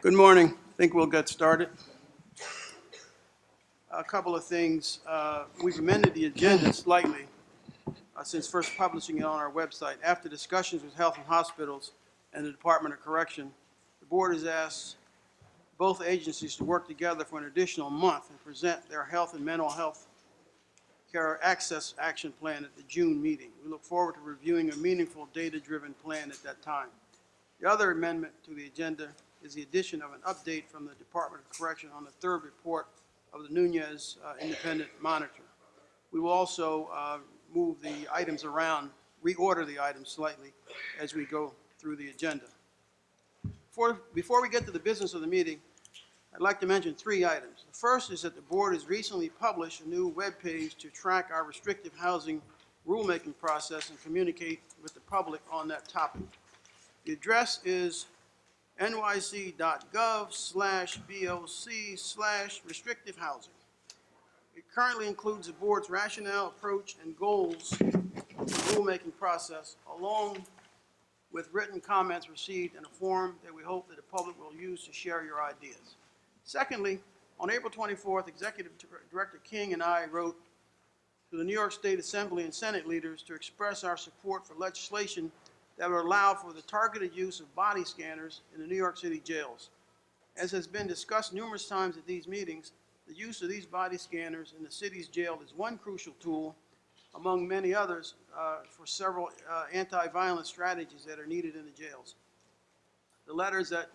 Good morning. I think we'll get started. A couple of things. We've amended the agenda slightly since first publishing it on our website. After discussions with Health and Hospitals and the Department of Correction, the board has asked both agencies to work together for an additional month and present their health and mental health care access action plan at the June meeting. We look forward to reviewing a meaningful, data-driven plan at that time. The other amendment to the agenda is the addition of an update from the Department of Correction on the third report of the Nunez independent monitor. We will also move the items around, reorder the items slightly as we go through the agenda. Before we get to the business of the meeting, I'd like to mention three items. The first is that the board has recently published a new web page to track our restrictive housing rulemaking process and communicate with the public on that topic. The address is nyc.gov/BOC/restrictive housing. It currently includes the board's rationale, approach, and goals of the rulemaking process, along with written comments received in a form that we hope that the public will use to share your ideas. Secondly, on April 24th, Executive Director King and I wrote to the New York State Assembly and Senate leaders to express our support for legislation that would allow for the targeted use of body scanners in the New York City jails. As has been discussed numerous times at these meetings, the use of these body scanners in the city's jail is one crucial tool, among many others, for several anti-violence strategies that are needed in the jails. The letters that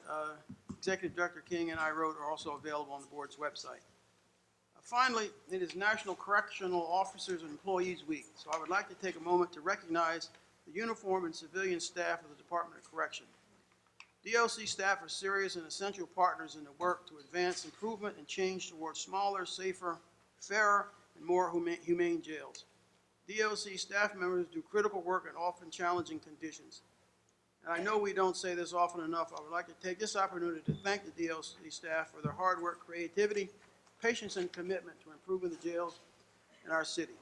Executive Director King and I wrote are also available on the board's website. Finally, it is National Correctional Officers and Employees Week, so I would like to take a moment to recognize the uniformed and civilian staff of the Department of Correction. DLC staff are serious and essential partners in the work to advance improvement and change towards smaller, safer, fairer, and more humane jails. DLC staff members do critical work in often challenging conditions. And I know we don't say this often enough. I would like to take this opportunity to thank the DLC staff for their hard work, creativity, patience, and commitment to improving the jails in our city.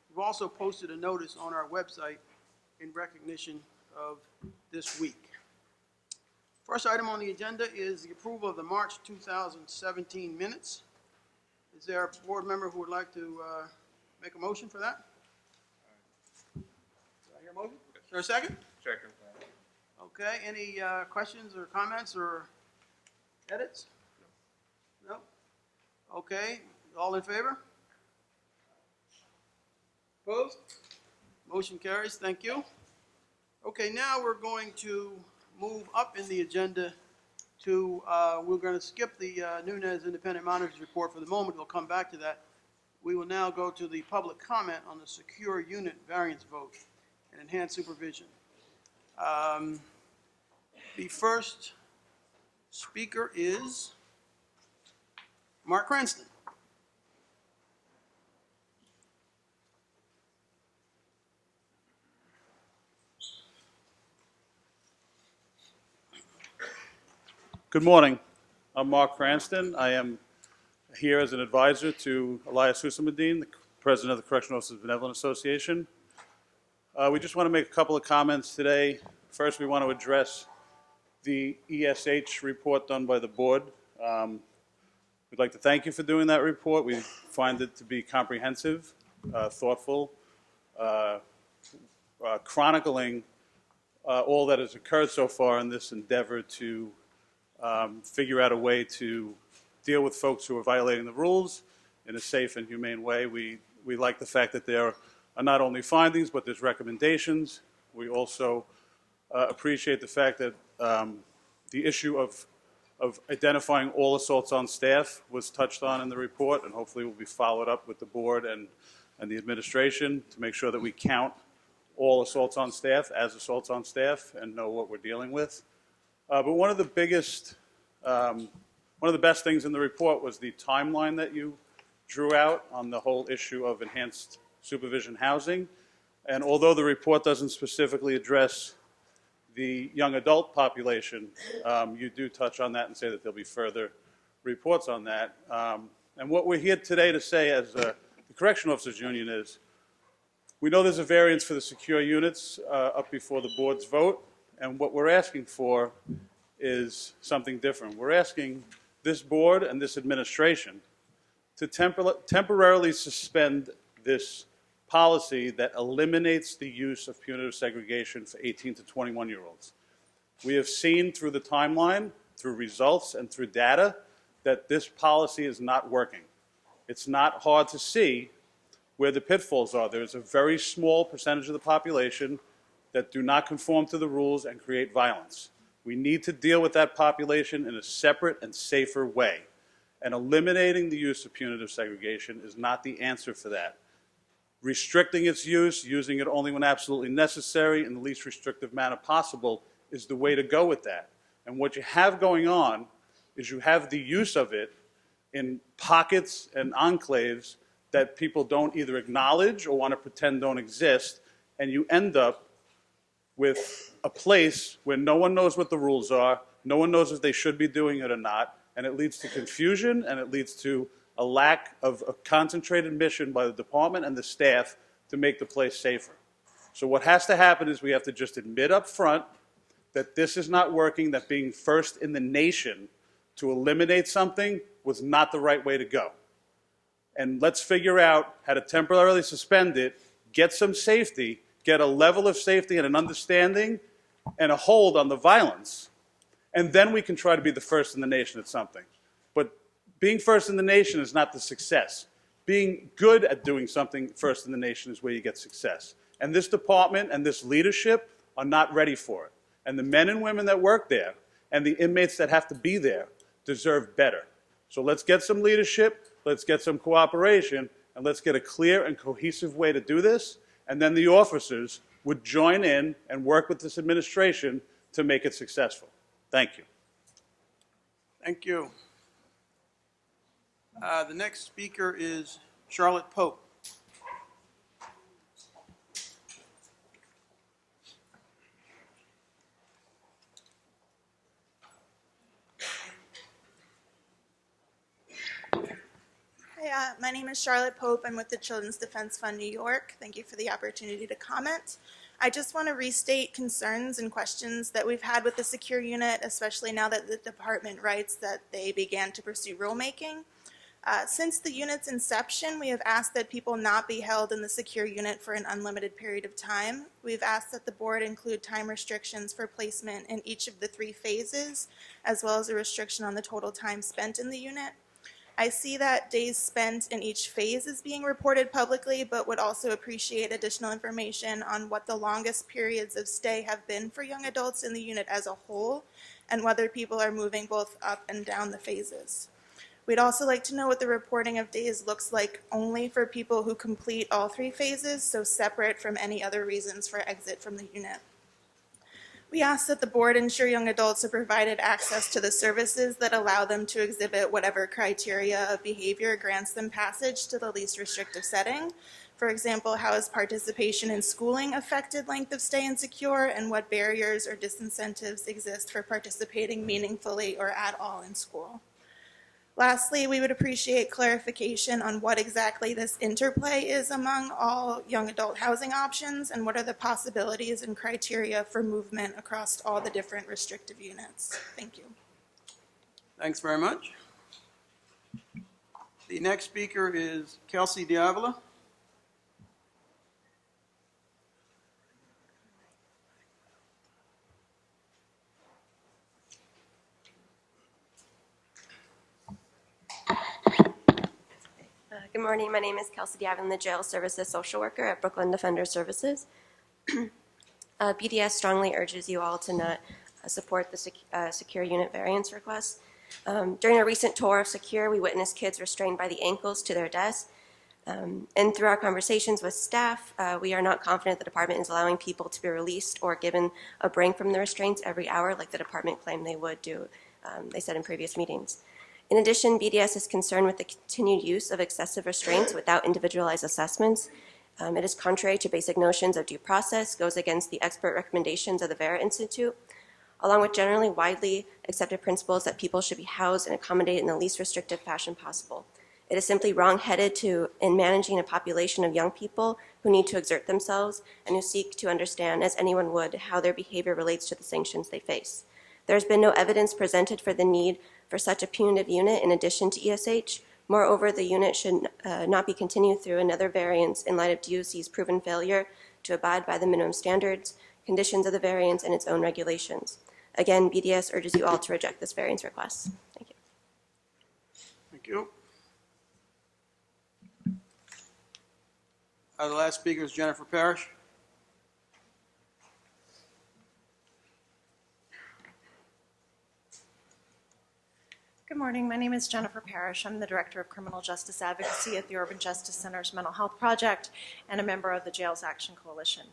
We've also posted a notice on our website in recognition of this week. First item on the agenda is the approval of the March 2017 minutes. Is there a board member who would like to make a motion for that? Did I hear a motion? Is there a second? Second. Okay, any questions or comments or edits? No? Okay, all in favor? Opposed? Motion carries, thank you. Okay, now we're going to move up in the agenda to, we're going to skip the Nunez Independent Monitors Report for the moment. We'll come back to that. We will now go to the public comment on the secure unit variance vote and enhanced supervision. The first speaker is Mark Cranston. Good morning. I'm Mark Cranston. I am here as an advisor to Elias Hussamuddin, the president of the Correctional Officers Benevolent Association. We just want to make a couple of comments today. First, we want to address the ESH report done by the board. We'd like to thank you for doing that report. We find it to be comprehensive, thoughtful, chronicling all that has occurred so far in this endeavor to figure out a way to deal with folks who are violating the rules in a safe and humane way. We like the fact that there are not only findings, but there's recommendations. We also appreciate the fact that the issue of identifying all assaults on staff was touched on in the report, and hopefully will be followed up with the board and the administration to make sure that we count all assaults on staff as assaults on staff and know what we're dealing with. But one of the best things in the report was the timeline that you drew out on the whole issue of enhanced supervision housing. And although the report doesn't specifically address the young adult population, you do touch on that and say that there'll be further reports on that. And what we're here today to say as the Correctional Officers Union is, we know there's a variance for the secure units up before the board's vote, and what we're asking for is something different. We're asking this board and this administration to temporarily suspend this policy that eliminates the use of punitive segregation for 18 to 21-year-olds. We have seen through the timeline, through results, and through data that this policy is not working. It's not hard to see where the pitfalls are. There's a very small percentage of the population that do not conform to the rules and create violence. We need to deal with that population in a separate and safer way. And eliminating the use of punitive segregation is not the answer for that. Restricting its use, using it only when absolutely necessary in the least restrictive manner possible is the way to go with that. And what you have going on is you have the use of it in pockets and enclaves that people don't either acknowledge or want to pretend don't exist, and you end up with a place where no one knows what the rules are, no one knows if they should be doing it or not, and it leads to confusion, and it leads to a lack of a concentrated mission by the department and the staff to make the place safer. So what has to happen is we have to just admit up front that this is not working, that being first in the nation to eliminate something was not the right way to go. And let's figure out how to temporarily suspend it, get some safety, get a level of safety and an understanding and a hold on the violence, and then we can try to be the first in the nation at something. But being first in the nation is not the success. Being good at doing something first in the nation is where you get success. And this department and this leadership are not ready for it. And the men and women that work there and the inmates that have to be there deserve better. So let's get some leadership, let's get some cooperation, and let's get a clear and cohesive way to do this. And then the officers would join in and work with this administration to make it successful. Thank you. Thank you. The next speaker is Charlotte Pope. Hi, my name is Charlotte Pope. I'm with the Children's Defense Fund New York. Thank you for the opportunity to comment. I just want to restate concerns and questions that we've had with the secure unit, especially now that the department writes that they began to pursue rulemaking. Since the unit's inception, we have asked that people not be held in the secure unit for an unlimited period of time. We've asked that the board include time restrictions for placement in each of the 3 phases, as well as a restriction on the total time spent in the unit. I see that days spent in each phase is being reported publicly, but would also appreciate additional information on what the longest periods of stay have been for young adults in the unit as a whole, and whether people are moving both up and down the phases. We'd also like to know what the reporting of days looks like only for people who complete all 3 phases, so separate from any other reasons for exit from the unit. We ask that the board ensure young adults are provided access to the services that allow them to exhibit whatever criteria of behavior grants them passage to the least restrictive setting. For example, how has participation in schooling affected length of stay in secure, and what barriers or disincentives exist for participating meaningfully or at all in school? Lastly, we would appreciate clarification on what exactly this interplay is among all young adult housing options, and what are the possibilities and criteria for movement across all the different restrictive units. Thank you. Thanks very much. The next speaker is Kelsey Diavola. Good morning. My name is Kelsey Diavola. I'm the Jail Services Social Worker at Brooklyn Defender Services. BDS strongly urges you all to not support the secure unit variance request. During a recent tour of secure, we witnessed kids restrained by the ankles to their desks. And through our conversations with staff, we are not confident the department is allowing people to be released or given a break from the restraints every hour like the department claimed they would do, they said in previous meetings. In addition, BDS is concerned with the continued use of excessive restraints without individualized assessments. It is contrary to basic notions of due process, goes against the expert recommendations of the Vera Institute, along with generally widely accepted principles that people should be housed and accommodated in the least restrictive fashion possible. It is simply wrong-headed in managing a population of young people who need to exert themselves and who seek to understand, as anyone would, how their behavior relates to the sanctions they face. There's been no evidence presented for the need for such a punitive unit in addition to ESH. Moreover, the unit should not be continued through another variance in light of DOC's proven failure to abide by the minimum standards, conditions of the variance, and its own regulations. Again, BDS urges you all to reject this variance request. Thank you. Thank you. The last speaker is Jennifer Parrish. Good morning. My name is Jennifer Parrish. I'm the Director of Criminal Justice Advocacy at the Urban Justice Center's Mental Health Project and a member of the Jails Action Coalition.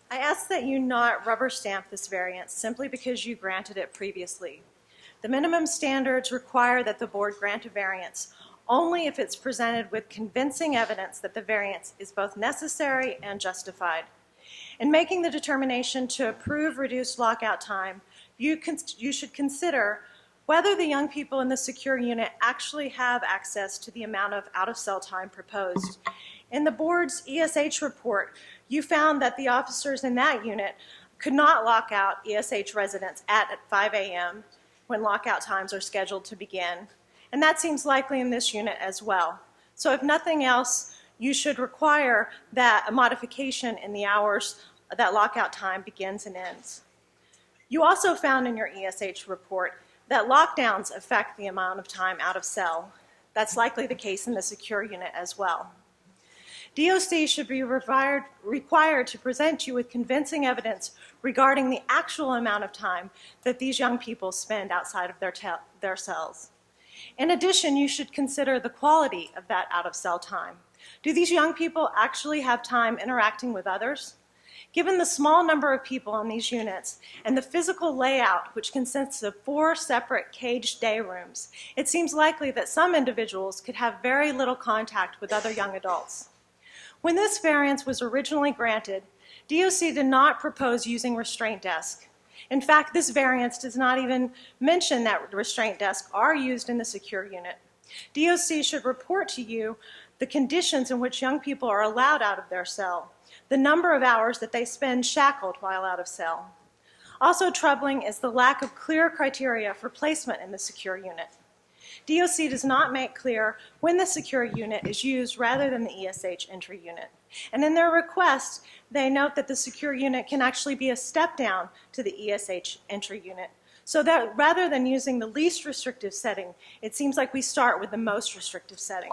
I ask that you not rubber stamp this variance simply because you granted it previously. The minimum standards require that the board grant a variance only if it's presented with convincing evidence that the variance is both necessary and justified. In making the determination to approve reduced lockout time, you should consider whether the young people in the secure unit actually have access to the amount of out-of-cell time proposed. In the board's ESH report, you found that the officers in that unit could not lock out ESH residents at 5 a.m. when lockout times are scheduled to begin. And that seems likely in this unit as well. So if nothing else, you should require that a modification in the hours that lockout time begins and ends. You also found in your ESH report that lockdowns affect the amount of time out of cell. That's likely the case in the secure unit as well. DOC should be required to present you with convincing evidence regarding the actual amount of time that these young people spend outside of their cells. In addition, you should consider the quality of that out-of-cell time. Do these young people actually have time interacting with others? Given the small number of people in these units and the physical layout, which consists of 4 separate caged day rooms, it seems likely that some individuals could have very little contact with other young adults. When this variance was originally granted, DOC did not propose using restraint desk. In fact, this variance does not even mention that restraint desks are used in the secure unit. DOC should report to you the conditions in which young people are allowed out of their cell, the number of hours that they spend shackled while out of cell. Also troubling is the lack of clear criteria for placement in the secure unit. DOC does not make clear when the secure unit is used rather than the ESH entry unit. And in their request, they note that the secure unit can actually be a step down to the ESH entry unit. So that rather than using the least restrictive setting, it seems like we start with the most restrictive setting.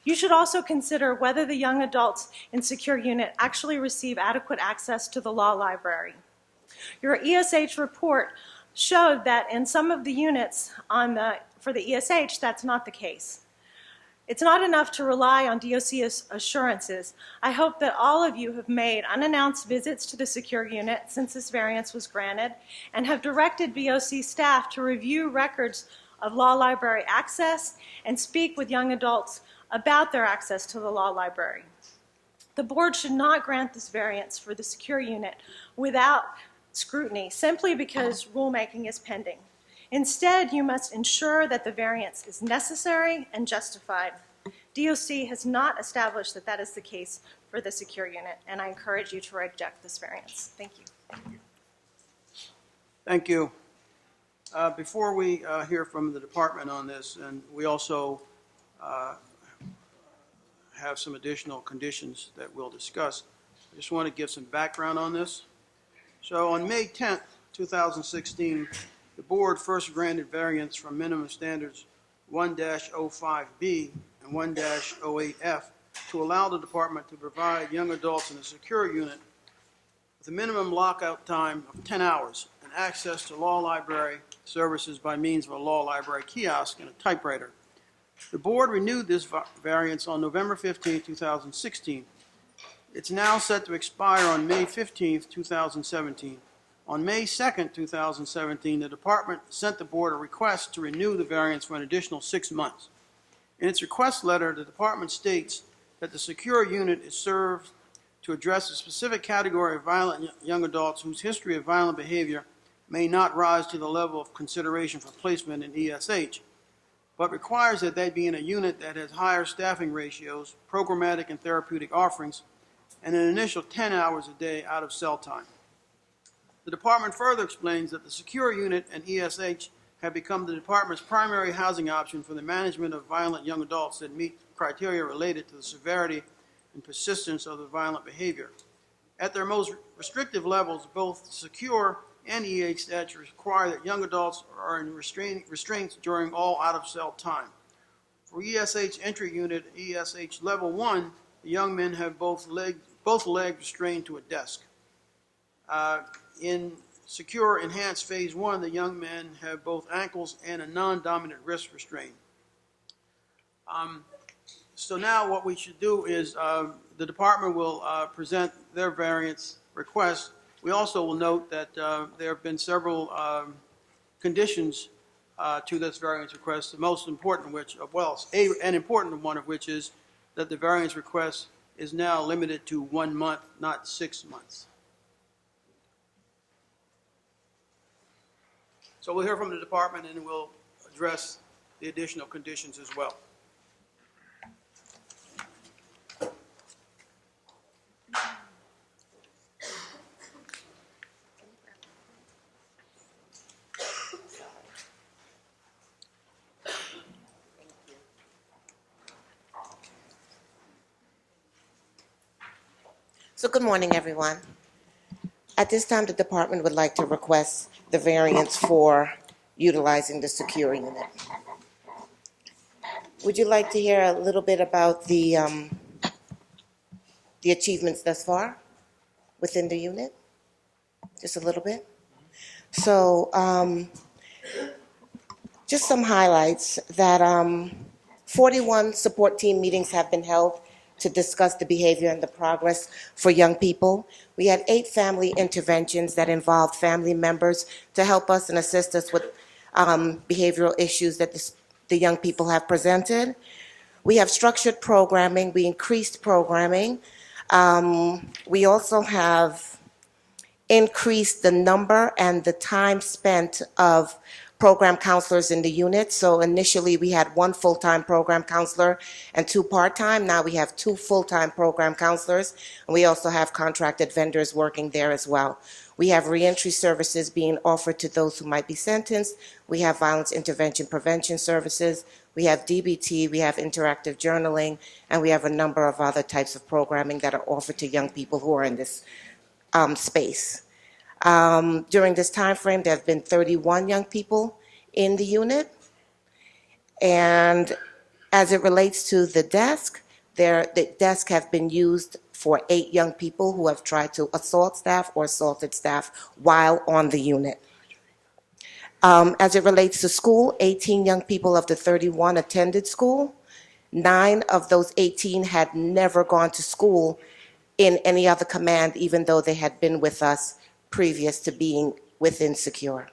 You should also consider whether the young adults in secure unit actually receive adequate access to the law library. Your ESH report showed that in some of the units for the ESH, that's not the case. It's not enough to rely on DOC assurances. I hope that all of you have made unannounced visits to the secure unit since this variance was granted and have directed BOC staff to review records of law library access and speak with young adults about their access to the law library. The board should not grant this variance for the secure unit without scrutiny simply because rulemaking is pending. Instead, you must ensure that the variance is necessary and justified. DOC has not established that that is the case for the secure unit, and I encourage you to reject this variance. Thank you. Thank you. Before we hear from the department on this, and we also have some additional conditions that we'll discuss, I just want to give some background on this. So on May 10th, 2016, the board first granted variance from minimum standards 1-05B and 1-08F to allow the department to provide young adults in a secure unit with a minimum lockout time of 10 hours and access to law library services by means of a law library kiosk and a typewriter. The board renewed this variance on November 15, 2016. It's now set to expire on May 15, 2017. On May 2, 2017, the department sent the board a request to renew the variance for an additional 6 months. In its request letter, the department states that the secure unit is served to address a specific category of violent young adults whose history of violent behavior may not rise to the level of consideration for placement in ESH, but requires that they be in a unit that has higher staffing ratios, programmatic and therapeutic offerings, and an initial 10 hours a day out of cell time. The department further explains that the secure unit and ESH have become the department's primary housing option for the management of violent young adults that meet criteria related to the severity and persistence of the violent behavior. At their most restrictive levels, both secure and ESH require that young adults are in restraints during all out-of-cell time. For ESH entry unit, ESH level 1, the young men have both legs restrained to a desk. In secure enhanced phase 1, the young men have both ankles and a non-dominant wrist restrained. So now what we should do is the department will present their variance request. We also will note that there have been several conditions to this variance request, the most important of which, an important one of which is that the variance request is now limited to 1 month, not 6 months. So we'll hear from the department and we'll address the additional conditions as well. So good morning, everyone. At this time, the department would like to request the variance for utilizing the secure unit. Would you like to hear a little bit about the achievements thus far within the unit? Just a little bit? So just some highlights that 41 support team meetings have been held to discuss the behavior and the progress for young people. We had 8 family interventions that involved family members to help us and assist us with behavioral issues that the young people have presented. We have structured programming. We increased programming. We also have increased the number and the time spent of program counselors in the unit. So initially we had 1 full-time program counselor and 2 part-time. Now we have 2 full-time program counselors, and we also have contracted vendors working there as well. We have reentry services being offered to those who might be sentenced. We have violence intervention prevention services. We have DBT, we have interactive journaling, and we have a number of other types of programming that are offered to young people who are in this space. During this time frame, there have been 31 young people in the unit. And as it relates to the desk, the desk have been used for 8 young people who have tried to assault staff or assaulted staff while on the unit. As it relates to school, 18 young people of the 31 attended school. 9 of those 18 had never gone to school in any other command, even though they had been with us previous to being within Secure.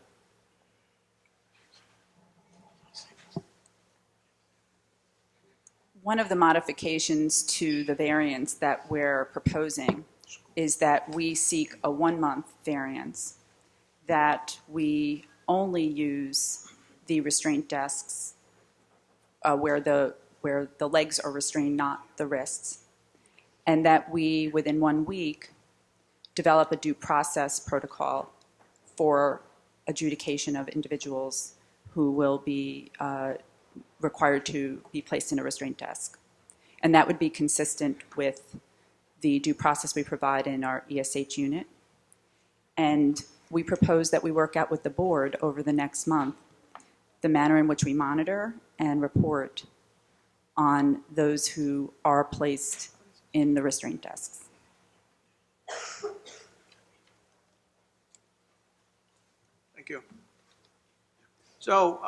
One of the modifications to the variance that we're proposing is that we seek a 1-month variance, that we only use the restraint desks where the legs are restrained, not the wrists, and that we, within 1 week, develop a due process protocol for adjudication of individuals who will be required to be placed in a restraint desk. And that would be consistent with the due process we provide in our ESH unit. And we propose that we work out with the board over the next month the manner in which we monitor and report on those who are placed in the restraint desks. Thank you. So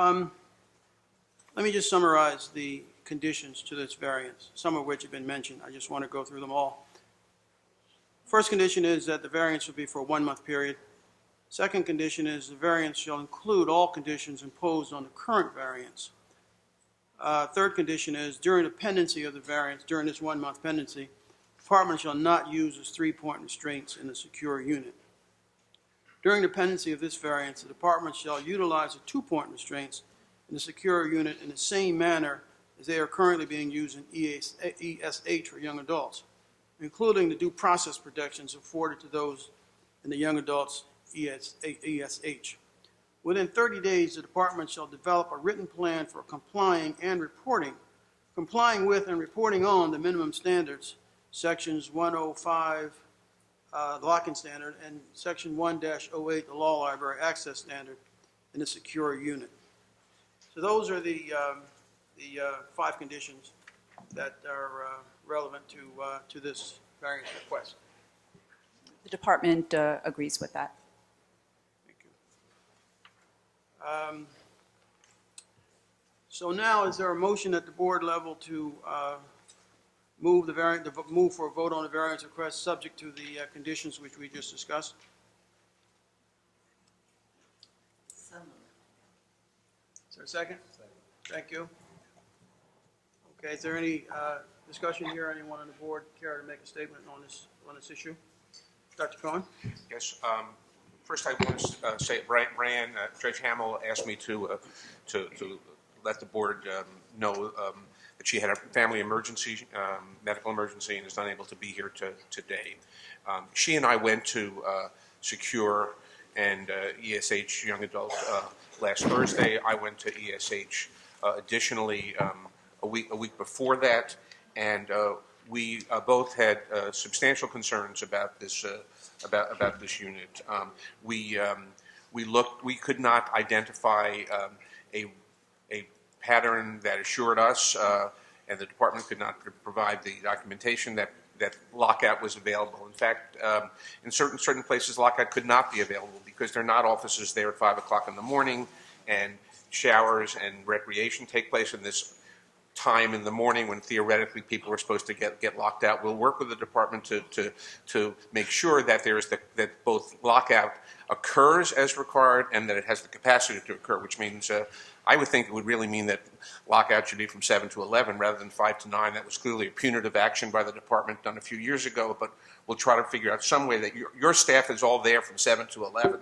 let me just summarize the conditions to this variance, some of which have been mentioned. I just want to go through them all. First condition is that the variance will be for a 1-month period. Second condition is the variance shall include all conditions imposed on the current variance. Third condition is during the pendency of the variance, during this 1-month pendency, the department shall not use its 3-point restraints in the secure unit. During the pendency of this variance, the department shall utilize the 2-point restraints in the secure unit in the same manner as they are currently being used in ESH for young adults, including the due process protections afforded to those in the young adults ESH. Within 30 days, the department shall develop a written plan for complying with and reporting on the minimum standards, sections 105, the lock-in standard, and section 1-08, the law library access standard, in the secure unit. So those are the 5 conditions that are relevant to this variance request. The department agrees with that. Thank you. So now, is there a motion at the board level to move for a vote on the variance request, subject to the conditions which we just discussed? Is there a second? Thank you. Okay, is there any discussion here? Anyone on the board care to make a statement on this issue? Dr. Cohen? Yes. First, I want to say, Brian, Judge Hamill asked me to let the board know that she had a family emergency, medical emergency, and is unable to be here today. She and I went to Secure and ESH Young Adult last Thursday. I went to ESH additionally a week before that, and we both had substantial concerns about this unit. We looked. We could not identify a pattern that assured us, and the department could not provide the documentation that lockout was available. In fact, in certain places, lockout could not be available because there are not offices there at 5 o'clock in the morning, and showers and recreation take place in this time in the morning when theoretically people are supposed to get locked out. We'll work with the department to make sure that that both lockout occurs as required and that it has the capacity to occur, which means I would think it would really mean that lockout should be from 7 to 11 rather than 5 to 9. That was clearly a punitive action by the department done a few years ago, but we'll try to figure out some way that your staff is all there from 7 to 11,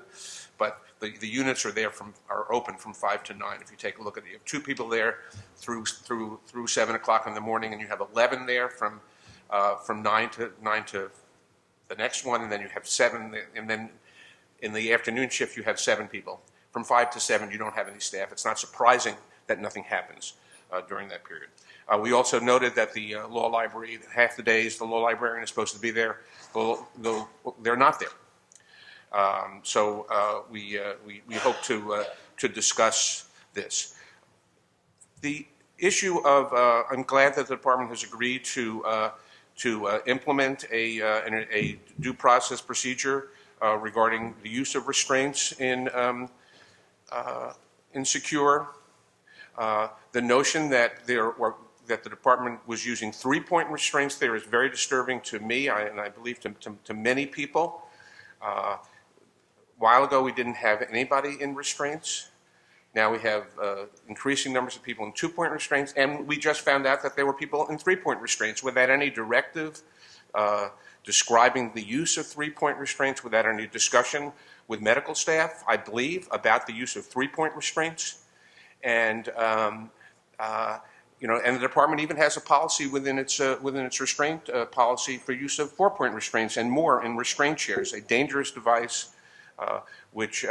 but the units are open from 5 to 9. If you take a look at it, you have 2 people there through 7 o'clock in the morning, and you have 11 there from 9 to the next one, and then you have 7, and then in the afternoon shift you have 7 people. From 5 to 7, you don't have any staff. It's not surprising that nothing happens during that period. We also noted that the law library, half the days the law librarian is supposed to be there, they're not there. So we hope to discuss this. The issue of I'm glad that the department has agreed to implement a due process procedure regarding the use of restraints in Secure. The notion that that the department was using 3-point restraints there is very disturbing to me, and I believe to many people. A while ago, we didn't have anybody in restraints. Now we have increasing numbers of people in 2-point restraints, and we just found out that there were people in 3-point restraints without any directive describing the use of 3-point restraints, without any discussion with medical staff, I believe, about the use of 3-point restraints. And and the department even has a policy within its restraint policy for use of 4-point restraints and more in restraint chairs, a dangerous device which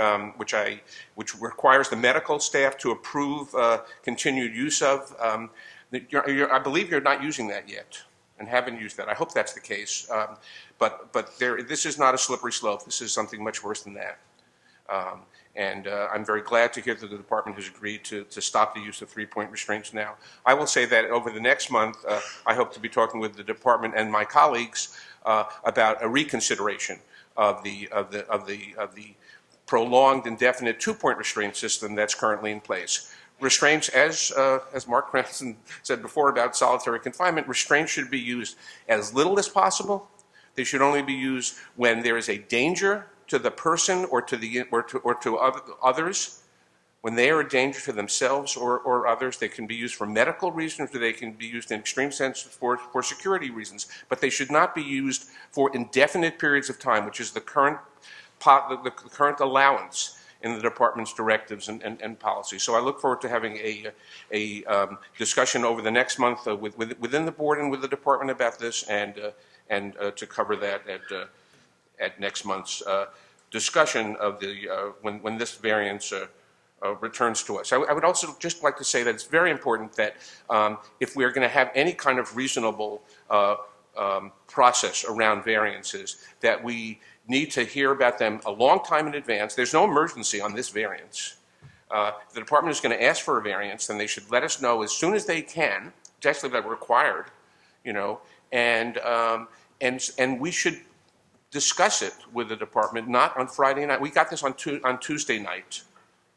requires the medical staff to approve continued use of. I believe you're not using that yet and haven't used that. I hope that's the case. But this is not a slippery slope. This is something much worse than that. And I'm very glad to hear that the department has agreed to stop the use of 3-point restraints now. I will say that over the next month, I hope to be talking with the department and my colleagues about a reconsideration of the prolonged, indefinite 2-point restraint system that's currently in place. Restraints, as Mark Cranston said before about solitary confinement, restraints should be used as little as possible. They should only be used when there is a danger to the person or to others. When they are a danger to themselves or others, they can be used for medical reasons, or they can be used in extreme sense for security reasons. But they should not be used for indefinite periods of time, which is the current allowance in the department's directives and policies. So I look forward to having a discussion over the next month within the board and with the department about this, and to cover that at next month's discussion of the, when this variance returns to us. I would also just like to say that it's very important that if we are going to have any kind of reasonable process around variances, that we need to hear about them a long time in advance. There's no emergency on this variance. If the department is going to ask for a variance, then they should let us know as soon as they can. It's actually that required, you know, and we should discuss it with the department, not on Friday night. We got this on Tuesday night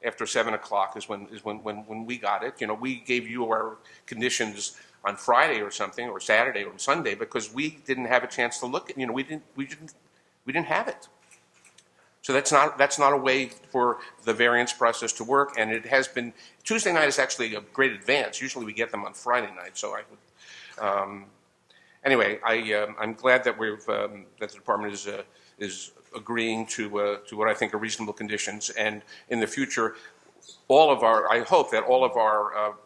after 7 o'clock is when we got it. You know, we gave you our conditions on Friday or something, or Saturday or Sunday, because we didn't have a chance to look at, you know, we didn't have it. So that's not a way for the variance process to work, and it has been, Tuesday night is actually a great advance. Usually we get them on Friday night, so I would, anyway, I'm glad that that the department is agreeing to what I think are reasonable conditions, and in the future, I hope that all of our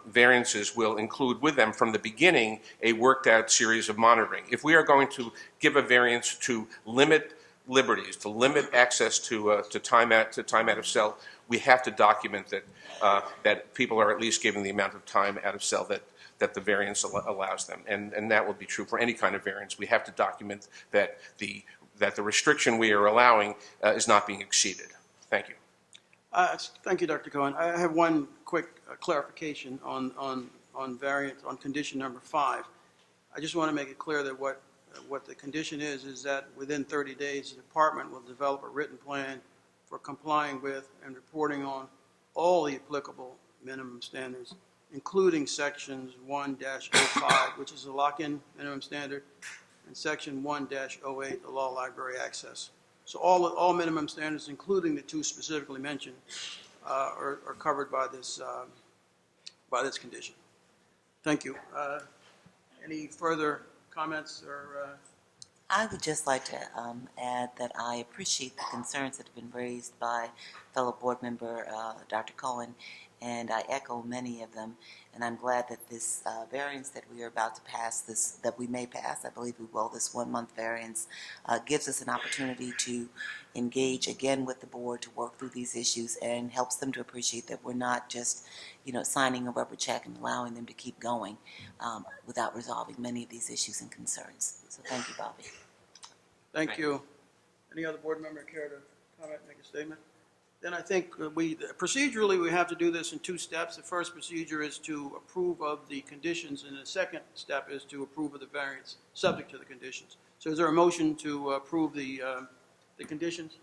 variances will include with them from the beginning a worked out series of monitoring. If we are going to give a variance to limit liberties, to limit access to time out of cell, we have to document that people are at least given the amount of time out of cell that the variance allows them, and that will be true for any kind of variance. We have to document that the restriction we are allowing is not being exceeded. Thank you. Thank you, Dr. Cohen. I have one quick clarification on variance, on condition number 5. I just want to make it clear that what the condition is that within 30 days, the department will develop a written plan for complying with and reporting on all the applicable minimum standards, including sections 1-05, which is the lock-in minimum standard, and section 1-08, the law library access. So all minimum standards, including the 2 specifically mentioned, are covered by this condition. Thank you. Any further comments or? I would just like to add that I appreciate the concerns that have been raised by fellow board member Dr. Cohen, and I echo many of them. And I'm glad that this variance that we are about to pass, that we may pass, I believe we will, this 1-month variance, gives us an opportunity to engage again with the board to work through these issues, and helps them to appreciate that we're not just, you know, signing a rubber check and allowing them to keep going without resolving many of these issues and concerns. So thank you, Bobby. Thank you. Any other board member care to comment, make a statement? Then I think procedurally we have to do this in 2 steps. The first procedure is to approve of the conditions, and the second step is to approve of the variance, subject to the conditions. So is there a motion to approve the conditions?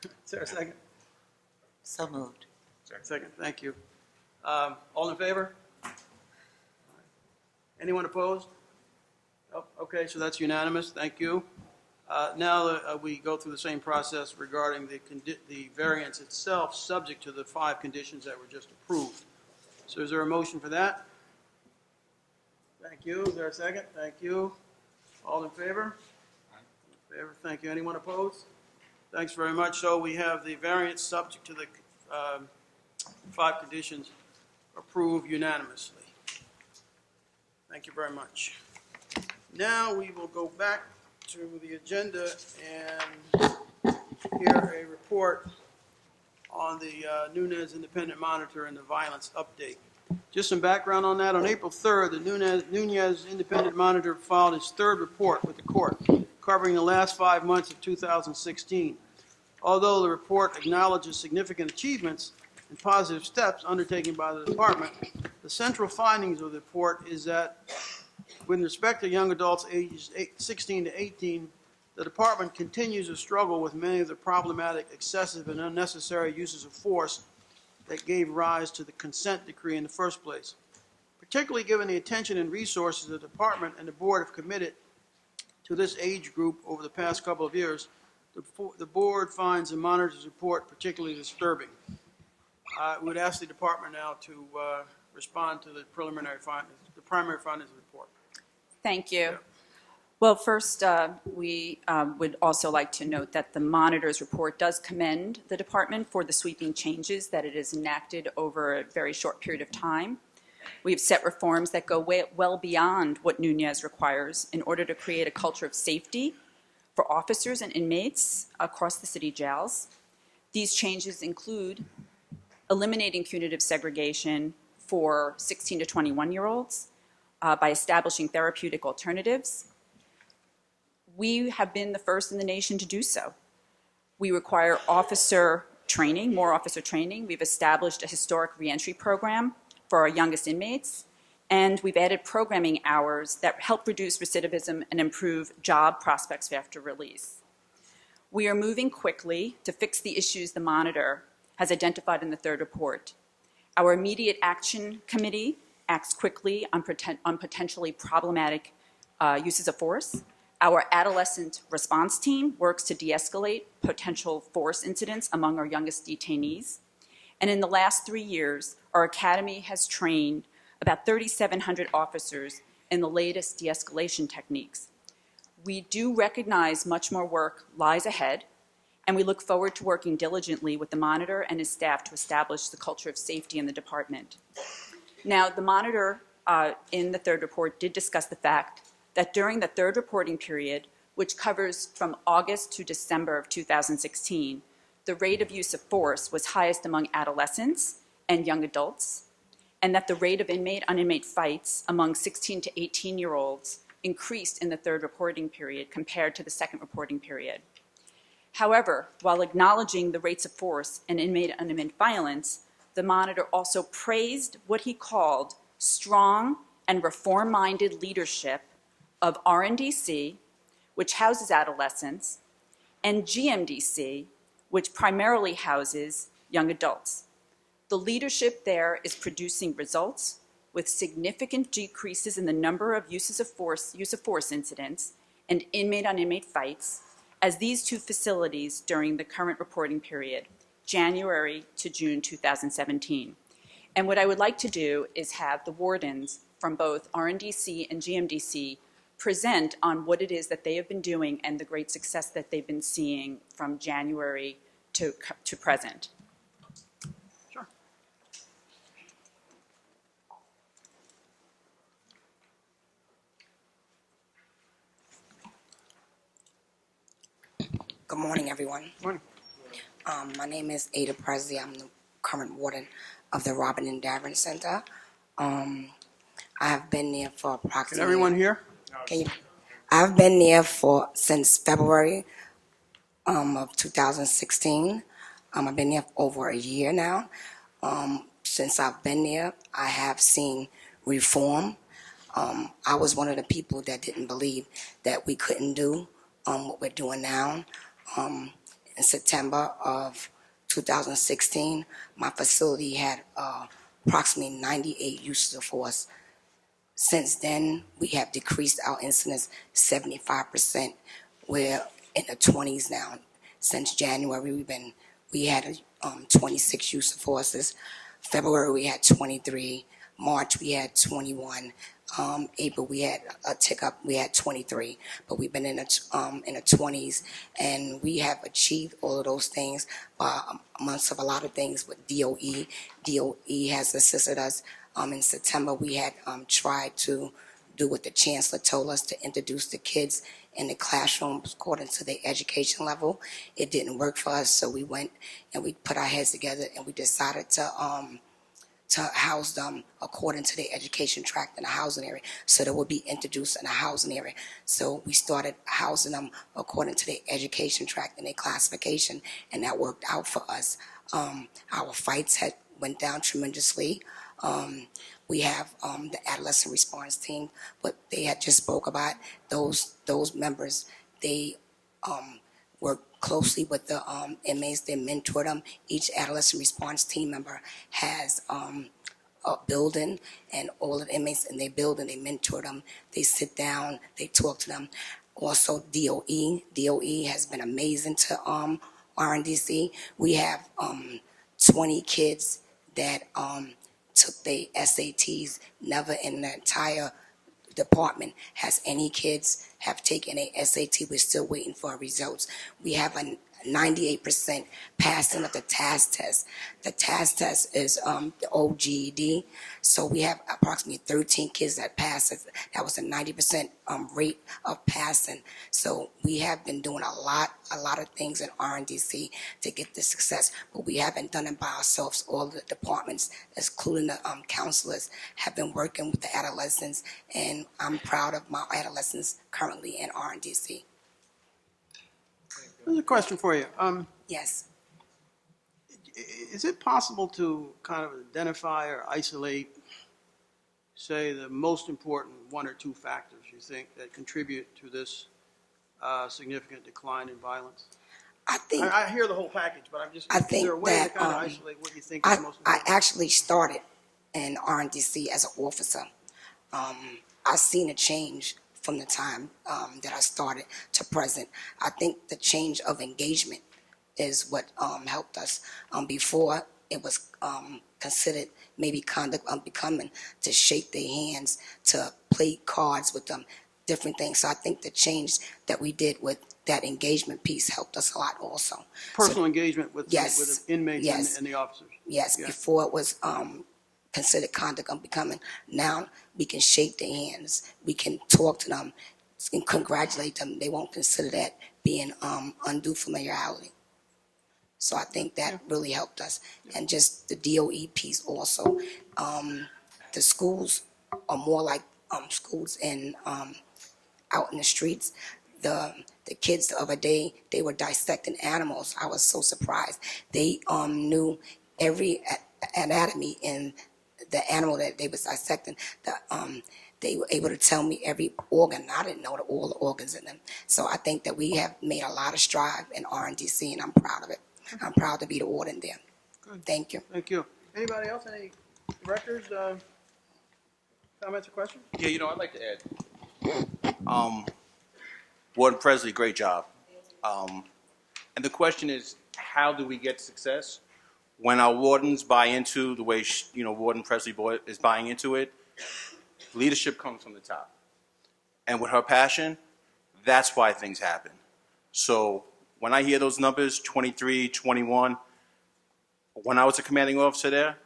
Is there a second? So moved. Second, thank you. All in favor? Anyone opposed? Oh, okay, so that's unanimous. Thank you. Now we go through the same process regarding the variance itself, subject to the 5 conditions that were just approved. So is there a motion for that? Thank you. Is there a second? Thank you. All in favor? In favor. Thank you. Anyone opposed? Thanks very much. So we have the variance subject to the 5 conditions approved unanimously. Thank you very much. Now we will go back to the agenda and hear a report on the Nunez Independent Monitor and the violence update. Just some background on that. On April 3rd, the Nunez Independent Monitor filed its 3rd report with the court, covering the last 5 months of 2016. Although the report acknowledges significant achievements and positive steps undertaken by the department, the central findings of the report is that with respect to young adults ages 16 to 18, the department continues to struggle with many of the problematic, excessive, and unnecessary uses of force that gave rise to the consent decree in the first place. Particularly given the attention and resources the department and the board have committed to this age group over the past couple of years, the board finds the monitor's report particularly disturbing. I would ask the department now to respond to the preliminary findings, the primary findings of the report. Thank you. Well, first, we would also like to note that the monitor's report does commend the department for the sweeping changes that it has enacted over a very short period of time. We have set reforms that go well beyond what Nunez requires in order to create a culture of safety for officers and inmates across the city jails. These changes include eliminating punitive segregation for 16 to 21-year-olds by establishing therapeutic alternatives. We have been the first in the nation to do so. We require officer training, more officer training. We've established a historic reentry program for our youngest inmates, and we've added programming hours that help reduce recidivism and improve job prospects after release. We are moving quickly to fix the issues the monitor has identified in the third report. Our immediate action committee acts quickly on potentially problematic uses of force. Our adolescent response team works to de-escalate potential force incidents among our youngest detainees. And in the last 3 years, our academy has trained about 3,700 officers in the latest de-escalation techniques. We do recognize much more work lies ahead, and we look forward to working diligently with the monitor and his staff to establish the culture of safety in the department. Now, the monitor in the third report did discuss the fact that during the third reporting period, which covers from August to December of 2016, the rate of use of force was highest among adolescents and young adults, and that the rate of inmate-on-inmate fights among 16 to 18-year-olds increased in the third reporting period compared to the second reporting period. However, while acknowledging the rates of force and inmate-on-inmate violence, the monitor also praised what he called strong and reform-minded leadership of RNDC, which houses adolescents, and GMDC, which primarily houses young adults. The leadership there is producing results with significant decreases in the number of use of force incidents and inmate-on-inmate fights, as these two facilities during the current reporting period, January to June 2017. And what I would like to do is have the wardens from both RNDC and GMDC present on what it is that they have been doing and the great success that they've been seeing from January to present. Sure. Good morning, everyone. Morning. My name is Ada Presley. I'm the current warden of the Robin and Davern Center. I have been there for approximately... Can everyone hear? I've been there since February of 2016. I've been there for over a year now. Since I've been there, I have seen reform. I was one of the people that didn't believe that we couldn't do what we're doing now. In September of 2016, my facility had approximately 98 uses of force. Since then, we have decreased our incidence 75%. We're in the 20s now. Since January, we had 26 use of forces. February, we had 23. March, we had 21. April, we had a tick up. We had 23, but we've been in the 20s, and we have achieved all of those things amongst of a lot of things with DOE. DOE has assisted us. In September, we had tried to do what the chancellor told us, to introduce the kids in the classrooms according to their education level. It didn't work for us, so we went and we put our heads together and we decided to house them according to their education tract in a housing area, so they would be introduced in a housing area. So we started housing them according to their education tract and their classification, and that worked out for us. Our fights had went down tremendously. We have the adolescent response team, but they had just spoke about those members. They work closely with the inmates. They mentor them. Each adolescent response team member has a building, and all of the inmates in their building, they mentor them. They sit down, they talk to them. Also, DOE has been amazing to RNDC. We have 20 kids that took their SATs. Never in the entire department has any kids have taken a SAT. We're still waiting for our results. We have 98% passing of the TAS test. The TAS test is the old GED, so we have approximately 13 kids that pass it. That was a 90% rate of passing. So we have been doing a lot of things in RNDC to get this success, but we haven't done it by ourselves. All the departments, including the counselors, have been working with the adolescents, and I'm proud of my adolescents currently in RNDC. There's a question for you. Yes. Is it possible to kind of identify or isolate, say, the most important one or two factors you think that contribute to this significant decline in violence? I think I hear the whole package, but is think there a way to that, kind of isolate what you think is the most I important? actually started in RNDC as an officer. I've seen a change from the time that I started to present. I think the change of engagement is what helped us. Before, it was considered maybe conduct unbecoming to shake their hands, to play cards with them, different things. So I think the change that we did with that engagement piece helped us a lot also. Personal engagement with Yes, the inmates yes. and the officers. Yes, Yeah. before it was considered conduct unbecoming. Now we can shake their hands, we can talk to them, and congratulate them. They won't consider that being undue familiarity. So I think that really helped us. And just the DOE piece also. The schools are more like schools in out in the streets. The kids the other day, they were dissecting animals. I was so surprised. They knew every anatomy in the animal that they was dissecting. They were able to tell me every organ. I didn't know all the organs in them. So I think that we have made a lot of strides in RNDC, and I'm proud of it. I'm proud to be the warden there. Good. Thank you. Thank you. Anybody else? Any directors, comments or questions? Yeah, I'd like to add. Warden Presley, great job. And the question is, how do we get success? When our wardens buy into the way, Warden Presley is buying into it, leadership comes from the top. And with her passion, that's why things happen. So when I hear those numbers, 23, 21, when I was a commanding officer there,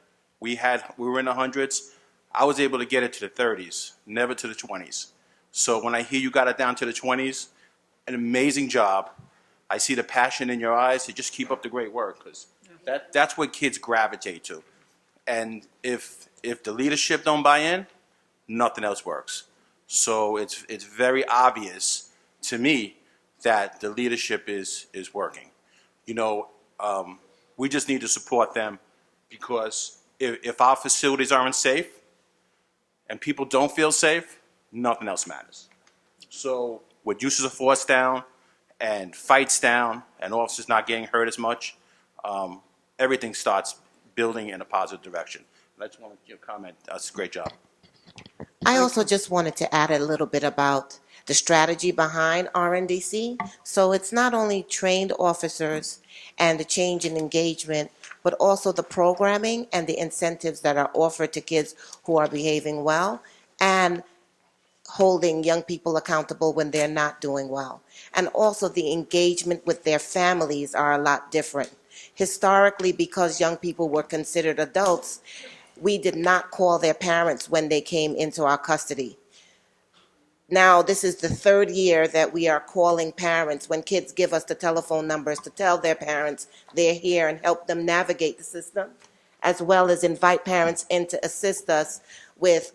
we were in the hundreds. I was able to get it to the 30s, never to the 20s. So when I hear you got it down to the 20s, an amazing job. I see the passion in your eyes to just keep up the great work, because that's what kids gravitate to. And if the leadership don't buy in, nothing else works. So it's very obvious to me that the leadership is working. We just need to support them, because if our facilities aren't safe and people don't feel safe, nothing else matters. So with uses of force down and fights down and officers not getting hurt as much, everything starts building in a positive direction. I just want to comment. That's a great job. I also just wanted to add a little bit about the strategy behind RNDC. So it's not only trained officers and the change in engagement, but also the programming and the incentives that are offered to kids who are behaving well, and holding young people accountable when they're not doing well. And also the engagement with their families are a lot different. Historically, because young people were considered adults, we did not call their parents when they came into our custody. Now, this is the third year that we are calling parents when kids give us the telephone numbers to tell their parents they're here and help them navigate the system, as well as invite parents in to assist us with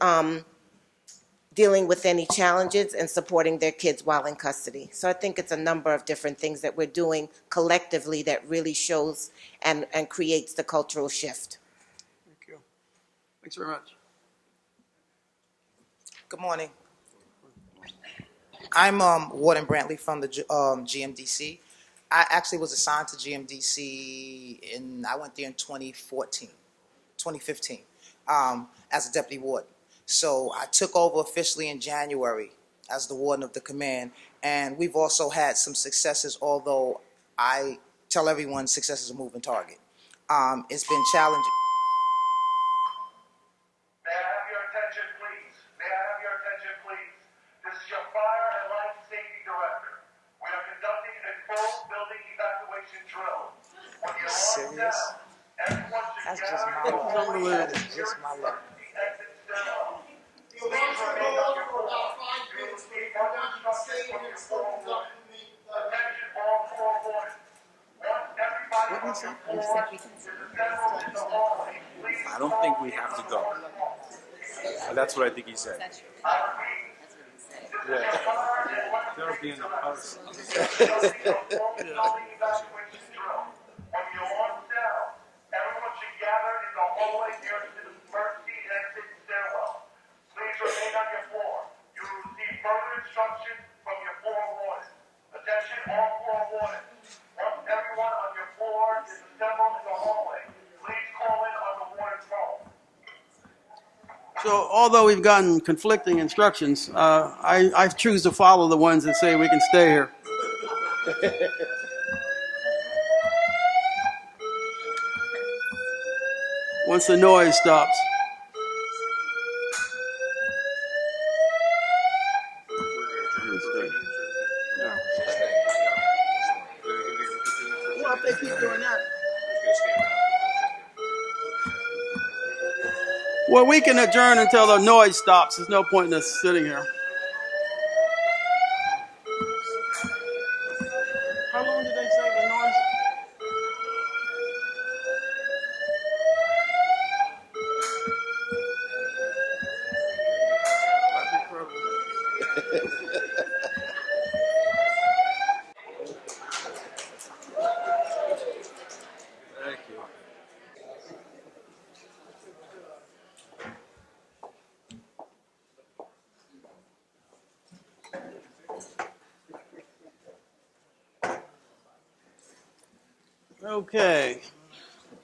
dealing with any challenges and supporting their kids while in custody. So I think it's a number of different things that we're doing collectively that really shows and creates the cultural shift. Thank you. Thanks very much. Good morning. I'm Warden Brantley from the GMDC. I actually was assigned to GMDC I went there in 2015, as a deputy warden. So I took over officially in January as the warden of the command, and we've also had some successes, although I tell everyone success is a moving target. It's been challenging. May I have your attention, please? May I have your attention, please? This is your Fire and Life Safety Director. We are conducting a full building evacuation That's just my luck. That is just my luck. What did he say? I don't think we have to go. That's what I think he said. There'll be in the post. Everyone should gather in the hallway nearest to the emergency exit stairwell. Please remain on your floor. You will receive further instructions from your floor warden. Attention all floor wardens. Once everyone on your floor is assembled in the hallway, please call in on the warden's phone. So although we've gotten conflicting instructions, I choose to follow the ones that say we can stay here. Once the noise stops. Well, if they keep doing that. Well, we can adjourn until the noise stops. There's no point in us sitting here. How long did they say the noise? Thank you. Okay.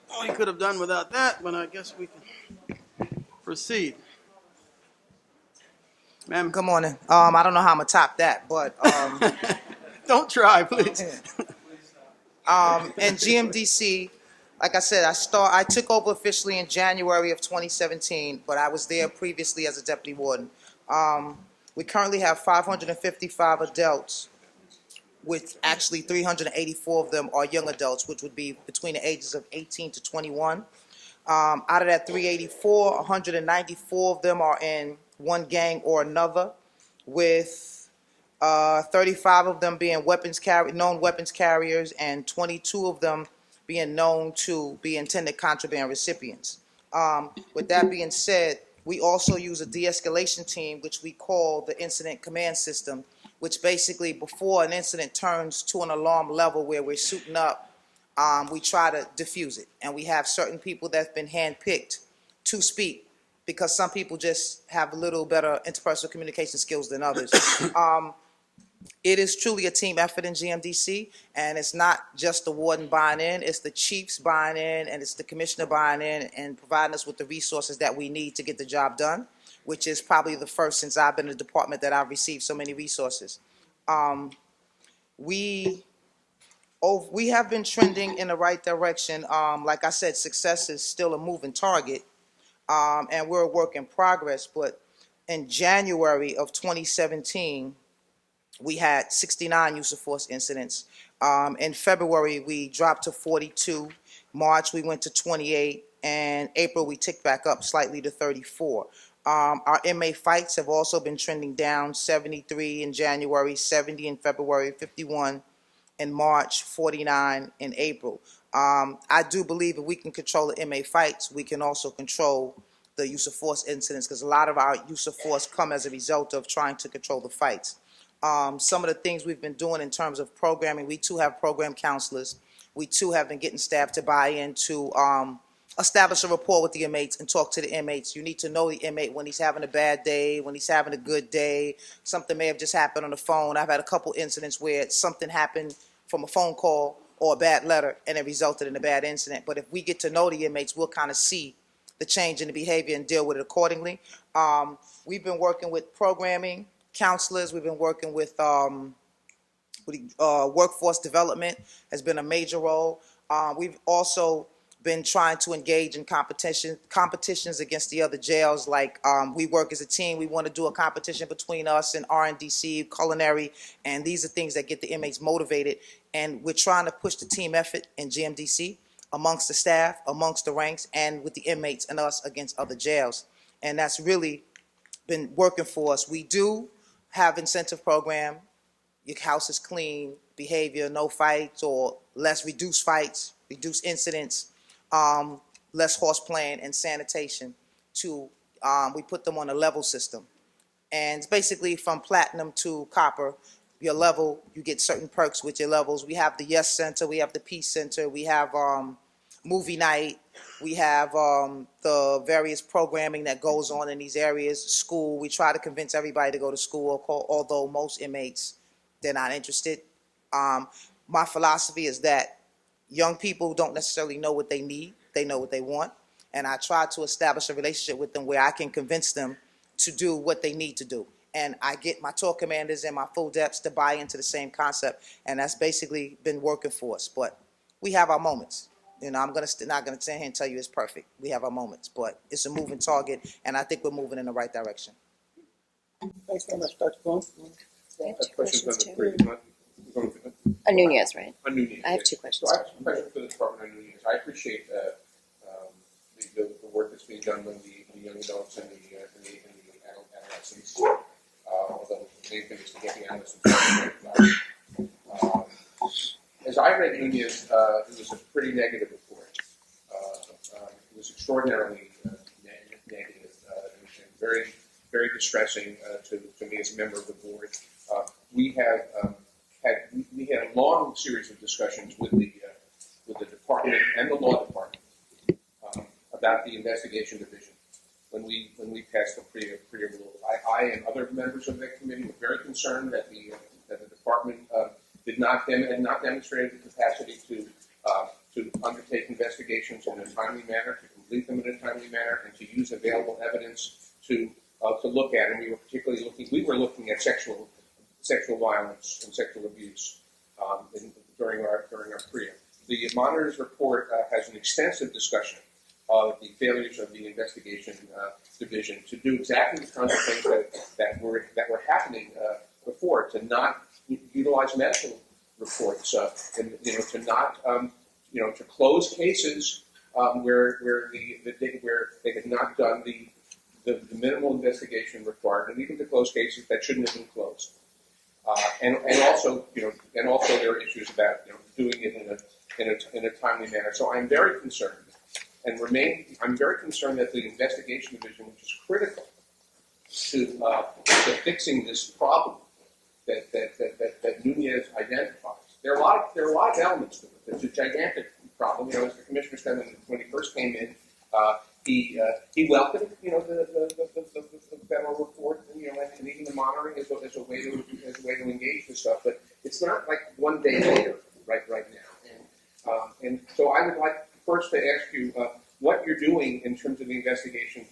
Well, we could have done without that, but I guess we can proceed. Ma'am? Good morning. I don't know how I'm gonna top that, but Don't try, please. in GMDC, like I said, I took over officially in January of 2017, but I was there previously as a deputy warden. We currently have 555 adults, with actually 384 of them are young adults, which would be between the ages of 18 to 21. Out of that 384, 194 of them are in one gang or another, with 35 of them being known weapons carriers, and 22 of them being known to be intended contraband recipients. With that being said, we also use a de-escalation team, which we call the incident command system, which basically before an incident turns to an alarm level where we're suiting up, we try to diffuse it. And we have certain people that have been handpicked to speak, because some people just have a little better interpersonal communication skills than others. It is truly a team effort in GMDC, and it's not just the warden buying in, it's the chiefs buying in, and it's the commissioner buying in and providing us with the resources that we need to get the job done, which is probably the first since I've been in the department that I've received so many resources. We have been trending in the right direction. Like I said, success is still a moving target, and we're a work in progress, but in January of 2017, we had 69 use of force incidents. In February, we dropped to 42. March, we went to 28. And April, we ticked back up slightly to 34. Our inmate fights have also been trending down, 73 in January, 70 in February, 51 in March, 49 in April. I do believe if we can control the inmate fights, we can also control the use of force incidents, because a lot of our use of force come as a result of trying to control the fights. Some of the things we've been doing in terms of programming, we too have program counselors. We too have been getting staff to buy into establish a rapport with the inmates and talk to the inmates. You need to know the inmate when he's having a bad day, when he's having a good day. Something may have just happened on the phone. I've had a couple incidents where something happened from a phone call or a bad letter and it resulted in a bad incident. But if we get to know the inmates, we'll kind of see the change in the behavior and deal with it accordingly. We've been working with programming counselors. We've been working with workforce development has been a major role. We've also been trying to engage in competitions against the other jails. Like we work as a team. We want to do a competition between us and RNDC, culinary, and these are things that get the inmates motivated. And we're trying to push the team effort in GMDC. amongst the staff, amongst the ranks, and with the inmates and us against other jails. And that's really been working for us. We do have incentive program. Your house is clean, behavior, no fights or less, reduced fights, reduced incidents, less horse playing and sanitation. We put them on a level system. And it's basically from platinum to copper, your level, you get certain perks with your levels. We have the Yes Center, we have the Peace Center, we have movie night, we have the various programming that goes on in these areas, school. We try to convince everybody to go to school, although most inmates, they're not interested. My philosophy is that young people don't necessarily know what they need, they know what they want. And I try to establish a relationship with them where I can convince them to do what they need to do. And I get my tour commanders and my full depths to buy into the same concept. And that's basically been working for us. But we have our moments. You know, not gonna sit here and tell you it's perfect. We have our moments, but it's a moving target, and I think we're moving in the right direction. Thanks very much, Dr. Cohen. I have two Questions questions on the too. three? On Nunez, right? On Nunez. I have two questions. So I have some questions for the department on Nunez. I appreciate the work that's being done with the young adults and the adolescents. Although the main thing is to get the adolescents. As I read Nunez, it was a pretty negative report. It was extraordinarily negative and very, very distressing to me as a member of the board. We have had a long series of discussions with the department and the law department about the investigation division when we passed the PREA rule. I and other members of that committee were very concerned that the department had not demonstrated the capacity to undertake investigations in a timely manner, to complete them in a timely manner, and to use available evidence to look at. And we were looking at sexual violence and sexual abuse during our PREA. The monitor's report has an extensive discussion of the failures of the investigation division to do exactly the kinds of things that were happening before, to not utilize medical reports, and to not to close cases where they had not done the minimal investigation required, and even to close cases that shouldn't have been closed. And also there are issues about doing it in a timely manner. So I'm very concerned. I'm very concerned that the investigation division, which is critical to fixing this problem that Nunez identifies. There are a lot of elements to it. It's a gigantic problem. As the commissioner said when he first came in, he welcomed the federal report and even the monitoring as a way to engage this stuff. But it's not like one day later, right now. And so I would like first to ask you what you're doing in terms of the investigation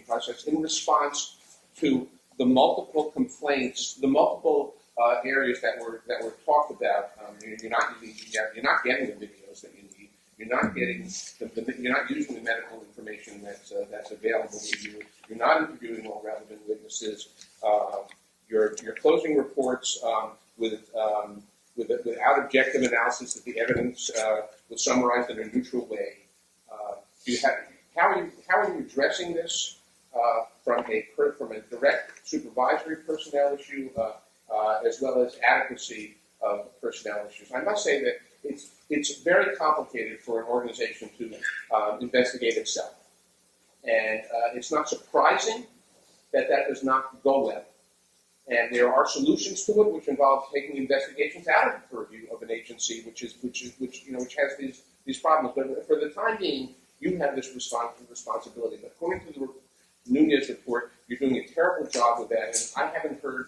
process in response to the multiple complaints, the multiple areas that were talked about. You're not getting the videos that you need. You're not using the medical information that's available to you. You're not interviewing all relevant witnesses. You're closing reports without objective analysis of the evidence was summarized in a neutral way. How are you addressing this from a direct supervisory personnel issue as well as adequacy of personnel issues? I must say that it's very complicated for an organization to investigate itself, and it's not surprising that does not go well. And there are solutions to it, which involve taking investigations out of the purview of an agency, which has these problems. But for the time being, you have this responsibility. But according to the Nunez report, you're doing a terrible job with that, and I haven't heard.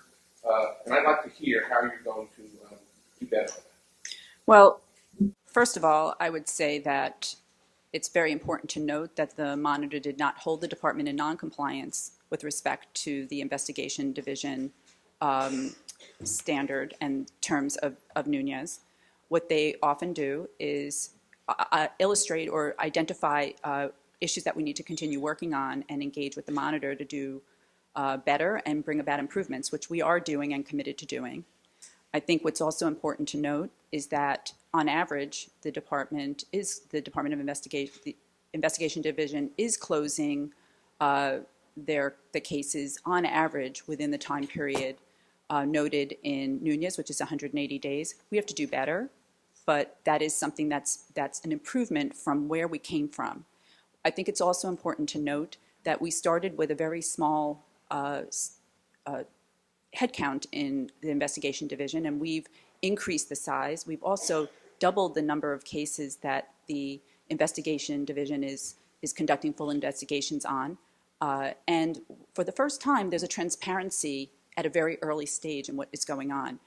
And I'd like to hear how you're going to do better with that. Well, first of all, I would say that it's very important to note that the monitor did not hold the department in noncompliance with respect to the investigation division standard and terms of Nunez. What they often do is illustrate or identify issues that we need to continue working on and engage with the monitor to do better and bring about improvements, which we are doing and committed to doing. I think what's also important to note is that on average, the Department of Investigation, the Investigation Division is closing the cases on average within the time period noted in Nunez, which is 180 days. We have to do better, but that is something that's an improvement from where we came from. I think it's also important to note that we started with a very small headcount in the Investigation Division, and we've increased the size. We've also doubled the number of cases that the Investigation Division is conducting full investigations on. And for the first time, there's a transparency at a very early stage in what is going on.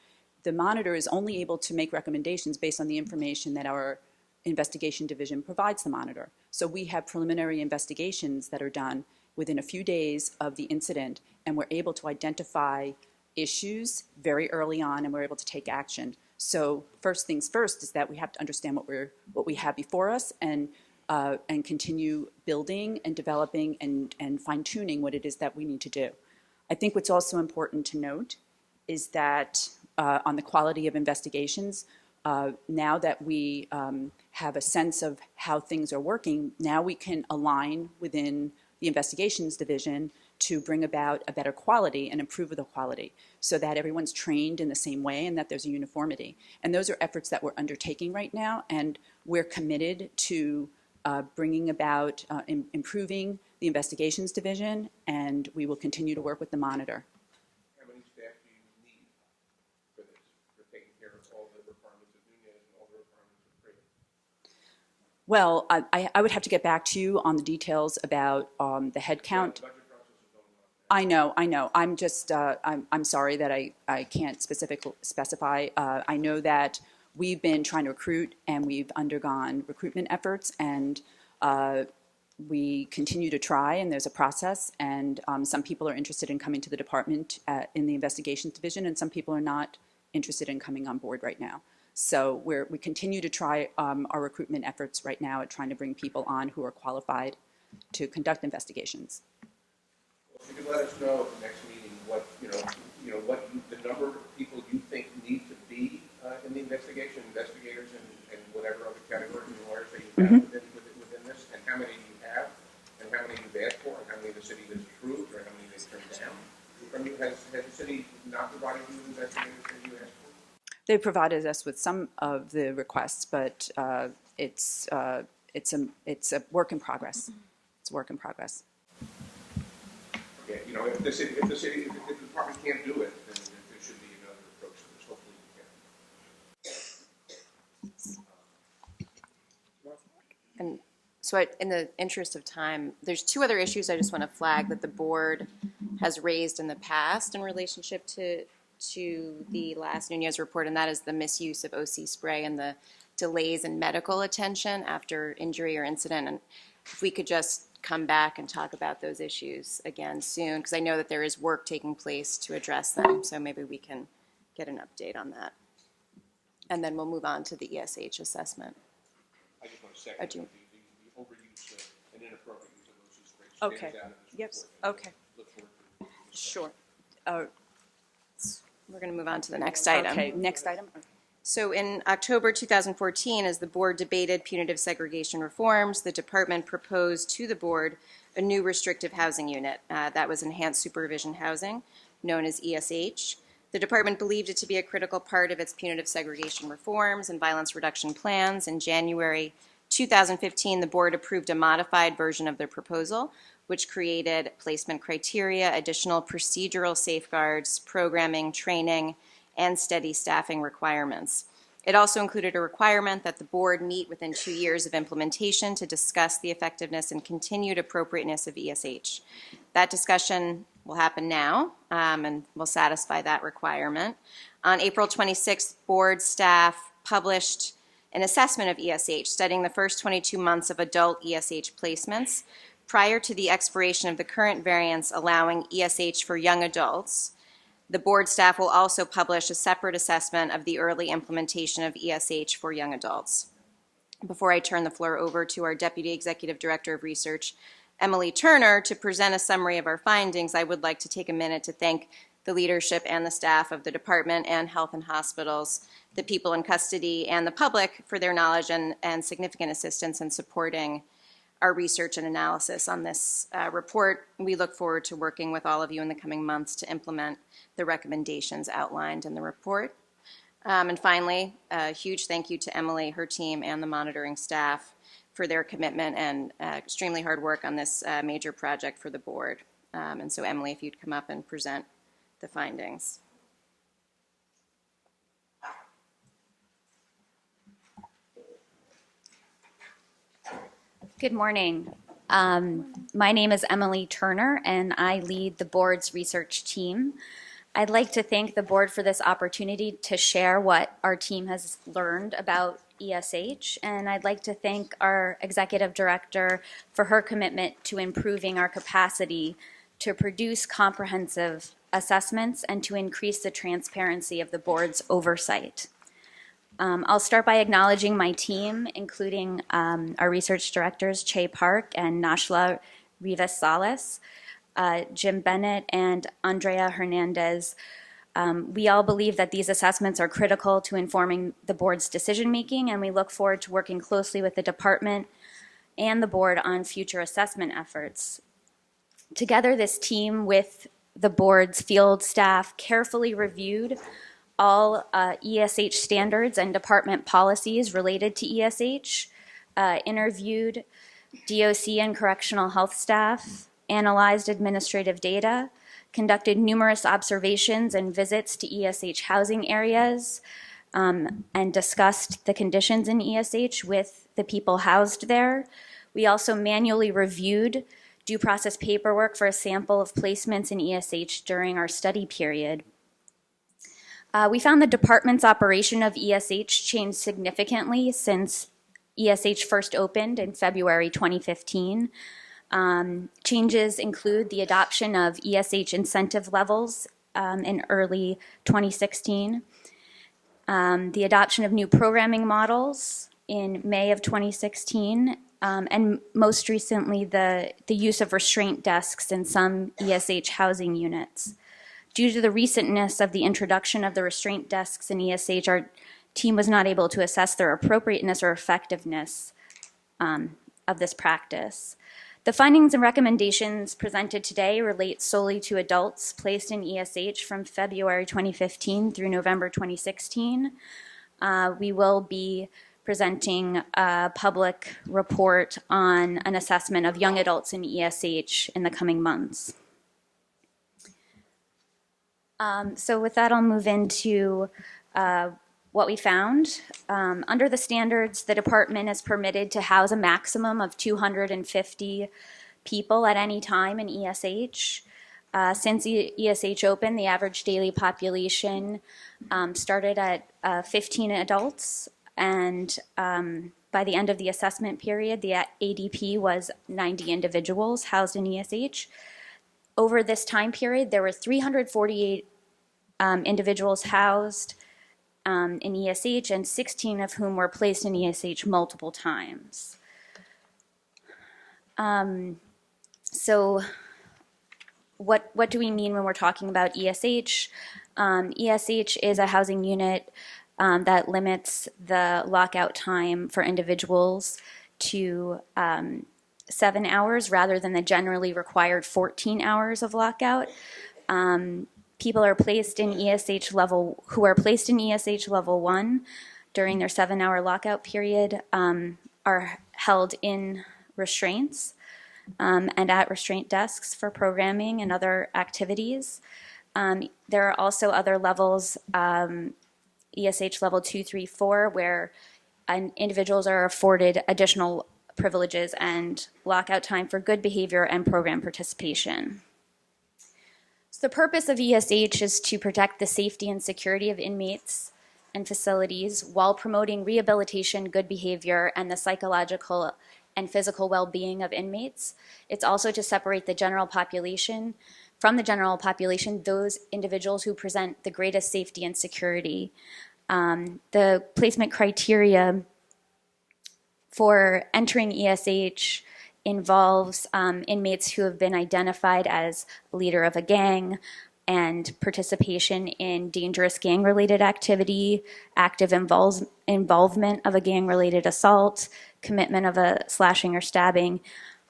The monitor is only able to make recommendations based on the information that our Investigation Division provides the monitor. So we have preliminary investigations that are done within a few days of the incident, and we're able to identify issues very early on, and we're able to take action. So first things first is that we have to understand what we have before us, and continue building and developing and fine-tuning what it is that we need to do. I think what's also important to note is that on the quality of investigations, now that we have a sense of how things are working, now we can align within the Investigations Division to bring about a better quality and improve the quality so that everyone's trained in the same way and that there's a uniformity. And those are efforts that we're undertaking right now, and we're committed to bringing about improving the Investigations Division, and we will continue to work with the monitor. How many staff do you need for this, for taking care of all the requirements of Nunez and all the requirements of Freedom? Well, I would have to get back to you on the details about the head count. I know. I'm just, I'm sorry that I can't specify. I know that we've been trying to recruit, and we've undergone recruitment efforts, and we continue to try, and there's a process, and some people are interested in coming to the department in the Investigations Division, and some people are not interested in coming on board right now. So we continue to try our recruitment efforts right now at trying to bring people on who are qualified to conduct investigations. Well, if you could let us know at the next meeting what, the number of people you think need to be in the investigation, investigators and whatever other categories and lawyers that you have within this, and how many you have, and how many you've asked for, and how many the city has approved, or how many they've turned down from you. Has the city not provided you with investigators that you asked for? They provided us with some of the requests, but it's a work in progress. It's a work in progress. Okay, if the department can't do it, then there should be another approach to this. Hopefully you can. And so in the interest of time, there's two other issues I just want to flag that the board has raised in the past in relationship to the last Nunez report, and that is the misuse of OC spray and the delays in medical attention after injury or incident. And if we could just come back and talk about those issues again soon, because I know that there is work taking place to address them, so maybe we can get an update on that. And then we'll move on to the ESH assessment. I just want to second the overuse and inappropriate use of OC spray. Okay. Yep. Report. Okay. Look forward to Sure. We're going to move on to the next item. Okay, next item. So in October 2014, as the board debated punitive segregation reforms, the department proposed to the board a new restrictive housing unit that was enhanced supervision housing, known as ESH. The department believed it to be a critical part of its punitive segregation reforms and violence reduction plans. In January 2015, the board approved a modified version of their proposal, which created placement criteria, additional procedural safeguards, programming, training, and steady staffing requirements. It also included a requirement that the board meet within 2 years of implementation to discuss the effectiveness and continued appropriateness of ESH. That discussion will happen now, and will satisfy that requirement. On April 26th, board staff published an assessment of ESH, studying the first 22 months of adult ESH placements prior to the expiration of the current variance allowing ESH for young adults. The board staff will also publish a separate assessment of the early implementation of ESH for young adults. Before I turn the floor over to our Deputy Executive Director of Research, Emily Turner, to present a summary of our findings, I would like to take a minute to thank the leadership and the staff of the department and health and hospitals, the people in custody, and the public for their knowledge and significant assistance in supporting our research and analysis on this report. We look forward to working with all of you in the coming months to implement the recommendations outlined in the report. And finally, a huge thank you to Emily, her team, and the monitoring staff for their commitment and extremely hard work on this major project for the board. And so Emily, if you'd come up and present the findings. Good morning. My name is Emily Turner, and I lead the board's research team. I'd like to thank the board for this opportunity to share what our team has learned about ESH, and I'd like to thank our executive director for her commitment to improving our capacity to produce comprehensive assessments and to increase the transparency of the board's oversight. I'll start by acknowledging my team, including our research directors, Che Park and Nashla Rivas-Salas, Jim Bennett, and Andrea Hernandez. We all believe that these assessments are critical to informing the board's decision-making, and we look forward to working closely with the department and the board on future assessment efforts. Together, this team with the board's field staff carefully reviewed all ESH standards and department policies related to ESH, interviewed DOC and correctional health staff, analyzed administrative data, conducted numerous observations and visits to ESH housing areas, and discussed the conditions in ESH with the people housed there. We also manually reviewed due process paperwork for a sample of placements in ESH during our study period. We found the department's operation of ESH changed significantly since ESH first opened in February 2015. Changes include the adoption of ESH incentive levels in early 2016, the adoption of new programming models in May of 2016, and most recently the use of restraint desks in some ESH housing units. Due to the recentness of the introduction of the restraint desks in ESH, our team was not able to assess their appropriateness or effectiveness of this practice. The findings and recommendations presented today relate solely to adults placed in ESH from February 2015 through November 2016. We will be presenting a public report on an assessment of young adults in ESH in the coming months. So with that, I'll move into what we found. Under the standards, the department is permitted to house a maximum of 250 people at any time in ESH. Since ESH opened, the average daily population started at 15 adults, and by the end of the assessment period, the ADP was 90 individuals housed in ESH. Over this time period, there were 348 individuals housed in ESH, and 16 of whom were placed in ESH multiple times. So what do we mean when we're talking about ESH? ESH is a housing unit that limits the lockout time for individuals to 7 hours rather than the generally required 14 hours of lockout. People are placed in ESH level, who are placed in ESH level 1 during their 7-hour lockout period are held in restraints and at restraint desks for programming and other activities. There are also other levels, ESH level 2, 3, 4, where individuals are afforded additional privileges and lockout time for good behavior and program participation. So the purpose of ESH is to protect the safety and security of inmates and facilities while promoting rehabilitation, good behavior, and the psychological and physical well-being of inmates. It's also to separate the general population from the general population, those individuals who present the greatest safety and security. The placement criteria for entering ESH involves inmates who have been identified as a leader of a gang, and participation in dangerous gang-related activity, active involvement of a gang-related assault, commitment of a slashing or stabbing,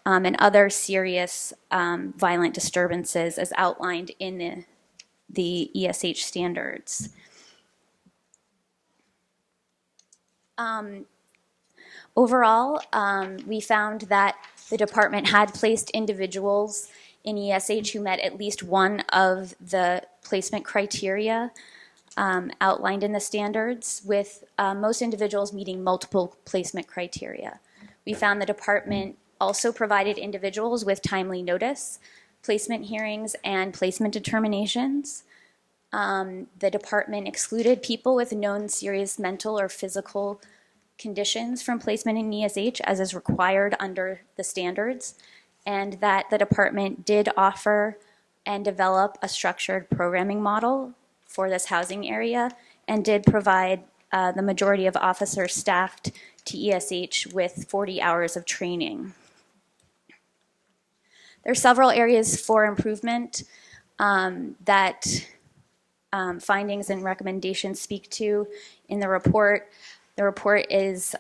and other serious violent disturbances as outlined in the ESH standards. Overall, we found that the department had placed individuals in ESH who met at least one of the placement criteria outlined in the standards, with most individuals meeting multiple placement criteria. We found the department also provided individuals with timely notice, placement hearings, and placement determinations. The department excluded people with known serious mental or physical conditions from placement in ESH as is required under the standards, and that the department did offer and develop a structured programming model for this housing area and did provide the majority of officers staffed to ESH with 40 hours of training. There are several areas for improvement that findings and recommendations speak to in the report. The report is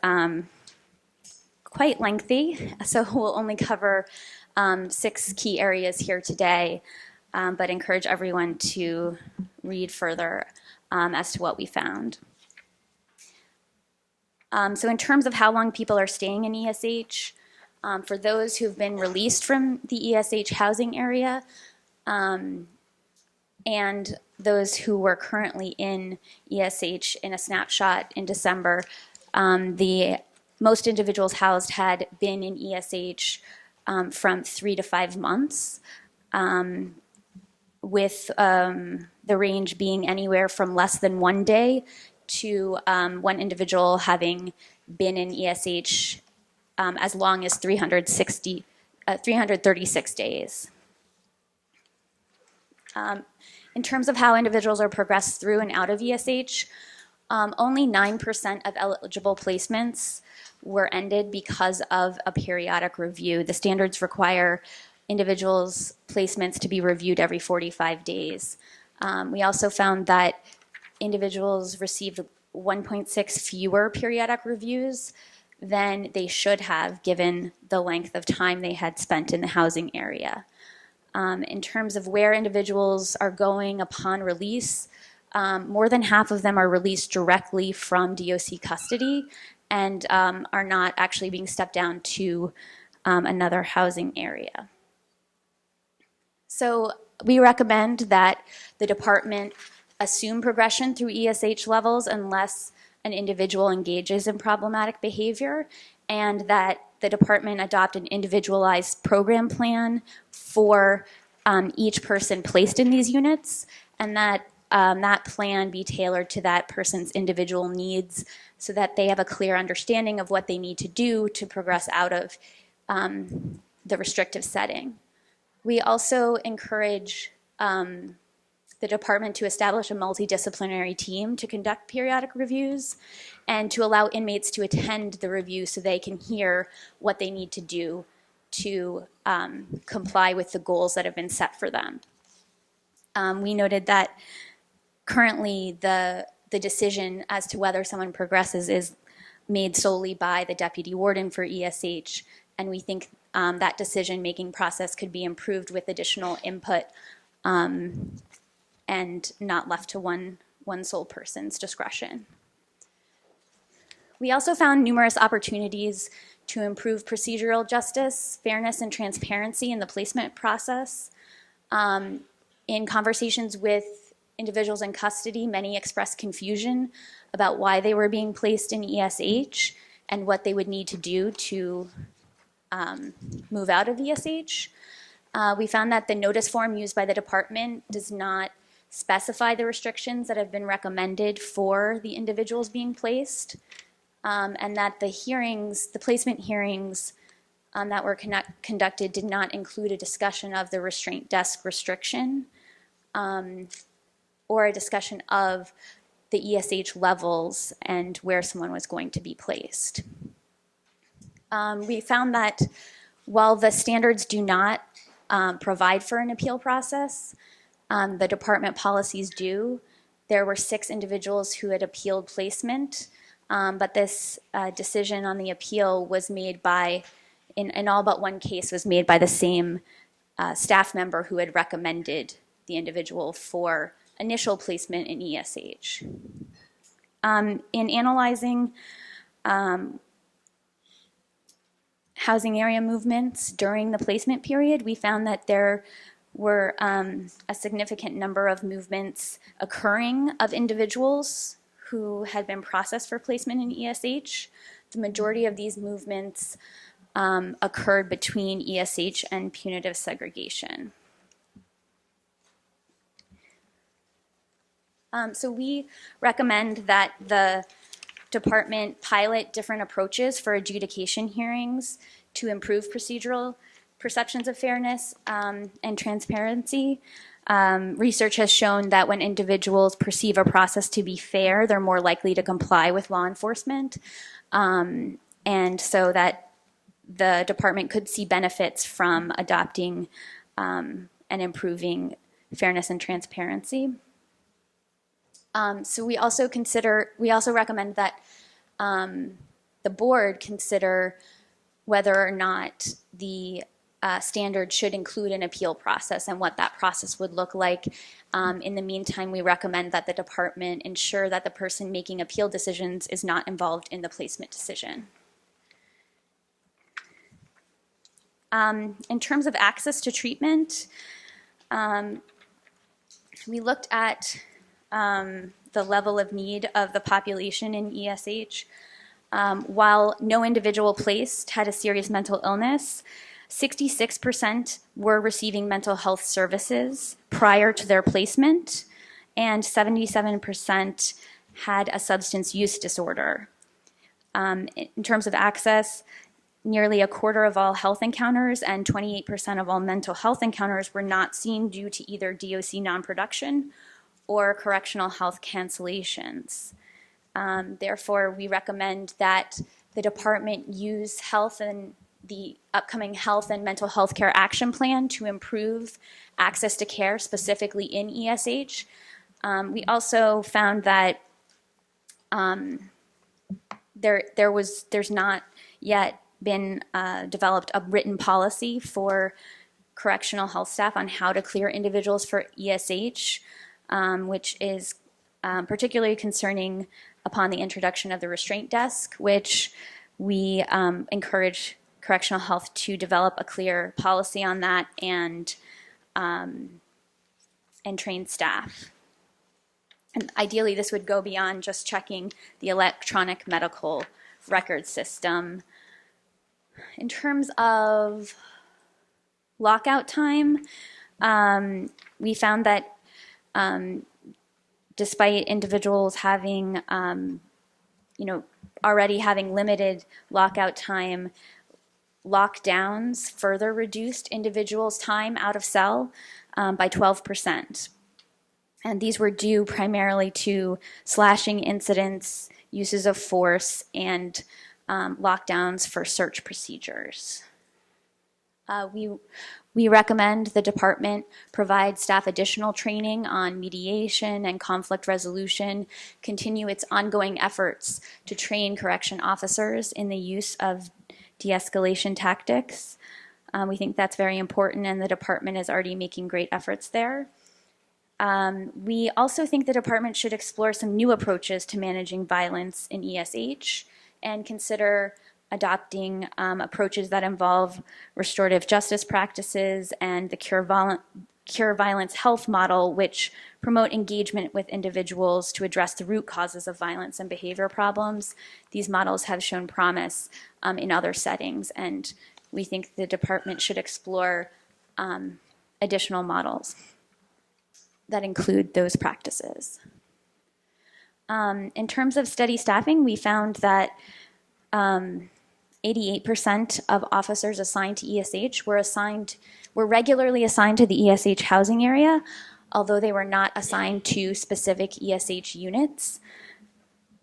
quite lengthy, so we'll only cover 6 key areas here today, but encourage everyone to read further as to what we found. So in terms of how long people are staying in ESH, for those who've been released from the ESH housing area, and those who were currently in ESH in a snapshot in December, the most individuals housed had been in ESH from 3 to 5 months, with the range being anywhere from less than 1 day to one individual having been in ESH as long as 336 days. In terms of how individuals are progressed through and out of ESH, only 9% of eligible placements were ended because of a periodic review. The standards require individuals' placements to be reviewed every 45 days. We also found that individuals received 1.6 fewer periodic reviews than they should have given the length of time they had spent in the housing area. In terms of where individuals are going upon release, more than half of them are released directly from DOC custody and are not actually being stepped down to another housing area. So we recommend that the department assume progression through ESH levels unless an individual engages in problematic behavior, and that the department adopt an individualized program plan for each person placed in these units, and that that plan be tailored to that person's individual needs so that they have a clear understanding of what they need to do to progress out of the restrictive setting. We also encourage the department to establish a multidisciplinary team to conduct periodic reviews and to allow inmates to attend the review so they can hear what they need to do to comply with the goals that have been set for them. We noted that currently the decision as to whether someone progresses is made solely by the deputy warden for ESH, and we think that decision-making process could be improved with additional input and not left to one sole person's discretion. We also found numerous opportunities to improve procedural justice, fairness, and transparency in the placement process. In conversations with individuals in custody, many expressed confusion about why they were being placed in ESH and what they would need to do to move out of ESH. We found that the notice form used by the department does not specify the restrictions that have been recommended for the individuals being placed, and that the placement hearings that were conducted did not include a discussion of the restraint desk restriction or a discussion of the ESH levels and where someone was going to be placed. We found that while the standards do not provide for an appeal process, the department policies do. There were 6 individuals who had appealed placement, but this decision on the appeal was made by, in all but one case, was made by the same staff member who had recommended the individual for initial placement in ESH. In analyzing housing area movements during the placement period, we found that there were a significant number of movements occurring of individuals who had been processed for placement in ESH. The majority of these movements occurred between ESH and punitive segregation. So we recommend that the department pilot different approaches for adjudication hearings to improve procedural perceptions of fairness and transparency. Research has shown that when individuals perceive a process to be fair, they're more likely to comply with law enforcement, and so that the department could see benefits from adopting and improving fairness and transparency. So we also recommend that the board consider whether or not the standard should include an appeal process and what that process would look like. In the meantime, we recommend that the department ensure that the person making appeal decisions is not involved in the placement decision. In terms of access to treatment, we looked at the level of need of the population in ESH. While no individual placed had a serious mental illness, 66% were receiving mental health services prior to their placement, and 77% had a substance use disorder. In terms of access, nearly a quarter of all health encounters and 28% of all mental health encounters were not seen due to either DOC non-production or correctional health cancellations. Therefore, we recommend that the department use the upcoming health and mental health care action plan to improve access to care, specifically in ESH. We also found that there's not yet been developed a written policy for correctional health staff on how to clear individuals for ESH, which is particularly concerning upon the introduction of the restraint desk, which we encourage correctional health to develop a clear policy on that and train staff. And ideally, this would go beyond just checking the electronic medical record system. In terms of lockout time, we found that despite individuals having, already having limited lockout time, lockdowns further reduced individuals' time out of cell by 12%. And these were due primarily to slashing incidents, uses of force, and lockdowns for search procedures. We recommend the department provide staff additional training on mediation and conflict resolution, continue its ongoing efforts to train correction officers in the use of de-escalation tactics. We think that's very important, and the department is already making great efforts there. We also think the department should explore some new approaches to managing violence in ESH and consider adopting approaches that involve restorative justice practices and the Cure Violence Health model, which promote engagement with individuals to address the root causes of violence and behavior problems. These models have shown promise in other settings, and we think the department should explore additional models that include those practices. In terms of steady staffing, we found that 88% of officers assigned to ESH were regularly assigned to the ESH housing area, although they were not assigned to specific ESH units.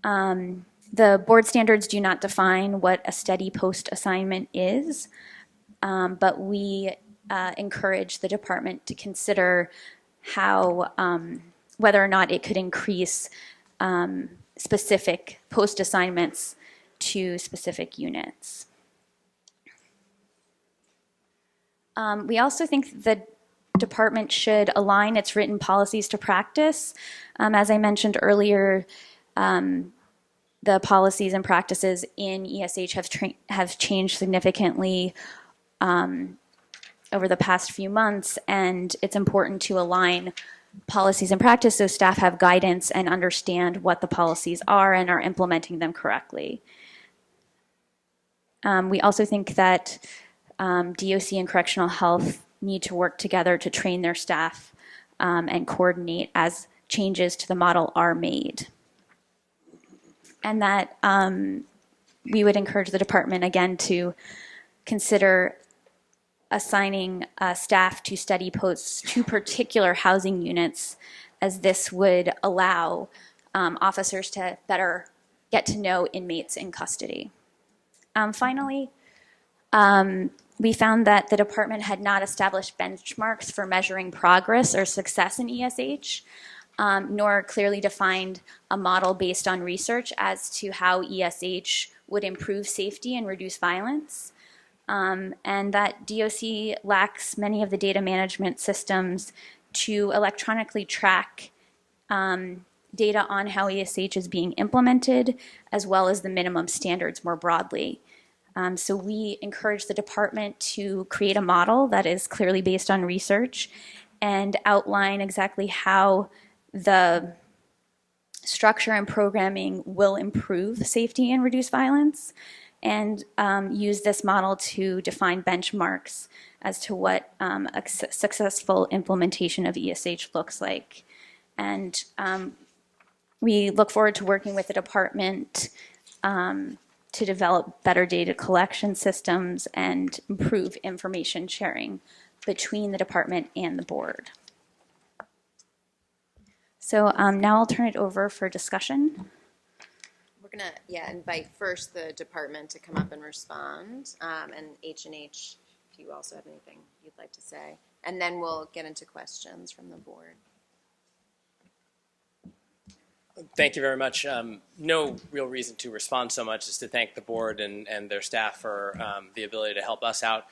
The board standards do not define what a steady post assignment is, but we encourage the department to consider how, whether or not it could increase specific post assignments to specific units. We also think the department should align its written policies to practice. As I mentioned earlier, the policies and practices in ESH have changed significantly over the past few months, and it's important to align policies and practice so staff have guidance and understand what the policies are and are implementing them correctly. We also think that DOC and correctional health need to work together to train their staff and coordinate as changes to the model are made. And that we would encourage the department again to consider assigning staff to study posts to particular housing units, as this would allow officers to better get to know inmates in custody. Finally, we found that the department had not established benchmarks for measuring progress or success in ESH, nor clearly defined a model based on research as to how ESH would improve safety and reduce violence. And that DOC lacks many of the data management systems to electronically track data on how ESH is being implemented, as well as the minimum standards more broadly. So we encourage the department to create a model that is clearly based on research and outline exactly how the structure and programming will improve safety and reduce violence, and use this model to define benchmarks as to what a successful implementation of ESH looks like. And we look forward to working with the department to develop better data collection systems and improve information sharing between the department and the board. So now I'll turn it over for discussion. We're gonna, invite first the department to come up and respond, and H&H, if you also have anything you'd like to say, and then we'll get into questions from the board. Thank you very much. No real reason to respond so much as to thank the board and their staff for the ability to help us out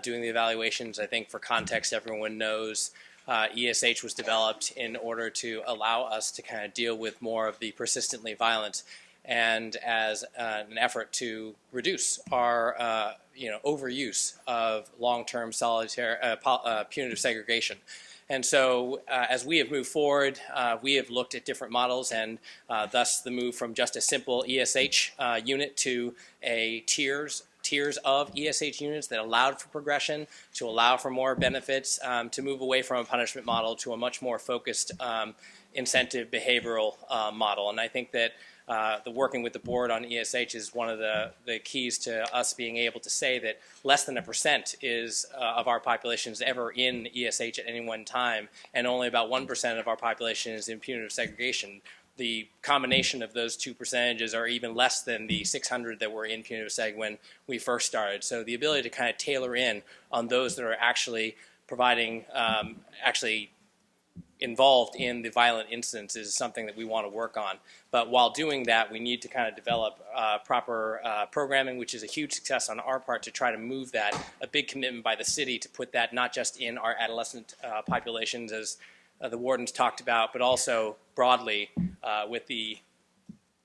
doing the evaluations. I think for context, everyone knows ESH was developed in order to allow us to kind of deal with more of the persistently violent, and as an effort to reduce our overuse of long-term solitary punitive segregation. And so as we have moved forward, we have looked at different models, and thus the move from just a simple ESH unit to a tiers of ESH units that allowed for progression, to allow for more benefits, to move away from a punishment model to a much more focused incentive behavioral model. And I think that the working with the board on ESH is one of the keys to us being able to say that less than 1% is of our population is ever in ESH at any one time, and only about 1% of our population is in punitive segregation. The combination of those two percentages are even less than the 600 that were in punitive seg when we first started. So the ability to kind of tailor in on those that are actually providing, actually involved in the violent incidents is something that we want to work on. But while doing that, we need to kind of develop proper programming, which is a huge success on our part to try to move that, a big commitment by the city to put that not just in our adolescent populations as the wardens talked about, but also broadly with the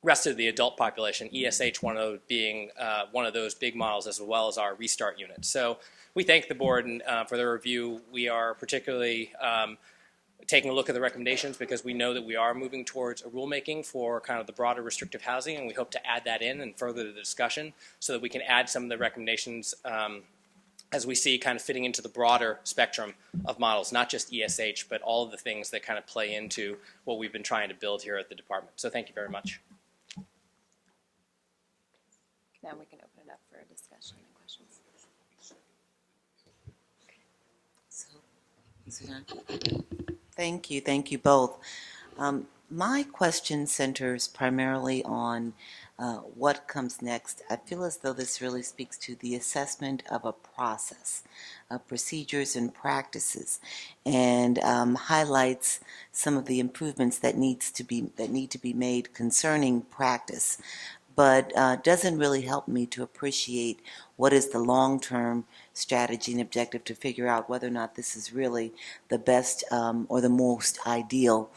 rest of the adult population, ESH being one of those big models, as well as our restart unit. So we thank the board for their review. We are particularly taking a look at the recommendations because we know that we are moving towards a rulemaking for kind of the broader restrictive housing, and we hope to add that in and further the discussion so that we can add some of the recommendations as we see kind of fitting into the broader spectrum of models, not just ESH, but all of the things that kind of play into what we've been trying to build here at the department. So thank you very much. Now we can open it up for a discussion and questions. Thank you both. My question centers primarily on what comes next, I feel as though this really speaks to the assessment of a process, of procedures and practices, and highlights some of the improvements that need to be made concerning practice, but doesn't really help me to appreciate what is the long-term strategy and objective to figure out whether or not this is really the best or the most ideal,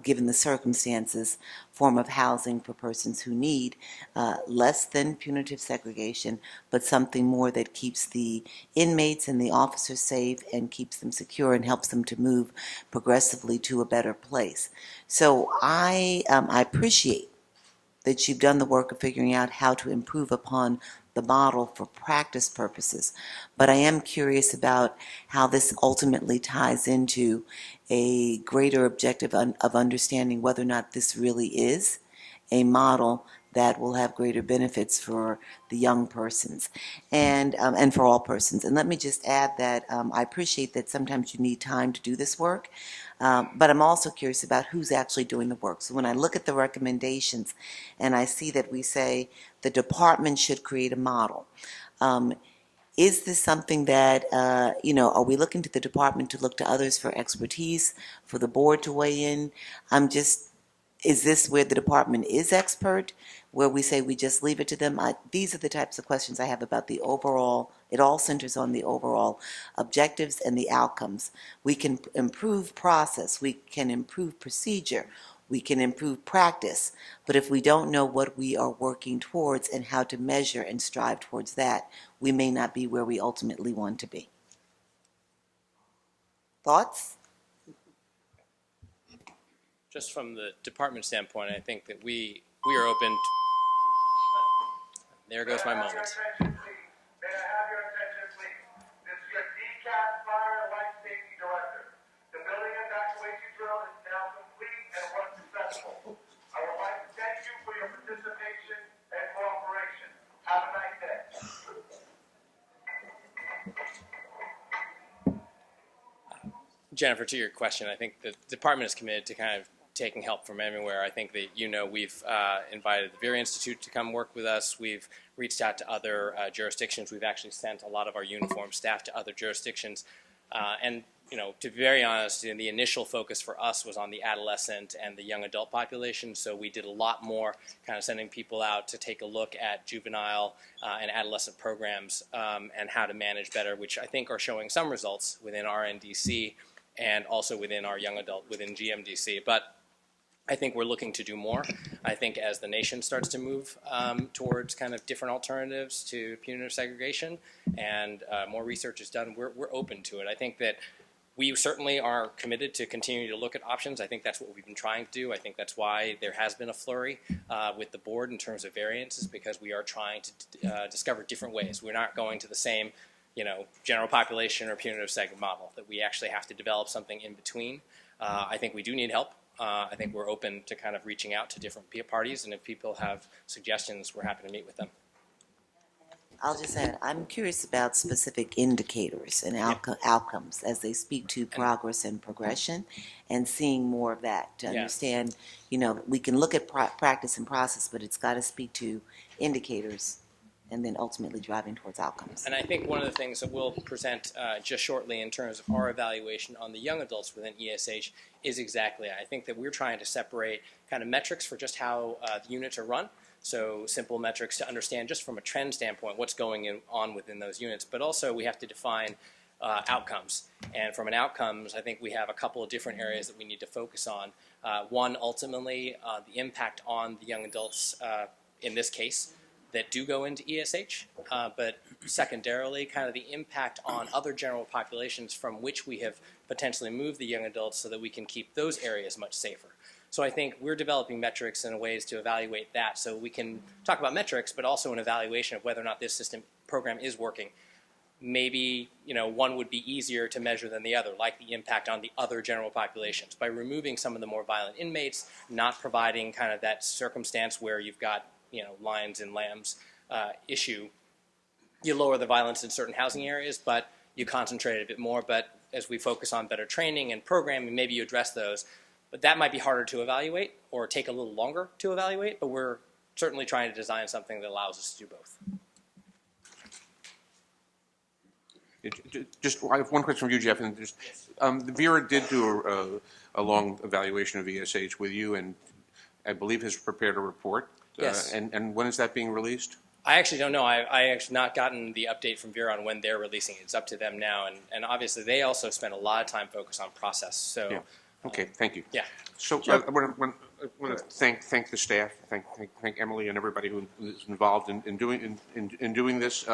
given the circumstances, form of housing for persons who need less than punitive segregation, but something more that keeps the inmates and the officers safe and keeps them secure and helps them to move progressively to a better place. So I appreciate that you've done the work of figuring out how to improve upon the model for practice purposes. But I am curious about how this ultimately ties into a greater objective of understanding whether or not this really is a model that will have greater benefits for the young persons and for all persons. And let me just add that I appreciate that sometimes you need time to do this work, but I'm also curious about who's actually doing the work. So when I look at the recommendations and I see that we say the department should create a model, is this something that, are we looking to the department to look to others for expertise, for the board to weigh in? Is this where the department is expert, where we say we just leave it to them? These are the types of questions I have about the overall. It all centers on the overall objectives and the outcomes. We can improve process, we can improve procedure, we can improve practice, but if we don't know what we are working towards and how to measure and strive towards that, we may not be where we ultimately want to be. Thoughts? Just from the department standpoint, I think that we are open. There goes my moment. May I have your attention, please? This is your DCAT Fire and Life Safety Director. The building evacuation drill is now complete and was successful. I would like to thank you for your participation and cooperation. Have a nice day. Jennifer, to your question, I think the department is committed to kind of taking help from everywhere. I think that, we've invited the Veer Institute to come work with us. We've reached out to other jurisdictions. We've actually sent a lot of our uniformed staff to other jurisdictions. And, to be very honest, the initial focus for us was on the adolescent and the young adult population. So we did a lot more kind of sending people out to take a look at juvenile and adolescent programs and how to manage better, which I think are showing some results within our NDC and also within our young adult, within GMDC. But I think we're looking to do more. I think as the nation starts to move towards kind of different alternatives to punitive segregation and more research is done, we're open to it. I think that we certainly are committed to continuing to look at options. I think that's what we've been trying to do. I think that's why there has been a flurry with the board in terms of variances, because we are trying to discover different ways. We're not going to the same general population or punitive seg model, that we actually have to develop something in between. I think we do need help. I think we're open to kind of reaching out to different parties, and if people have suggestions, we're happy to meet with them. I'll just add, I'm curious about specific indicators and outcomes as they speak to progress and progression, and seeing more of that to understand, we can look at practice and process, but it's got to speak to indicators and then ultimately driving towards outcomes. And I think one of the things that we'll present just shortly in terms of our evaluation on the young adults within ESH is exactly that. I think that we're trying to separate kind of metrics for just how the units are run. So simple metrics to understand just from a trend standpoint what's going on within those units. But also we have to define outcomes. And from an outcomes, I think we have a couple of different areas that we need to focus on. One, ultimately, the impact on the young adults in this case that do go into ESH, but secondarily, kind of the impact on other general populations from which we have potentially moved the young adults so that we can keep those areas much safer. So I think we're developing metrics and ways to evaluate that, so we can talk about metrics, but also an evaluation of whether or not this program is working. Maybe one would be easier to measure than the other, like the impact on the other general populations. By removing some of the more violent inmates, not providing kind of that circumstance where you've got lions and lambs issue, you lower the violence in certain housing areas, but you concentrate a bit more. But as we focus on better training and programming, maybe you address those. But that might be harder to evaluate or take a little longer to evaluate, but we're certainly trying to design something that allows us to do both. I have one question for you, Jeff. And Vera did do a long evaluation of ESH with you, and I believe has prepared a report. Yes. And when is that being released? I actually don't know. I actually not gotten the update from Vera on when they're releasing it. It's up to them now, and obviously they also spend a lot of time focused on process. So. Yeah. Okay, thank you. Yeah. So I want to thank the staff, thank Emily and everybody who is involved in doing this.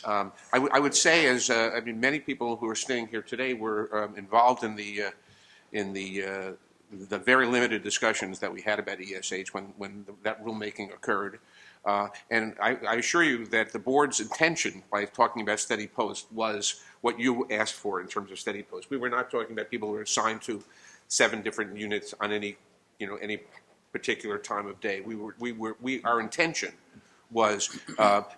I would say, as I mean, many people who are staying here today were involved in the very limited discussions that we had about ESH when that rulemaking occurred. And I assure you that the board's intention by talking about steady post was what you asked for in terms of steady post. We were not talking about people who were assigned to 7 different units on any particular time of day. Our intention was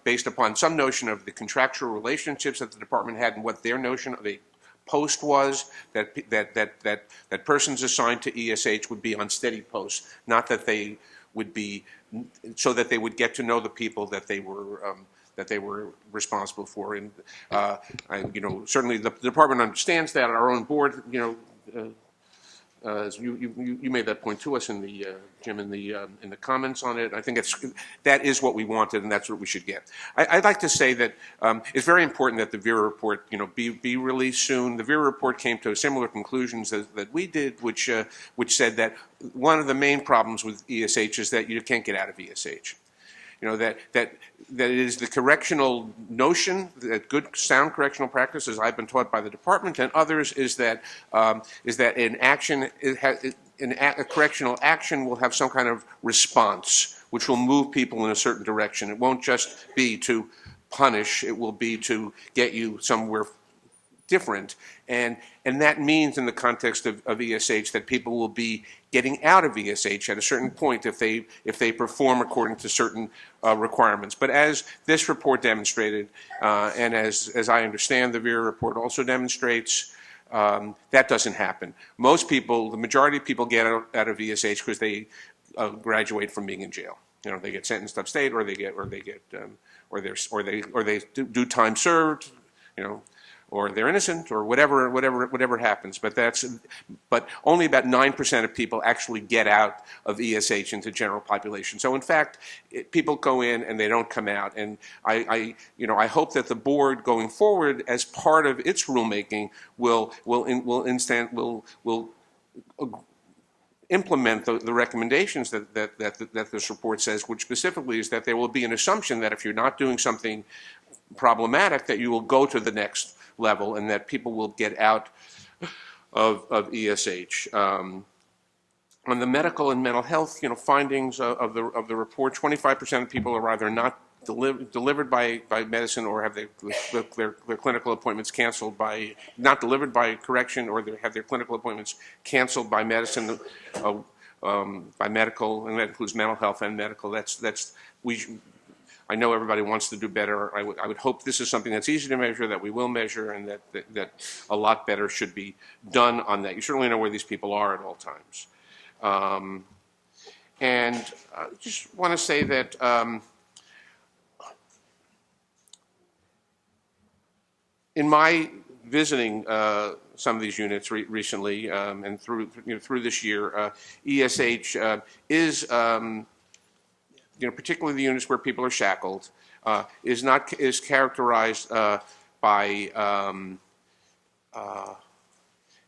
based upon some notion of the contractual relationships that the department had and what their notion of a post was, that persons assigned to ESH would be on steady posts, not that they would be, so that they would get to know the people that they were responsible for. And certainly the department understands that. Our own board, you made that point to us in the Jim in the comments on it. I think that is what we wanted, and that's what we should get. I'd like to say that it's very important that the Vera report be released soon. The Vera report came to similar conclusions that we did, which said that one of the main problems with ESH is that you can't get out of ESH. That it is the correctional notion, that good sound correctional practice, as I've been taught by the department and others, is that an action, a correctional action will have some kind of response, which will move people in a certain direction. It won't just be to punish; it will be to get you somewhere different. And that means, in the context of ESH, that people will be getting out of ESH at a certain point if they perform according to certain requirements. But as this report demonstrated, and as I understand the Vera report also demonstrates, that doesn't happen. Most people, the majority of people, get out of ESH because they graduate from being in jail. They get sentenced upstate, or they do time served. Or they're innocent, or whatever happens. But only about 9% of people actually get out of ESH into general population. So in fact, people go in and they don't come out. And I hope that the board going forward, as part of its rulemaking, will implement the recommendations that this report says, which specifically is that there will be an assumption that if you're not doing something problematic, that you will go to the next level, and that people will get out of ESH. On the medical and mental health, findings of the report, 25% of people are either not delivered by medicine, or have their clinical appointments canceled not delivered by correction, or they have their clinical appointments canceled by medicine, by medical, and that includes mental health and medical. I know everybody wants to do better. I would hope this is something that's easy to measure, that we will measure, and that a lot better should be done on that. You certainly know where these people are at all times. And I just want to say that in my visiting some of these units recently, and through this year, ESH is particularly the units where people are shackled, is characterized by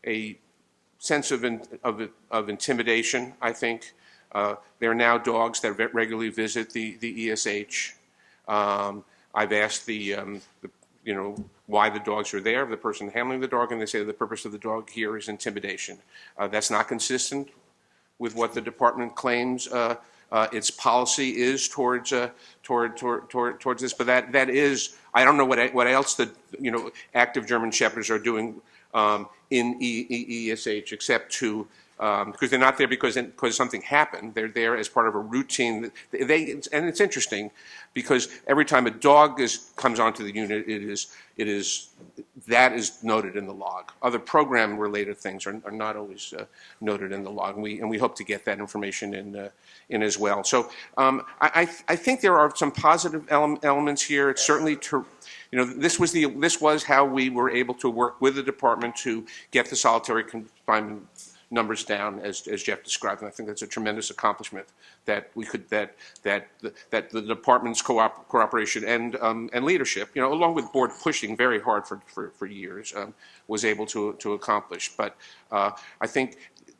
a sense of intimidation. I think there are now dogs that regularly visit the ESH. I've asked why the dogs are there, the person handling the dog, and they say the purpose of the dog here is intimidation. That's not consistent with what the department claims its policy is towards this, but that is, I don't know what else the active German Shepherds are doing in ESH except to because they're not there because something happened. They're there as part of a routine. And it's interesting because every time a dog comes onto the unit, that is noted in the log. Other program-related things are not always noted in the log, and we hope to get that information in as well. So I think there are some positive elements here. It's certainly this was how we were able to work with the department to get the solitary confinement numbers down, as Jeff described, and I think that's a tremendous accomplishment that we could that the department's cooperation and leadership, along with board pushing very hard for years, was able to accomplish. But I think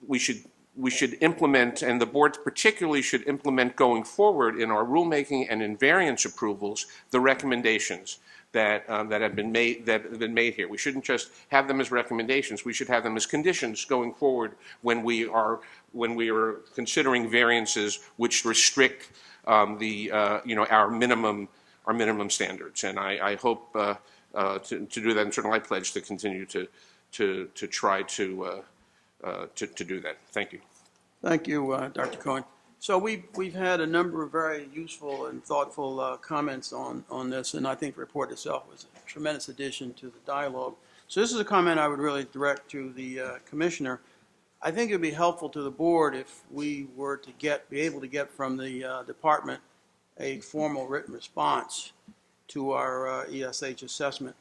we should implement, and the board particularly should implement going forward in our rulemaking and in variance approvals, the recommendations that have been made here. We shouldn't just have them as recommendations. We should have them as conditions going forward when we are considering variances which restrict our minimum standards. And I hope to do that. And certainly I pledge to continue to try to do that. Thank you. Thank you, Dr. Cohen. So we've had a number of very useful and thoughtful comments on this, and I think the report itself was a tremendous addition to the dialogue. So this is a comment I would really direct to the commissioner. I think it would be helpful to the board if we were to be able to get from the department a formal written response to our ESH assessment.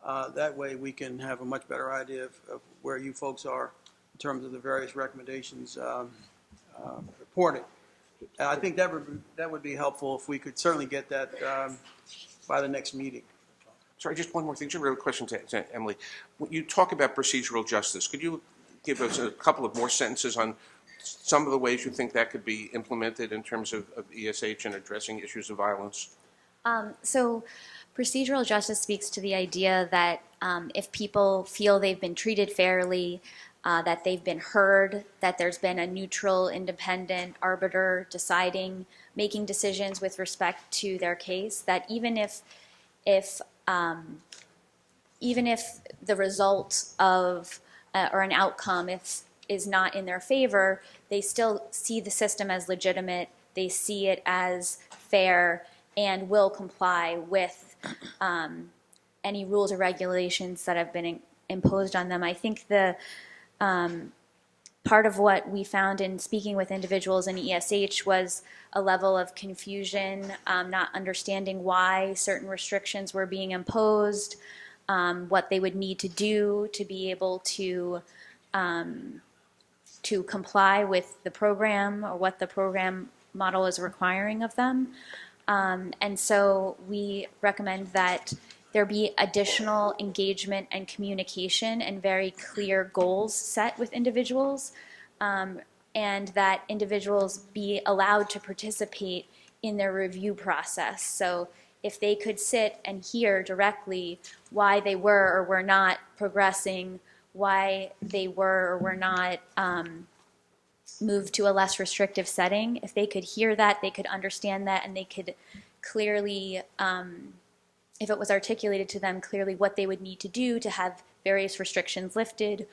That way we can have a much better idea of where you folks are in terms of the various recommendations reported. I think that would be helpful if we could certainly get that by the next meeting. Sorry, just one more thing. Just a real question to Emily. When you talk about procedural justice, could you give us a couple of more sentences on some of the ways you think that could be implemented in terms of ESH and addressing issues of violence? So procedural justice speaks to the idea that if people feel they've been treated fairly, that they've been heard, that there's been a neutral, independent arbiter making decisions with respect to their case, that even if the result of or an outcome is not in their favor, they still see the system as legitimate, they see it as fair, and will comply with any rules or regulations that have been imposed on them. I think the part of what we found in speaking with individuals in ESH was a level of confusion, not understanding why certain restrictions were being imposed, what they would need to do to be able to comply with the program or what the program model is requiring of them. And so we recommend that there be additional engagement and communication and very clear goals set with individuals, and that individuals be allowed to participate in their review process. So if they could sit and hear directly why they were or were not progressing, why they were or were not moved to a less restrictive setting, if they could hear that, they could understand that, and they could clearly, if it was articulated to them clearly what they would need to do to have various restrictions lifted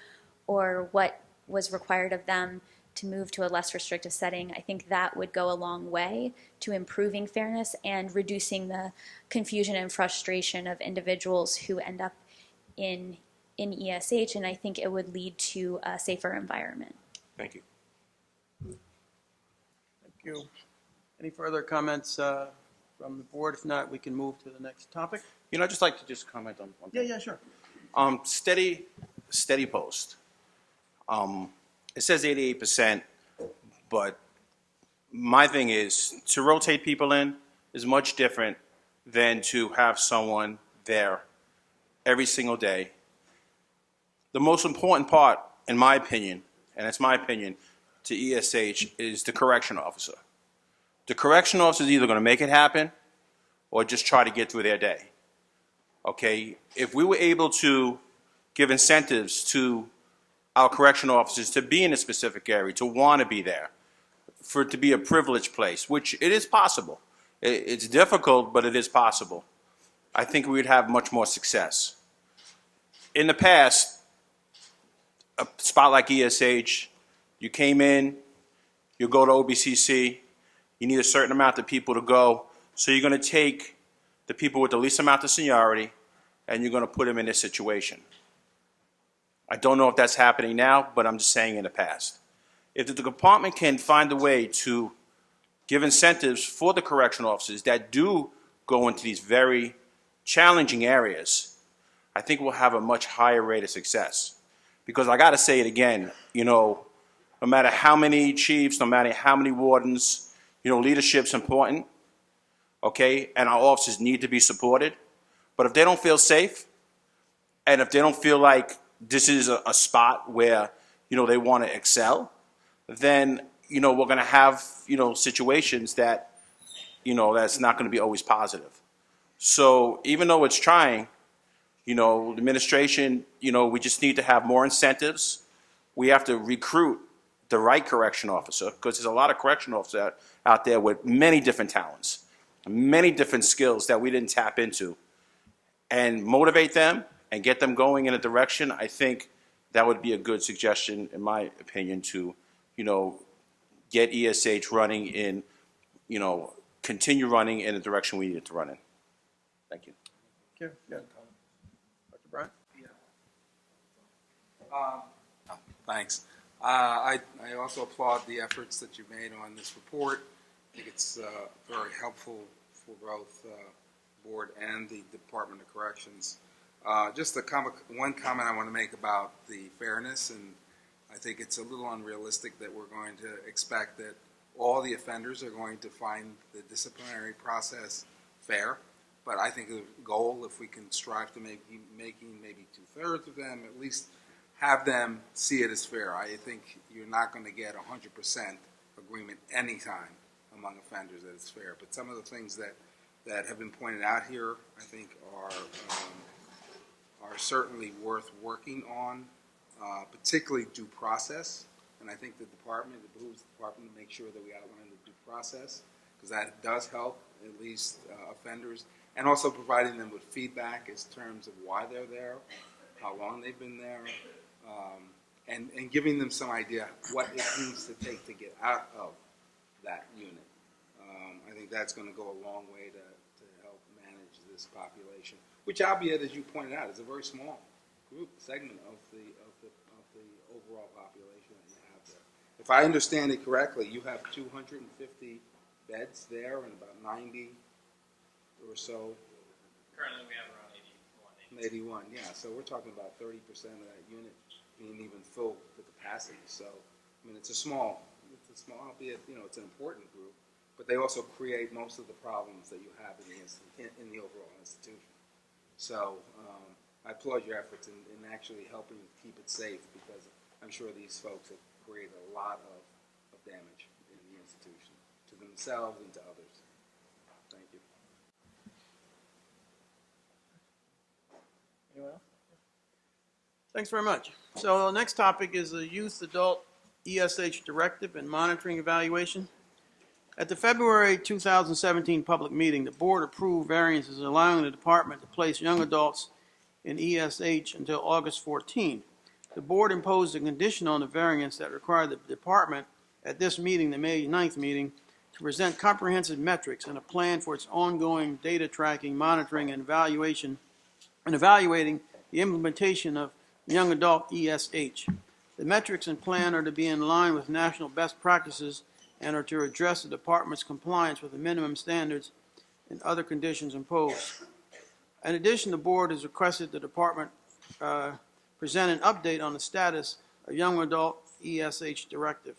or what was required of them to move to a less restrictive setting, I think that would go a long way to improving fairness and reducing the confusion and frustration of individuals who end up in ESH, and I think it would lead to a safer environment. Thank you. Thank you. Any further comments from the board? If not, we can move to the next topic. I'd just like to just comment on one thing. Yeah, sure. Steady post. It says 88%, but my thing is to rotate people in is much different than to have someone there every single day. The most important part, in my opinion, and it's my opinion, to ESH is the correction officer. The correction officer is either going to make it happen or just try to get through their day. Okay, if we were able to give incentives to our correction officers to be in a specific area, to want to be there, for it to be a privileged place, which it is possible. It's difficult, but it is possible. I think we would have much more success. In the past, a spot like ESH You came in, you go to OBCC, you need a certain amount of people to go, so you're going to take the people with the least amount of seniority and you're going to put them in this situation. I don't know if that's happening now, but I'm just saying in the past. If the department can find a way to give incentives for the correctional officers that do go into these very challenging areas, I think we'll have a much higher rate of success. Because I got to say it again, no matter how many chiefs, no matter how many wardens, leadership's important, okay? And our officers need to be supported. But if they don't feel safe, and if they don't feel like this is a spot where, they want to excel, then, we're going to have, situations that, that's not going to be always positive. So even though it's trying, the administration, we just need to have more incentives. We have to recruit the right correction officer, because there's a lot of correction officers out there with many different talents, many different skills that we didn't tap into, and motivate them and get them going in a direction. I think that would be a good suggestion, in my opinion, to, get ESH running in, continue running in the direction we need it to run in. Thank you. Okay, yeah. Dr. Bryant? Thanks. I also applaud the efforts that you've made on this report. I think it's very helpful for both the board and the Department of Corrections. Just one comment I want to make about the fairness, and I think it's a little unrealistic that we're going to expect that all the offenders are going to find the disciplinary process fair. But I think the goal, if we can strive to making maybe 2/3 of them, at least have them see it as fair. I think you're not going to get 100% agreement anytime among offenders that it's fair. But some of the things that have been pointed out here, I think, are certainly worth working on, particularly due process. And I think it behooves the department to make sure that we outline the due process, because that does help at least offenders, and also providing them with feedback in terms of why they're there, how long they've been there, and giving them some idea what it needs to take to get out of that unit. I think that's going to go a long way to help manage this population, which, albeit, as you pointed out, is a very small segment of the overall population that you have there. If I understand it correctly, you have 250 beds there and about 90 or so. Currently, we have around 81. 81, yeah. So we're talking about 30% of that unit being even full to capacity. So, I mean, it's a small, albeit, it's an important group, but they also create most of the problems that you have in the overall institution. So, I applaud your efforts in actually helping keep it safe, because I'm sure these folks have created a lot of damage in the institution, to themselves and to others. Thank you. Anyone else? Thanks very much. So the next topic is the Youth Adult ESH Directive and Monitoring Evaluation. At the February 2017 public meeting, the board approved variances allowing the department to place young adults in ESH until August 14. The board imposed a condition on the variance that required the department at this meeting, the May 9th meeting, to present comprehensive metrics and a plan for its ongoing data tracking, monitoring, and evaluating the implementation of young adult ESH. The metrics and plan are to be in line with national best practices and are to address the department's compliance with the minimum standards and other conditions imposed. In addition, the board has requested the department present an update on the status of young adult ESH directive.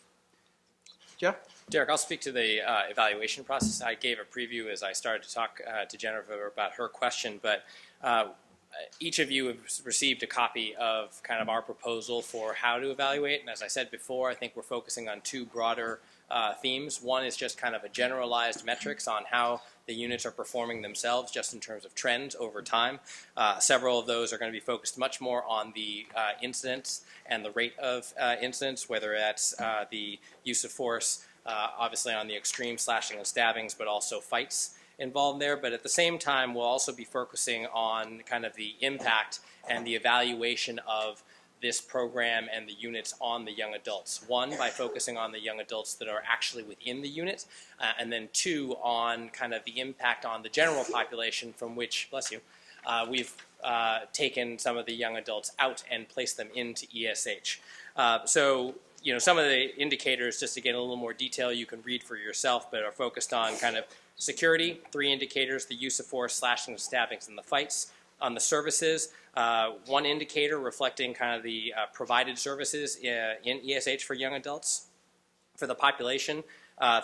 Jeff? Derek, I'll speak to the evaluation process. I gave a preview as I started to talk to Jennifer about her question, but each of you have received a copy of kind of our proposal for how to evaluate. And as I said before, I think we're focusing on two broader themes. One is just kind of a generalized metrics on how the units are performing themselves, just in terms of trends over time. Several of those are going to be focused much more on the incidents and the rate of incidents, whether that's the use of force, obviously on the extreme slashing and stabbings, but also fights involved there. But at the same time, we'll also be focusing on kind of the impact and the evaluation of this program and the units on the young adults. One, by focusing on the young adults that are actually within the unit, and then two, on kind of the impact on the general population from which, bless you, we've taken some of the young adults out and placed them into ESH. So, you know, some of the indicators, just to get a little more detail, you can read for yourself, but are focused on kind of security, 3 indicators, the use of force, slashings, stabbings, and the fights. On the services, 1 indicator reflecting kind of the provided services in ESH for young adults. For the population,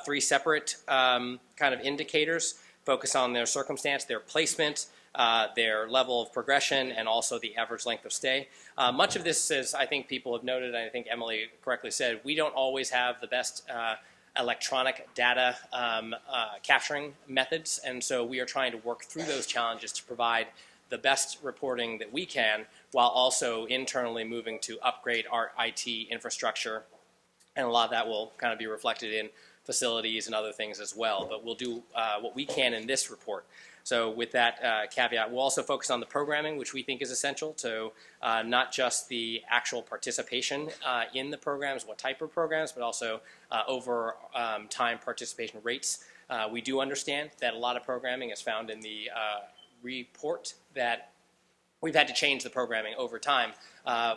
3 separate kind of indicators focus on their circumstance, their placement, their level of progression, and also the average length of stay. Much of this, as I think people have noted, and I think Emily correctly said, we don't always have the best electronic data capturing methods, and so we are trying to work through those challenges to provide the best reporting that we can, while also internally moving to upgrade our IT infrastructure. And a lot of that will kind of be reflected in facilities and other things as well. But we'll do what we can in this report. So with that caveat, we'll also focus on the programming, which we think is essential to not just the actual participation in the programs, what type of programs, but also over time participation rates. We do understand that a lot of programming is found in the report that we've had to change the programming over time,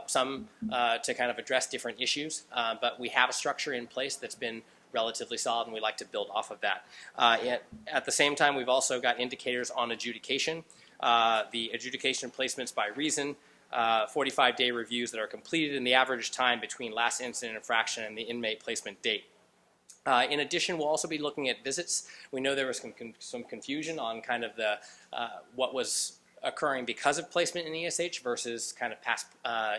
some to kind of address different issues, but we have a structure in place that's been relatively solid, and we like to build off of that. At the same time, we've also got indicators on adjudication, the adjudication placements by reason, 45-day reviews that are completed, and the average time between last incident infraction and the inmate placement date. In addition, we'll also be looking at visits. We know there was some confusion on kind of the what was occurring because of placement in ESH versus kind of past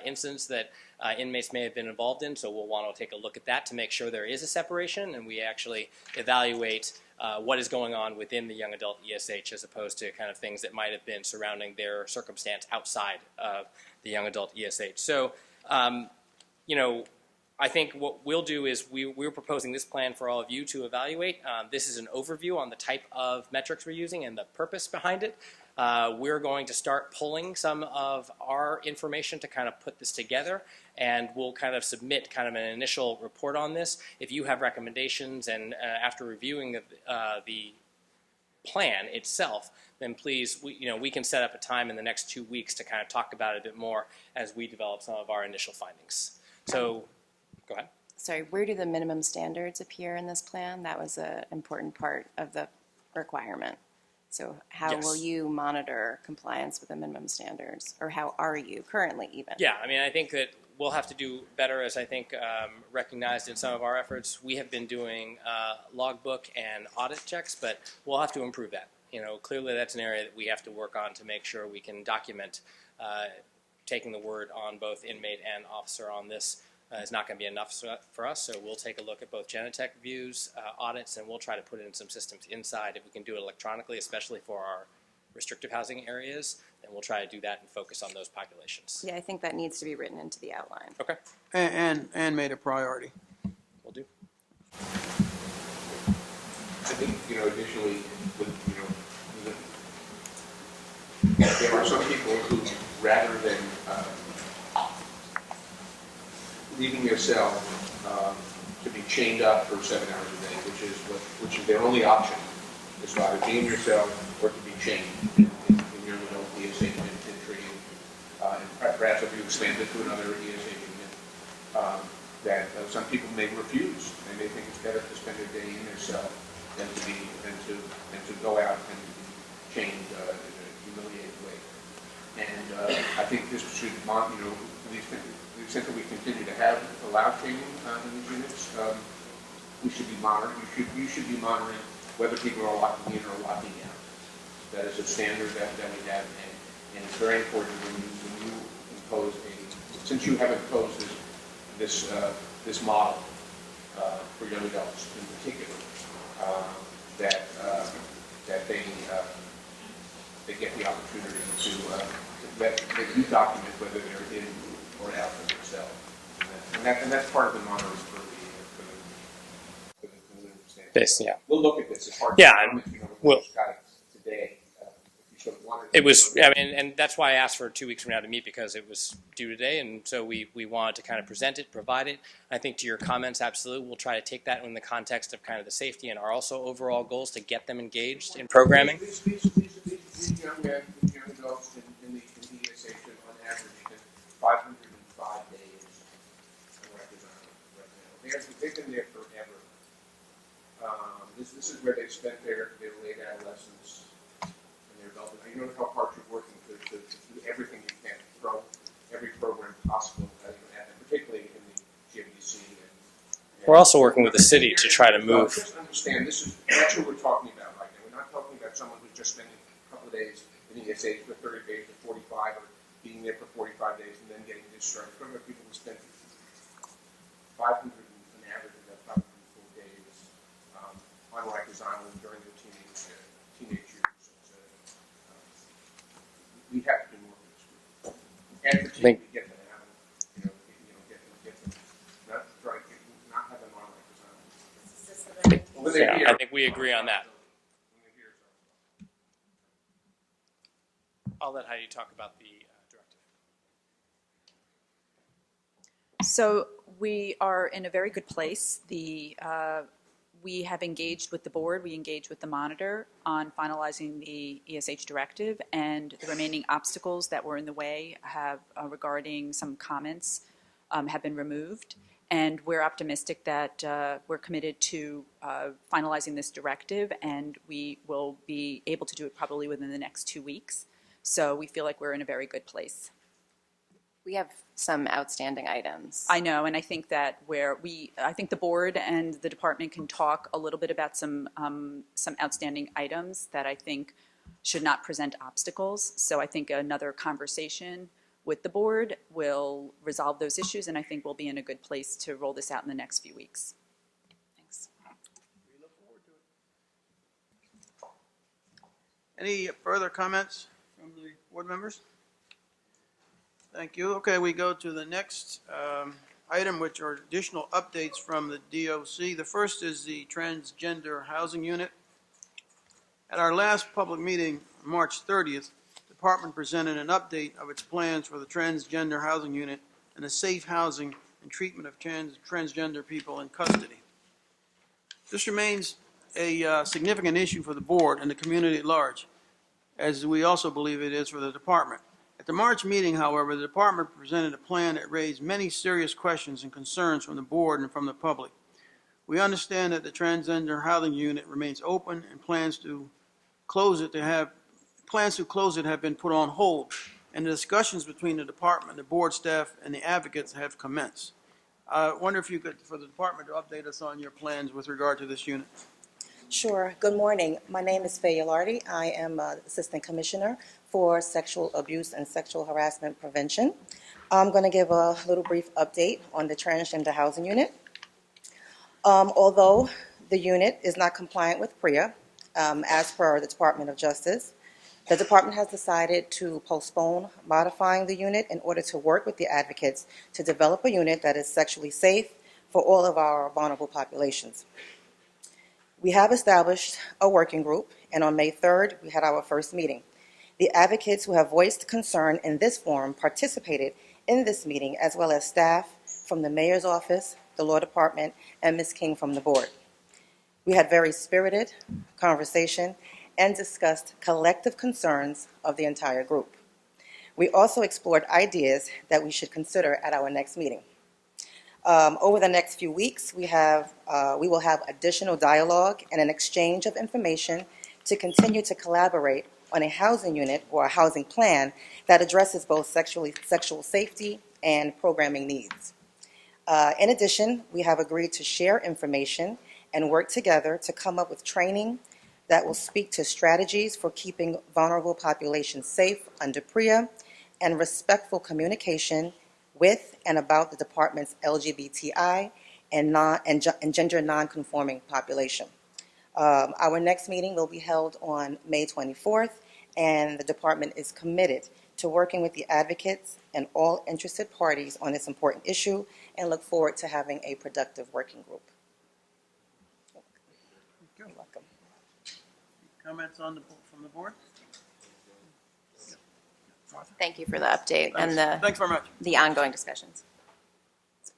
incidents that inmates may have been involved in. So we'll want to take a look at that to make sure there is a separation, and we actually evaluate what is going on within the young adult ESH as opposed to kind of things that might have been surrounding their circumstance outside of the young adult ESH. So, you know, I think what we'll do is we're proposing this plan for all of you to evaluate. This is an overview on the type of metrics we're using and the purpose behind it. We're going to start pulling some of our information to kind of put this together, and we'll kind of submit kind of an initial report on this. If you have recommendations, and after reviewing the plan itself, then please, we can set up a time in the next 2 weeks to kind of talk about it a bit more as we develop some of our initial findings. So, go ahead. Sorry, where do the minimum standards appear in this plan? That was an important part of the requirement. So how will you monitor compliance with the minimum standards, or how are you currently even? Yeah, I mean, I think that we'll have to do better, as I think recognized in some of our efforts. We have been doing logbook and audit checks, but we'll have to improve that. Clearly that's an area that we have to work on to make sure we can document taking the word on both inmate and officer on this. Is not going to be enough for us, so we'll take a look at both Genetech views, audits, and we'll try to put in some systems inside. If we can do it electronically, especially for our restrictive housing areas, then we'll try to do that and focus on those populations. Yeah, I think that needs to be written into the outline. Okay. And made a priority. Will do. I think, additionally, there are some people who, rather than leaving their cell to be chained up for 7 hours a day, which is their only option, is to either be in your cell or to be chained in your little ESH penitentiary. And perhaps if you expand it to another ESH unit, that some people may refuse. They may think it's better to spend a day in their cell than to go out and be chained in a humiliated way. And I think this should, to the extent that we continue to allow training in these units, we should be monitoring. You should be monitoring whether people are locking in or locking out. That is a standard that we have, and it's very important when you impose since you have imposed this model for young adults in particular, that they get the opportunity that you document whether they're in or out of themselves. And that's part of the monitoring for the this, yeah. We'll look at this. It's hard yeah, to we'll got it today. If you wanted. It was, I mean, and that's why I asked for 2 weeks from now to meet, because it was due today, and so we wanted to kind of present it, provide it. I think to your comments, absolutely, we'll try to take that in the context of kind of the safety and our also overall goals to get them engaged in programming. These young men, young adults in the ESA should on average spend 505 days on Rikers Island right now. They've been there forever. This is where they've spent their late adolescence and their adulthood. You know how hard you're working to do everything you can, throw every program possible at them, particularly in the GMDC. We're also working with the city to try to move. Just understand, that's what we're talking about right now. We're not talking about someone who's just spending a couple of days in ESA for 30 days or 45, or being there for 45 days and then getting discharged. We're talking about people who spend 500, an average of about 504 days on Rikers Island during their teenage years. We have to do more for this group. And particularly get them out, get them, not try to not have them on Rikers Island. Yeah, I think we agree on that. I'll let Heidi talk about the directive. So we are in a very good place. We have engaged with the board, we engaged with the monitor on finalizing the ESH directive, and the remaining obstacles that were in the way have regarding some comments have been removed. And we're optimistic that we're committed to finalizing this directive, and we will be able to do it probably within the next 2 weeks. So we feel like we're in a very good place. We have some outstanding items. I know, and I think that I think the board and the department can talk a little bit about some outstanding items that I think should not present obstacles. So I think another conversation with the board will resolve those issues, and I think we'll be in a good place to roll this out in the next few weeks. Thanks. We look forward to it. Any further comments from the board members? Thank you. Okay, we go to the next item, which are additional updates from the DOC. The first is the transgender housing unit. At our last public meeting, March 30th, the department presented an update of its plans for the transgender housing unit and the safe housing and treatment of transgender people in custody. This remains a significant issue for the board and the community at large, as we also believe it is for the department. At the March meeting, however, the department presented a plan that raised many serious questions and concerns from the board and from the public. We understand that the transgender housing unit remains open, and plans to close it have been put on hold, and the discussions between the department, the board staff, and the advocates have commenced. I wonder if you could, for the department, to update us on your plans with regard to this unit. Sure. Good morning. My name is Faye Ilardi. I am Assistant Commissioner for Sexual Abuse and Sexual Harassment Prevention. I'm going to give a little brief update on the transgender housing unit. Although the unit is not compliant with PREA, as per the Department of Justice, the department has decided to postpone modifying the unit in order to work with the advocates to develop a unit that is sexually safe for all of our vulnerable populations. We have established a working group, and on May 3rd, we had our first meeting. The advocates who have voiced concern in this forum participated in this meeting, as well as staff from the mayor's office, the law department, and Ms. King from the board. We had very spirited conversation and discussed collective concerns of the entire group. We also explored ideas that we should consider at our next meeting. Over the next few weeks, we will have additional dialogue and an exchange of information to continue to collaborate on a housing unit or a housing plan that addresses both sexual safety and programming needs. In addition, we have agreed to share information and work together to come up with training that will speak to strategies for keeping vulnerable populations safe under PREA and respectful communication with and about the department's LGBTI and gender nonconforming population. Our next meeting will be held on May 24th, and the department is committed to working with the advocates and all interested parties on this important issue, and look forward to having a productive working group. You're welcome. Comments from the board? Thank you for the update and Thanks very much. the ongoing discussions.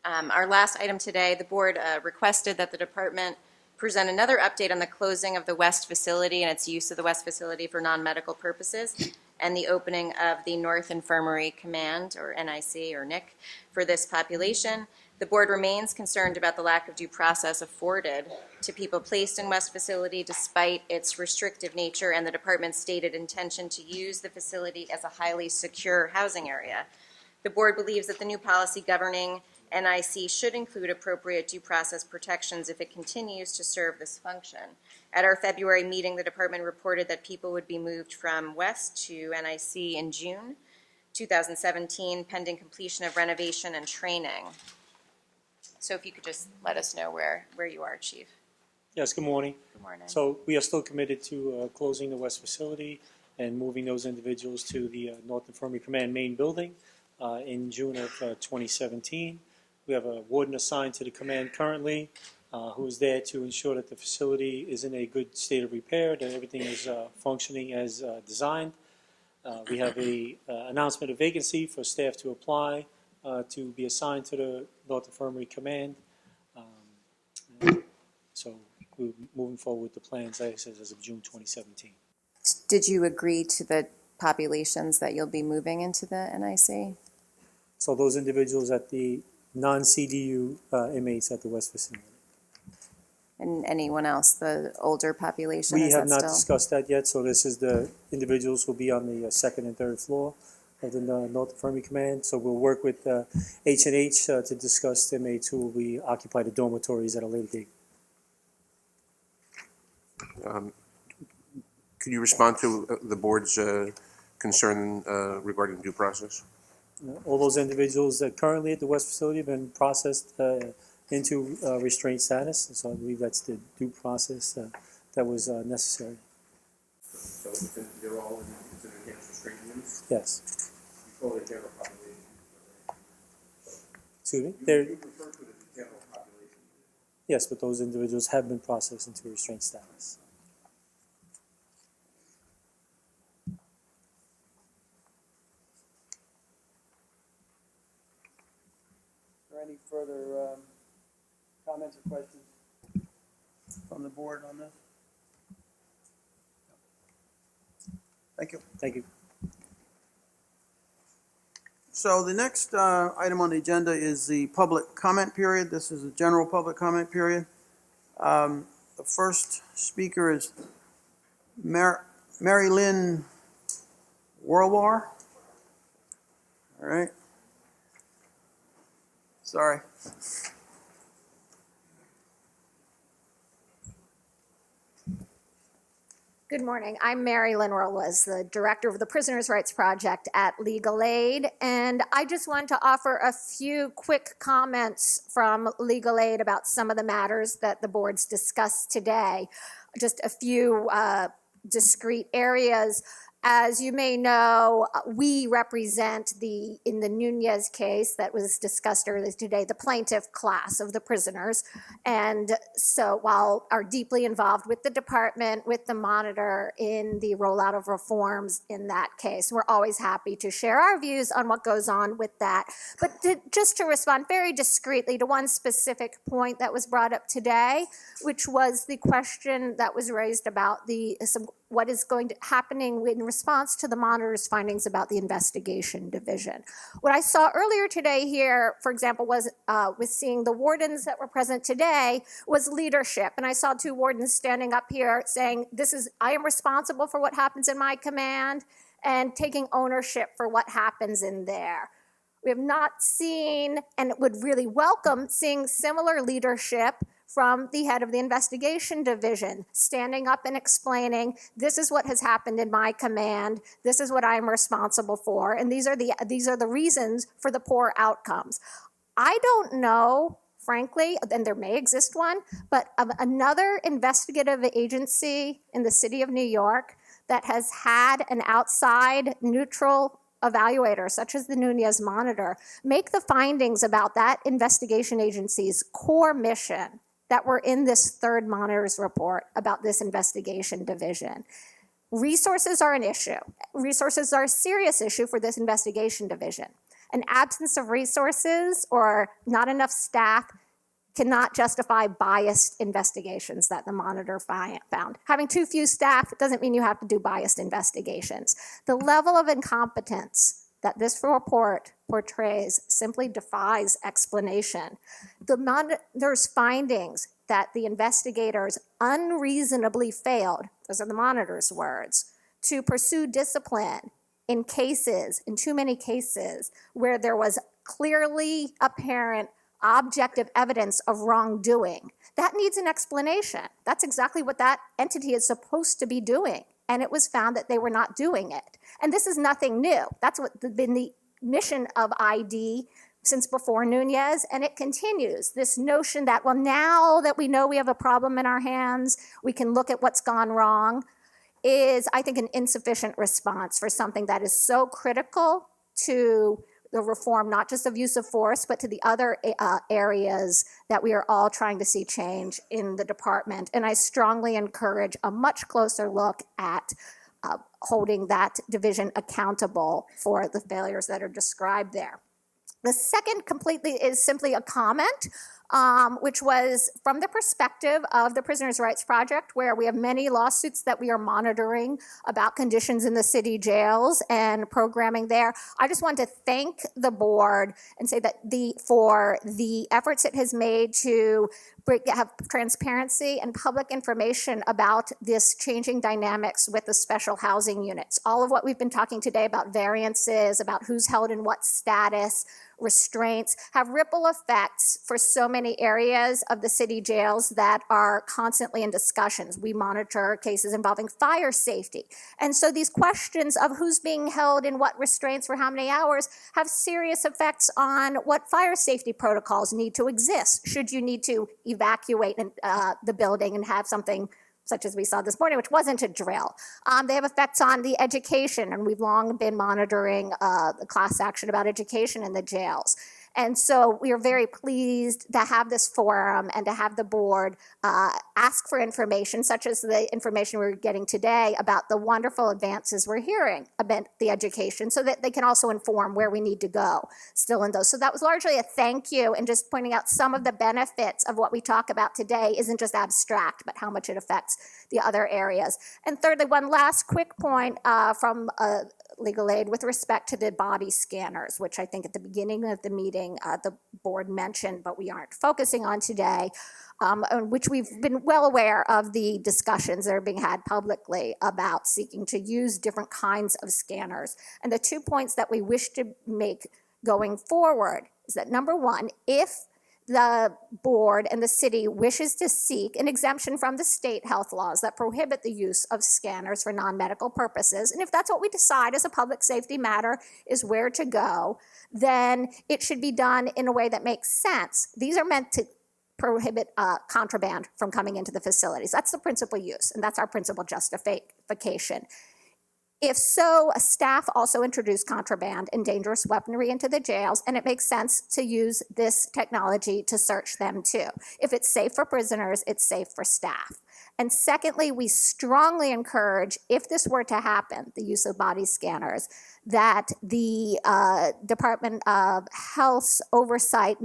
Our last item today, the board requested that the department present another update on the closing of the West facility and its use of the West facility for non-medical purposes and the opening of the North Infirmary Command, or NIC, or NIC, for this population. The board remains concerned about the lack of due process afforded to people placed in West facility despite its restrictive nature and the department's stated intention to use the facility as a highly secure housing area. The board believes that the new policy governing NIC should include appropriate due process protections if it continues to serve this function. At our February meeting, the department reported that people would be moved from West to NIC in June 2017, pending completion of renovation and training. So if you could just let us know where you are, Chief. Yes, good morning. Good morning. So we are still committed to closing the West facility and moving those individuals to the North Infirmary Command main building in June of 2017. We have a warden assigned to the command currently who is there to ensure that the facility is in a good state of repair, that everything is functioning as designed. We have a announcement of vacancy for staff to apply to be assigned to the North Infirmary Command. So we're moving forward with the plans, like I said, as of June 2017. Did you agree to the populations that you'll be moving into the NIC? So those individuals at the non-CDU inmates at the West facility. And anyone else, the older population? We is have that not still? discussed that yet, so this is the individuals who will be on the second and third floor of the North Infirmary Command. So we'll work with H&H to discuss the inmates who will be occupy the dormitories at a later date. Could you respond to the board's concern regarding due process? All those individuals that currently at the West facility have been processed into restraint status, and so I believe that's the due process that was necessary. So they're all in enhanced restraint units? Yes. Before the general population? Excuse me? You refer to it as the general population? Yes, but those individuals have been processed into restraint status. Are there any further comments or questions from the board on this? Thank you. Thank you. So the next item on the agenda is the public comment period. This is a general public comment period. The first speaker is Mary Lynn Worldwar. All right. Sorry. Good morning. I'm Mary Lynn Rolwes, the director of the Prisoners' Rights Project at Legal Aid, and I just wanted to offer a few quick comments from Legal Aid about some of the matters that the board's discussed today. Just a few discrete areas. As you may know, we represent in the Nunez case that was discussed earlier today, the plaintiff class of the prisoners. And so while are deeply involved with the department, with the monitor in the rollout of reforms in that case, we're always happy to share our views on what goes on with that. But just to respond very discreetly to one specific point that was brought up today, which was the question that was raised about what is happening in response to the monitor's findings about the investigation division. What I saw earlier today here, for example, was with seeing the wardens that were present today, was leadership. And I saw two wardens standing up here saying, I am responsible for what happens in my command, and taking ownership for what happens in there. We have not seen, and would really welcome seeing similar leadership from the head of the investigation division, standing up and explaining, this is what has happened in my command, this is what I'm responsible for, and these are the reasons for the poor outcomes. I don't know, frankly, and there may exist one, but of another investigative agency in the city of New York that has had an outside neutral evaluator, such as the Nunez monitor, make the findings about that investigation agency's core mission that were in this third monitor's report about this investigation division. Resources are an issue. Resources are a serious issue for this investigation division. An absence of resources or not enough staff cannot justify biased investigations that the monitor found. Having too few staff doesn't mean you have to do biased investigations. The level of incompetence that this report portrays simply defies explanation. The monitor's findings that the investigators unreasonably failed, those are the monitor's words, to pursue discipline in too many cases, where there was clearly apparent objective evidence of wrongdoing. That needs an explanation. That's exactly what that entity is supposed to be doing. And it was found that they were not doing it. And this is nothing new. That's what been the mission of ID since before Nunez, and it continues. This notion that, well, now that we know we have a problem in our hands, we can look at what's gone wrong, is, I think, an insufficient response for something that is so critical to the reform, not just of use of force, but to the other areas that we are all trying to see change in the department. And I strongly encourage a much closer look at holding that division accountable for the failures that are described there. The second completely is simply a comment, which was from the perspective of the Prisoners' Rights Project, where we have many lawsuits that we are monitoring about conditions in the city jails and programming there. I just want to thank the board and say that for the efforts it has made to have transparency and public information about this changing dynamics with the special housing units. All of what we've been talking today about variances, about who's held in what status, restraints, have ripple effects for so many areas of the city jails that are constantly in discussions. We monitor cases involving fire safety. And so these questions of who's being held in what restraints for how many hours have serious effects on what fire safety protocols need to exist. Should you need to evacuate the building and have something such as we saw this morning, which wasn't a drill. They have effects on the education, and we've long been monitoring the class action about education in the jails. And so we are very pleased to have this forum and to have the board ask for information, such as the information we're getting today about the wonderful advances we're hearing about the education, so that they can also inform where we need to go still in those. So that was largely a thank you, and just pointing out some of the benefits of what we talk about today isn't just abstract, but how much it affects the other areas. And thirdly, one last quick point from legal aid with respect to the body scanners, which I think at the beginning of the meeting the board mentioned, but we aren't focusing on today, which we've been well aware of the discussions that are being had publicly about seeking to use different kinds of scanners. And the 2 points that we wish to make going forward is that, number one, if the board and the city wishes to seek an exemption from the state health laws that prohibit the use of scanners for non-medical purposes, and if that's what we decide as a public safety matter is where to go, then it should be done in a way that makes sense. These are meant to prohibit contraband from coming into the facilities. That's the principal use, and that's our principal justification. If so, staff also introduce contraband and dangerous weaponry into the jails, and it makes sense to use this technology to search them too. If it's safe for prisoners, it's safe for staff. And secondly, we strongly encourage, if this were to happen, the use of body scanners, that the Department of Health's oversight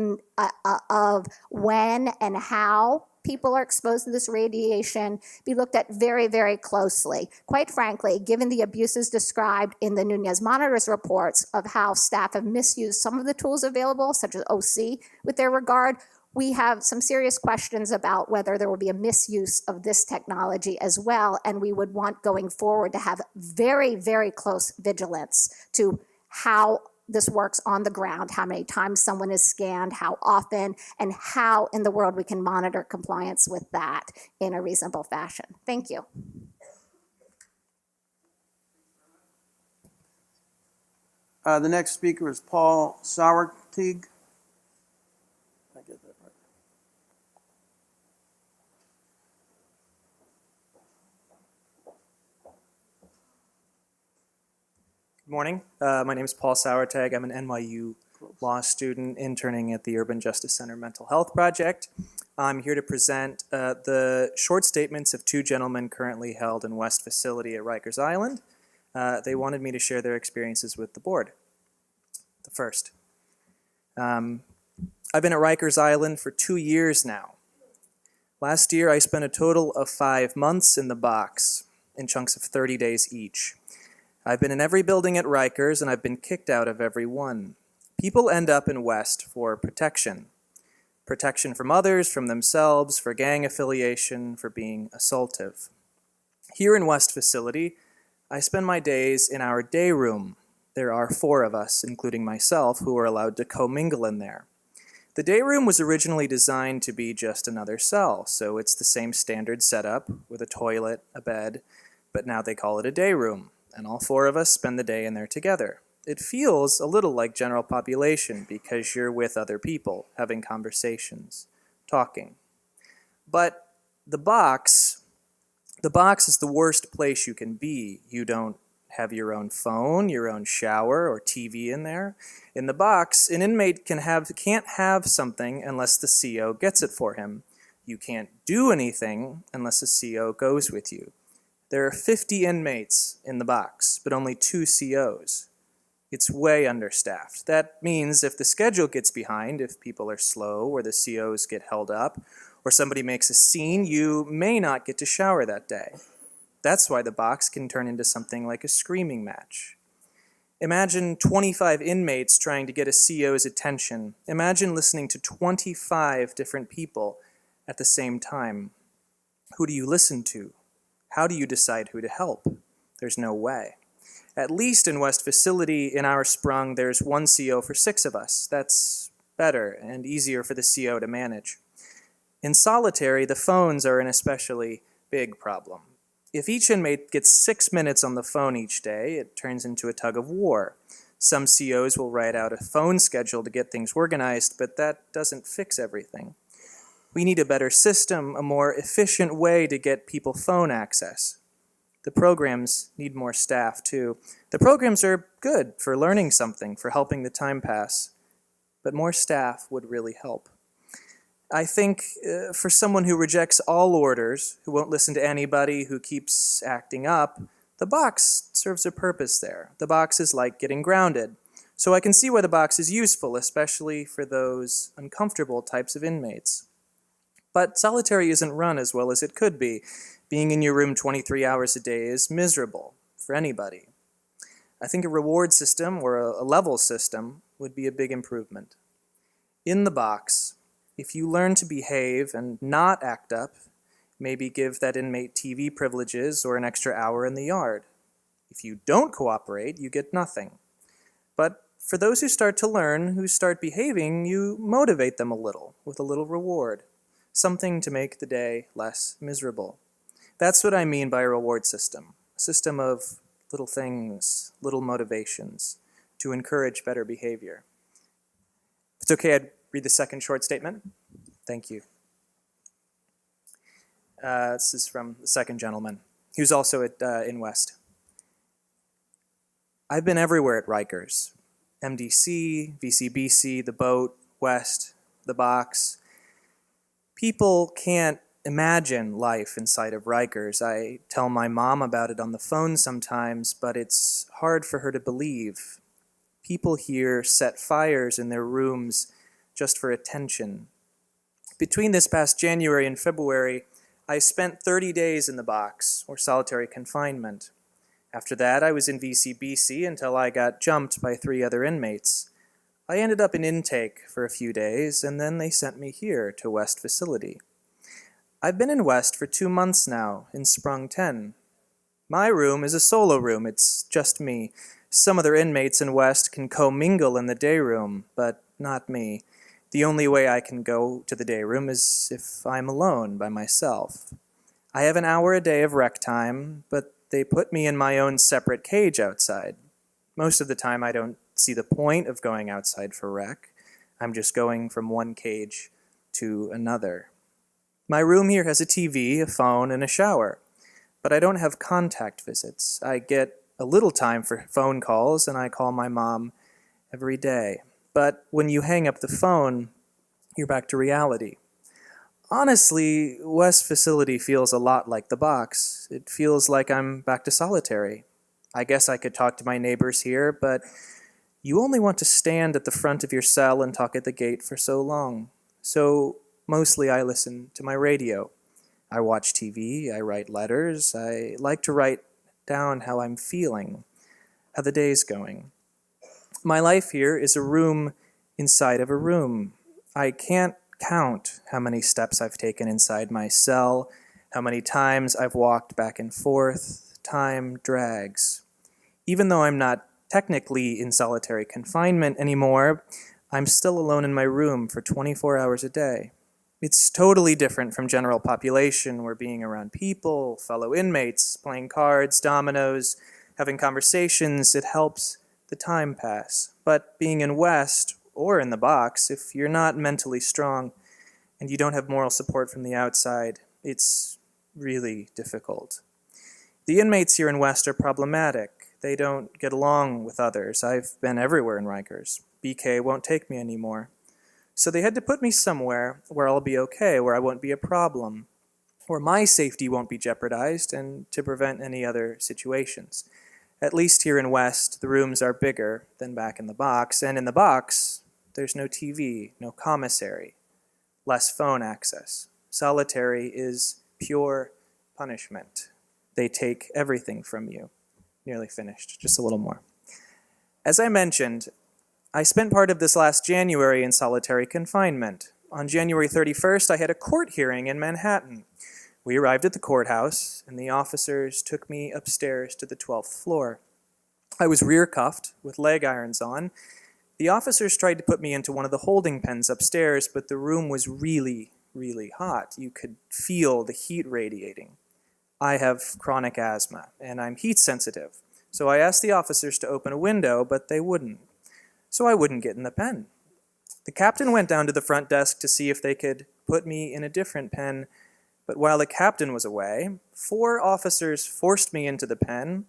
of when and how people are exposed to this radiation be looked at very, very closely. Quite frankly, given the abuses described in the Nunez monitors reports of how staff have misused some of the tools available, such as OC, with their regard, we have some serious questions about whether there will be a misuse of this technology as well, and we would want going forward to have very, very close vigilance to how this works on the ground, how many times someone is scanned, how often, and how in the world we can monitor compliance with that in a reasonable fashion. Thank you. The next speaker is Paul Sauerteig. I get that right. Good morning. My name is Paul Sauertag. I'm an NYU law student interning at the Urban Justice Center Mental Health Project. I'm here to present the short statements of two gentlemen currently held in West Facility at Rikers Island. They wanted me to share their experiences with the board. The first. I've been at Rikers Island for 2 years now. Last year, I spent a total of 5 months in the box, in chunks of 30 days each. I've been in every building at Rikers, and I've been kicked out of every one. People end up in West for protection. Protection from others, from themselves, for gang affiliation, for being assaultive. Here in West Facility, I spend my days in our day room. There are 4 of us, including myself, who are allowed to commingle in there. The day room was originally designed to be just another cell, so it's the same standard setup with a toilet, a bed, but now they call it a day room, and all 4 of us spend the day in there together. It feels a little like general population because you're with other people, having conversations, talking. But the box is the worst place you can be. You don't have your own phone, your own shower, or TV in there. In the box, an inmate can't have something unless the CO gets it for him. You can't do anything unless a CO goes with you. There are 50 inmates in the box, but only 2 COs. It's way understaffed. That means if the schedule gets behind, if people are slow, or the COs get held up, or somebody makes a scene, you may not get to shower that day. That's why the box can turn into something like a screaming match. Imagine 25 inmates trying to get a CO's attention. Imagine listening to 25 different people at the same time. Who do you listen to? How do you decide who to help? There's no way. At least in West Facility, in our sprung, there's 1 CO for 6 of us. That's better and easier for the CO to manage. In solitary, the phones are an especially big problem. If each inmate gets 6 minutes on the phone each day, it turns into a tug of war. Some COs will write out a phone schedule to get things organized, but that doesn't fix everything. We need a better system, a more efficient way to get people phone access. The programs need more staff, too. The programs are good for learning something, for helping the time pass, but more staff would really help. I think for someone who rejects all orders, who won't listen to anybody, who keeps acting up, the box serves a purpose there. The box is like getting grounded. So I can see why the box is useful, especially for those uncomfortable types of inmates. But solitary isn't run as well as it could be. Being in your room 23 hours a day is miserable for anybody. I think a reward system or a level system would be a big improvement. In the box, if you learn to behave and not act up, maybe give that inmate TV privileges or an extra hour in the yard. If you don't cooperate, you get nothing. But for those who start to learn, who start behaving, you motivate them a little with a little reward, something to make the day less miserable. That's what I mean by a reward system, a system of little things, little motivations to encourage better behavior. If it's okay, I'd read the second short statement. Thank you. This is from the second gentleman, who's also in West. I've been everywhere at Rikers. MDC, VCBC, the boat, West, the box. People can't imagine life inside of Rikers. I tell my mom about it on the phone sometimes, but it's hard for her to believe. People here set fires in their rooms just for attention. Between this past January and February, I spent 30 days in the box, or solitary confinement. After that, I was in VCBC until I got jumped by 3 other inmates. I ended up in intake for a few days, and then they sent me here to West Facility. I've been in West for 2 months now, in Sprung 10. My room is a solo room, it's just me. Some other inmates in West can commingle in the day room, but not me. The only way I can go to the day room is if I'm alone by myself. I have an hour a day of rec time, but they put me in my own separate cage outside. Most of the time I don't see the point of going outside for rec. I'm just going from one cage to another. My room here has a TV, a phone, and a shower, but I don't have contact visits. I get a little time for phone calls, and I call my mom every day. but when you hang up the phone, you're back to reality. Honestly, West Facility feels a lot like the box. It feels like I'm back to solitary. I guess I could talk to my neighbors here, but you only want to stand at the front of your cell and talk at the gate for so long. So mostly I listen to my radio. I watch TV, I write letters, I like to write down how I'm feeling, how the day's going. My life here is a room inside of a room. I can't count how many steps I've taken inside my cell, how many times I've walked back and forth. Time drags. Even though I'm not technically in solitary confinement anymore, I'm still alone in my room for 24 hours a day. It's totally different from general population where being around people, fellow inmates, playing cards, dominoes, having conversations, it helps the time pass. But being in West, or in the box, if you're not mentally strong and you don't have moral support from the outside, it's really difficult. The inmates here in West are problematic. They don't get along with others. I've been everywhere in Rikers. BK won't take me anymore. So they had to put me somewhere where I'll be okay, where I won't be a problem, where my safety won't be jeopardized, and to prevent any other situations. At least here in West, the rooms are bigger than back in the box, and in the box, there's no TV, no commissary, less phone access. Solitary is pure punishment. They take everything from you. Nearly finished, just a little more. As I mentioned, I spent part of this last January in solitary confinement. On January 31st, I had a court hearing in Manhattan. We arrived at the courthouse, and the officers took me upstairs to the 12th floor. I was rear-cuffed, with leg irons on. The officers tried to put me into one of the holding pens upstairs, but the room was really, really hot. You could feel the heat radiating. I have chronic asthma, and I'm heat sensitive. So I asked the officers to open a window, but they wouldn't. So I wouldn't get in the pen. The captain went down to the front desk to see if they could put me in a different pen, but while the captain was away, 4 officers forced me into the pen,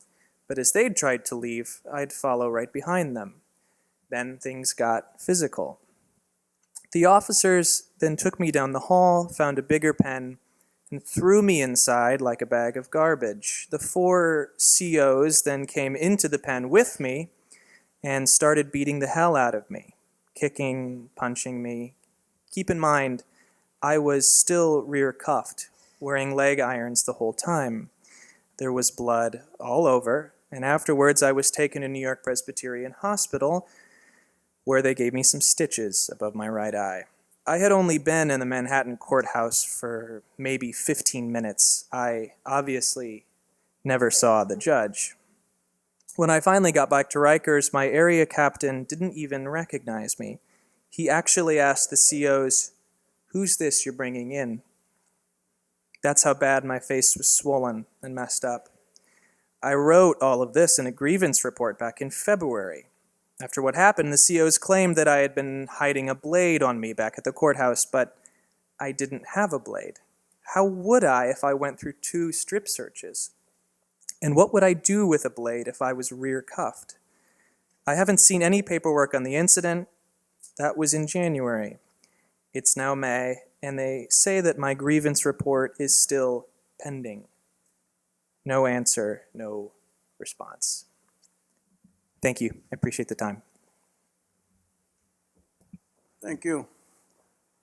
but as they'd tried to leave, I'd follow right behind them. Then things got physical. The officers then took me down the hall, found a bigger pen, and threw me inside like a bag of garbage. The 4 COs then came into the pen with me and started beating the hell out of me, kicking, punching me. Keep in mind, I was still rear-cuffed, wearing leg irons the whole time. There was blood all over, and afterwards I was taken to New York Presbyterian Hospital, where they gave me some stitches above my right eye. I had only been in the Manhattan courthouse for maybe 15 minutes. I obviously never saw the judge. When I finally got back to Rikers, my area captain didn't even recognize me. He actually asked the COs, "Who's this you're bringing in?" That's how bad my face was swollen and messed up. I wrote all of this in a grievance report back in February. After what happened, the COs claimed that I had been hiding a blade on me back at the courthouse, but I didn't have a blade. How would I if I went through 2 strip searches? And what would I do with a blade if I was rear-cuffed? I haven't seen any paperwork on the incident. That was in January. It's now May, and they say that my grievance report is still pending. No answer, no response. Thank you. I appreciate the time. Thank you.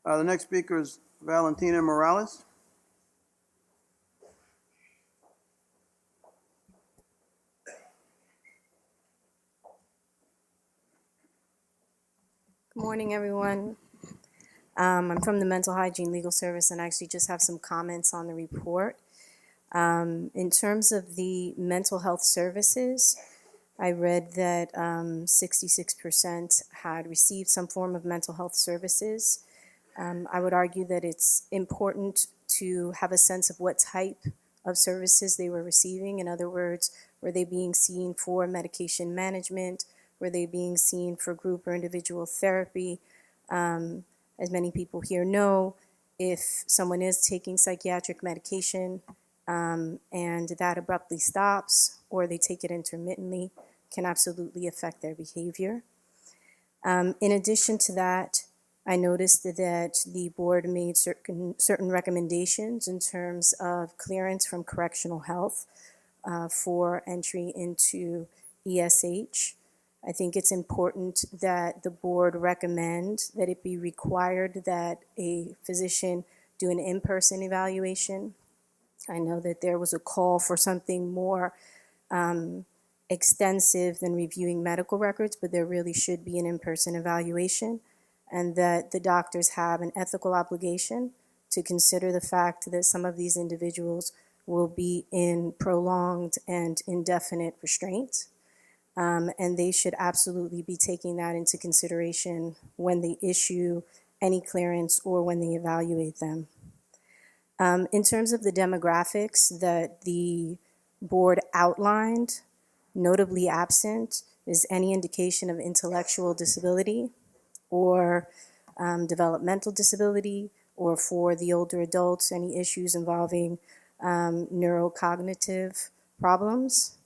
The next speaker is Valentina Morales. Good morning, everyone. I'm from the Mental Hygiene Legal Service and actually just have some comments on the report. In terms of the mental health services, I read that 66% had received some form of mental health services. I would argue that it's important to have a sense of what type of services they were receiving. In other words, were they being seen for medication management? Were they being seen for group or individual therapy? As many people here know, if someone is taking psychiatric medication and that abruptly stops or they take it intermittently, can absolutely affect their behavior. In addition to that, I noticed that the board made certain recommendations in terms of clearance from correctional health for entry into ESH. I think it's important that the board recommend that it be required that a physician do an in-person evaluation. I know that there was a call for something more extensive than reviewing medical records, but there really should be an in-person evaluation, and that the doctors have an ethical obligation to consider the fact that some of these individuals will be in prolonged and indefinite restraint. And they should absolutely be taking that into consideration when they issue any clearance or when they evaluate them. In terms of the demographics that the board outlined, notably absent is any indication of intellectual disability or developmental disability, or for the older adults, any issues involving neurocognitive problems.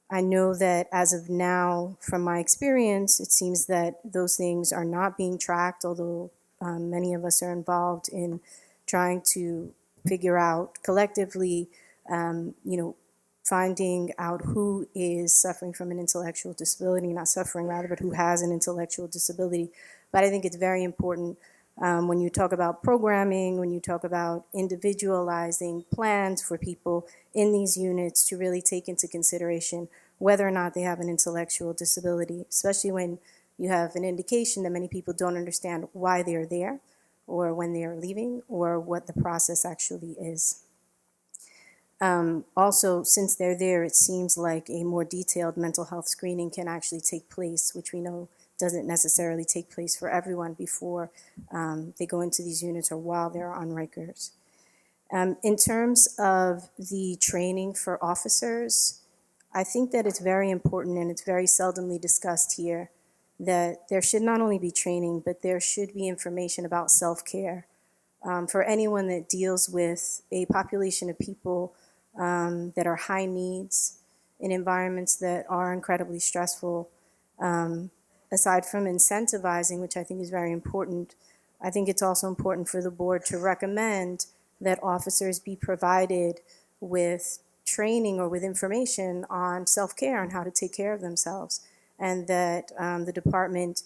I know that as of now, from my experience, it seems that those things are not being tracked, although many of us are involved in trying to figure out collectively, finding out who is suffering from an intellectual disability, not suffering rather, but who has an intellectual disability. But I think it's very important when you talk about programming, when you talk about individualizing plans for people in these units, to really take into consideration whether or not they have an intellectual disability, especially when you have an indication that many people don't understand why they are there, or when they are leaving, or what the process actually is. Also, since they're there, it seems like a more detailed mental health screening can actually take place, which we know doesn't necessarily take place for everyone before they go into these units or while they're on Rikers. In terms of the training for officers, I think that it's very important, and it's very seldomly discussed here, that there should not only be training, but there should be information about self-care. For anyone that deals with a population of people that are high needs in environments that are incredibly stressful, aside from incentivizing, which I think is very important, I think it's also important for the board to recommend that officers be provided with training or with information on self-care, on how to take care of themselves, and that the department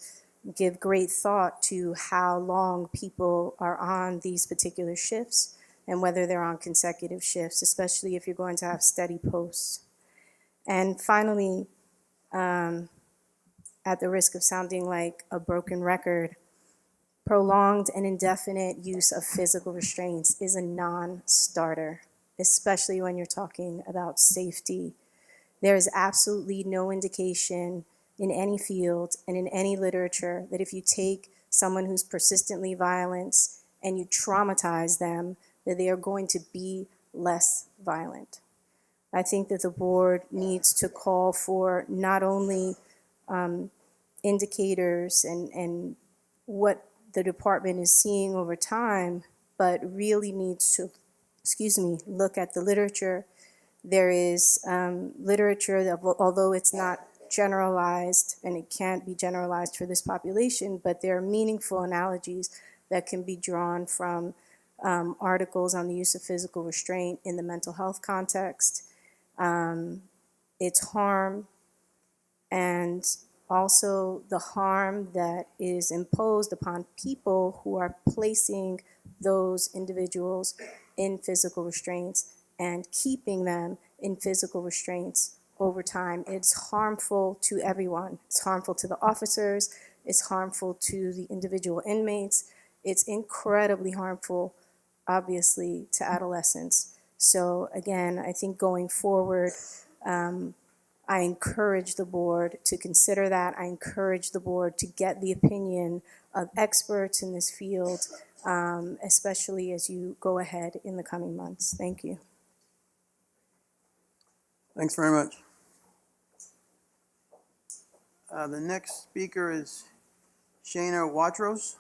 give great thought to how long people are on these particular shifts and whether they're on consecutive shifts, especially if you're going to have steady posts. And finally, at the risk of sounding like a broken record, prolonged and indefinite use of physical restraints is a non-starter, especially when you're talking about safety. There is absolutely no indication in any field and in any literature that if you take someone who's persistently violent and you traumatize them, that they are going to be less violent. I think that the board needs to call for not only indicators and what the department is seeing over time, but really needs to, look at the literature. There is literature that, although it's not generalized, and it can't be generalized for this population, but there are meaningful analogies that can be drawn from articles on the use of physical restraint in the mental health context, its harm, and also the harm that is imposed upon people who are placing those individuals in physical restraints and keeping them in physical restraints over time. It's harmful to everyone. It's harmful to the officers. It's harmful to the individual inmates. It's incredibly harmful, obviously, to adolescents. So again, I think going forward, I encourage the board to consider that. I encourage the board to get the opinion of experts in this field, especially as you go ahead in the coming months. Thank you. Thanks very much. The next speaker is Shana Watros.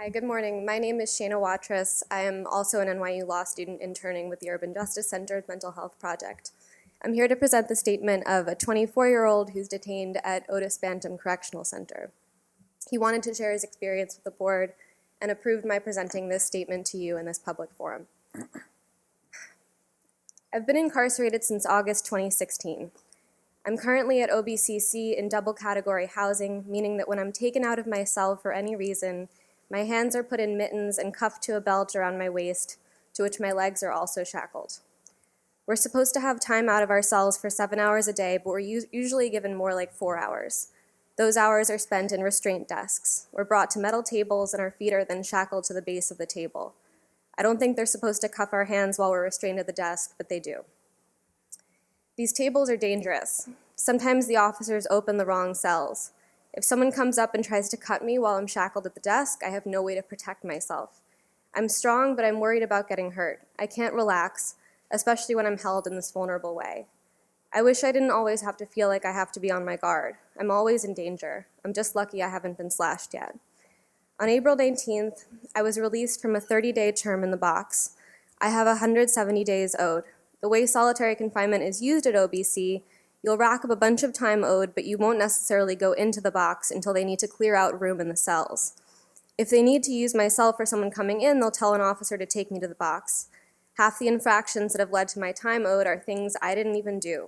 Hi, good morning. My name is Shana Watras. I am also an NYU law student interning with the Urban Justice Center's Mental Health Project. I'm here to present the statement of a 24-year-old who's detained at Otis Bantam Correctional Center. He wanted to share his experience with the board and approved my presenting this statement to you in this public forum. I've been incarcerated since August 2016. I'm currently at OBCC in double category housing, meaning that when I'm taken out of my cell for any reason, my hands are put in mittens and cuffed to a belt around my waist, to which my legs are also shackled. We're supposed to have time out of our cells for 7 hours a day, but we're usually given more like 4 hours. Those hours are spent in restraint desks. We're brought to metal tables and our feet are then shackled to the base of the table. I don't think they're supposed to cuff our hands while we're restrained at the desk, but they do. These tables are dangerous. Sometimes the officers open the wrong cells. If someone comes up and tries to cut me while I'm shackled at the desk, I have no way to protect myself. I'm strong, but I'm worried about getting hurt. I can't relax, especially when I'm held in this vulnerable way. I wish I didn't always have to feel like I have to be on my guard. I'm always in danger. I'm just lucky I haven't been slashed yet. On April 19th, I was released from a 30-day term in the box. I have 170 days owed. The way solitary confinement is used at OBC, you'll rack up a bunch of time owed, but you won't necessarily go into the box until they need to clear out room in the cells. If they need to use my cell for someone coming in, they'll tell an officer to take me to the box. Half the infractions that have led to my time owed are things I didn't even do.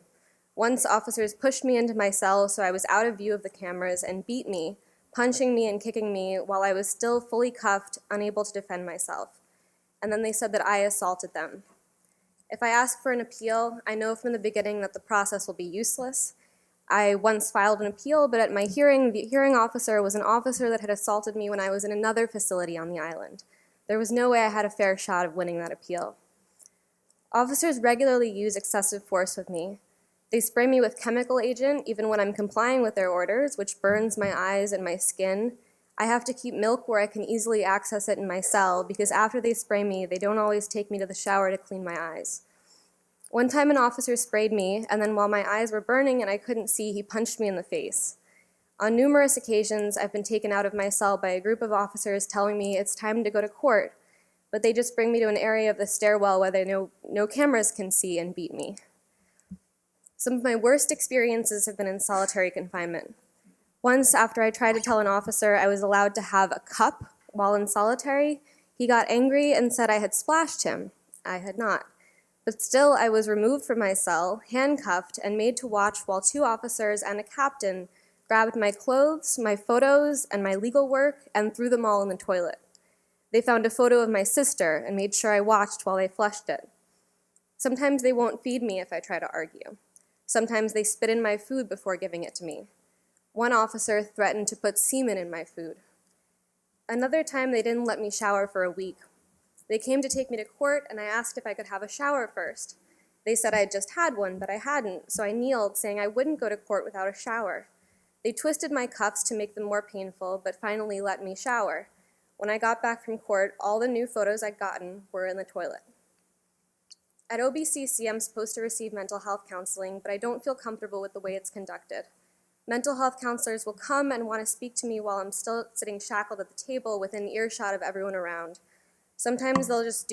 Once officers pushed me into my cell so I was out of view of the cameras and beat me, punching me and kicking me while I was still fully cuffed, unable to defend myself. And then they said that I assaulted them. If I ask for an appeal, I know from the beginning that the process will be useless. I once filed an appeal, but at my hearing, the hearing officer was an officer that had assaulted me when I was in another facility on the island. There was no way I had a fair shot of winning that appeal. Officers regularly use excessive force with me. They spray me with chemical agent even when I'm complying with their orders, which burns my eyes and my skin. I have to keep milk where I can easily access it in my cell because after they spray me, they don't always take me to the shower to clean my eyes. One time an officer sprayed me, and then while my eyes were burning and I couldn't see, he punched me in the face. On numerous occasions, I've been taken out of my cell by a group of officers telling me it's time to go to court, but they just bring me to an area of the stairwell where they know no cameras can see and beat me. Some of my worst experiences have been in solitary confinement. Once, after I tried to tell an officer I was allowed to have a cup while in solitary, he got angry and said I had splashed him. I had not. But still, I was removed from my cell, handcuffed, and made to watch while 2 officers and a captain grabbed my clothes, my photos, and my legal work and threw them all in the toilet. They found a photo of my sister and made sure I watched while they flushed it. Sometimes they won't feed me if I try to argue. Sometimes they spit in my food before giving it to me. One officer threatened to put semen in my food. Another time, they didn't let me shower for a week. They came to take me to court, and I asked if I could have a shower first. They said I had just had one, but I hadn't, so I kneeled, saying I wouldn't go to court without a shower. They twisted my cuffs to make them more painful, but finally let me shower. When I got back from court, all the new photos I'd gotten were in the toilet. At OBCC, I'm supposed to receive mental health counseling, but I don't feel comfortable with the way it's conducted. Mental health counselors will come and want to speak to me while I'm still sitting shackled at the table within earshot of everyone around. Sometimes they'll just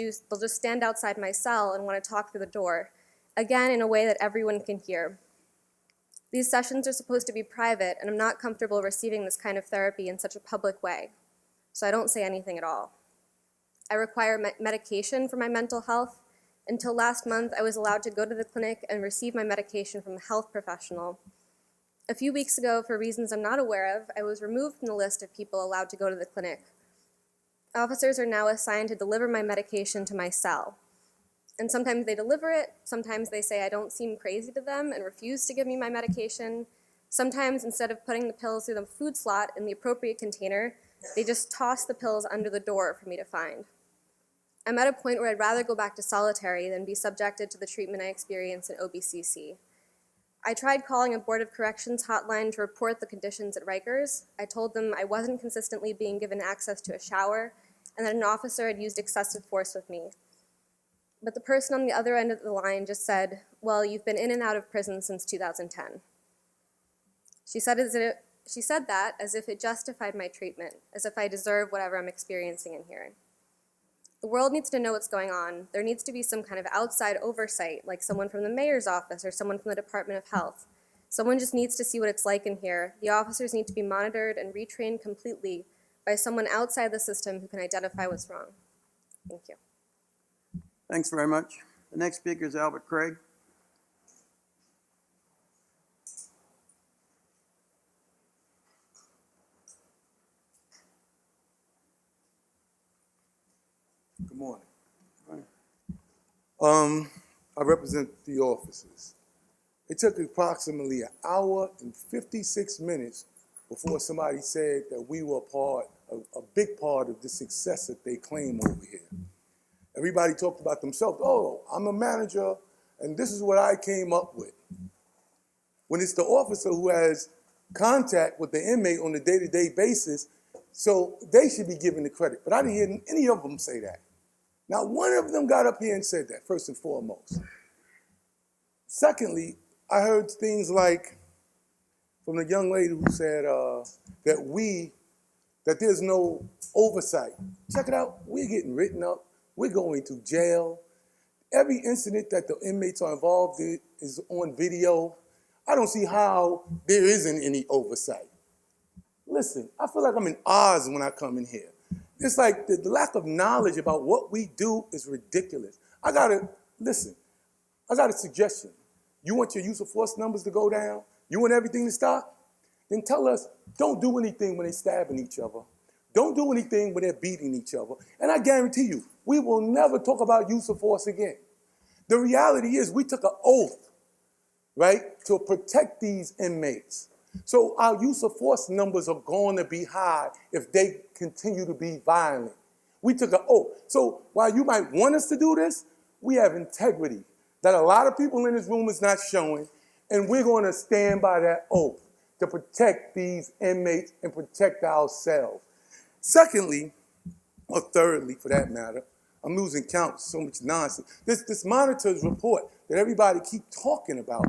stand outside my cell and want to talk through the door, again in a way that everyone can hear. These sessions are supposed to be private, and I'm not comfortable receiving this kind of therapy in such a public way, so I don't say anything at all. I require medication for my mental health. Until last month, I was allowed to go to the clinic and receive my medication from a health professional. A few weeks ago, for reasons I'm not aware of, I was removed from the list of people allowed to go to the clinic. Officers are now assigned to deliver my medication to my cell. And sometimes they deliver it, sometimes they say I don't seem crazy to them and refuse to give me my medication. Sometimes, instead of putting the pills through the food slot in the appropriate container, they just toss the pills under the door for me to find. I'm at a point where I'd rather go back to solitary than be subjected to the treatment I experienced at OBCC. I tried calling a Board of Corrections hotline to report the conditions at Rikers. I told them I wasn't consistently being given access to a shower and that an officer had used excessive force with me. But the person on the other end of the line just said, well, you've been in and out of prison since 2010. She said She said that as if it justified my treatment, as if I deserve whatever I'm experiencing and hearing. The world needs to know what's going on. There needs to be some kind of outside oversight, like someone from the mayor's office or someone from the Department of Health. Someone just needs to see what it's like in here. The officers need to be monitored and retrained completely by someone outside the system who can identify what's wrong. Thank you. Thanks very much. The next speaker is Albert Craig. Good morning. I represent the officers. It took approximately an hour and 56 minutes before somebody said that we were a big part of the success that they claim over here. Everybody talked about themselves. Oh, I'm a manager, and this is what I came up with. When it's the officer who has contact with the inmate on a day-to-day basis, so they should be given the credit. But I didn't hear any of them say that. Now, one of them got up here and said that, first and foremost. Secondly, I heard things like from the young lady who said that there's no oversight. Check it out. We're getting written up. We're going to jail. Every incident that the inmates are involved in is on video. I don't see how there isn't any oversight. Listen, I feel like I'm in Oz when I come in here. It's like the lack of knowledge about what we do is ridiculous. I got a suggestion. You want your use of force numbers to go down? You want everything to stop? Then tell us, don't do anything when they're stabbing each other. Don't do anything when they're beating each other. And I guarantee you, we will never talk about use of force again. The reality is we took an oath, right, to protect these inmates. So our use of force numbers are going to be high if they continue to be violent. We took an oath. So while you might want us to do this, we have integrity that a lot of people in this room is not showing, and we're going to stand by that oath to protect these inmates and protect ourselves. Secondly, or thirdly for that matter, I'm losing count, so much nonsense. This monitor's report that everybody keep talking about,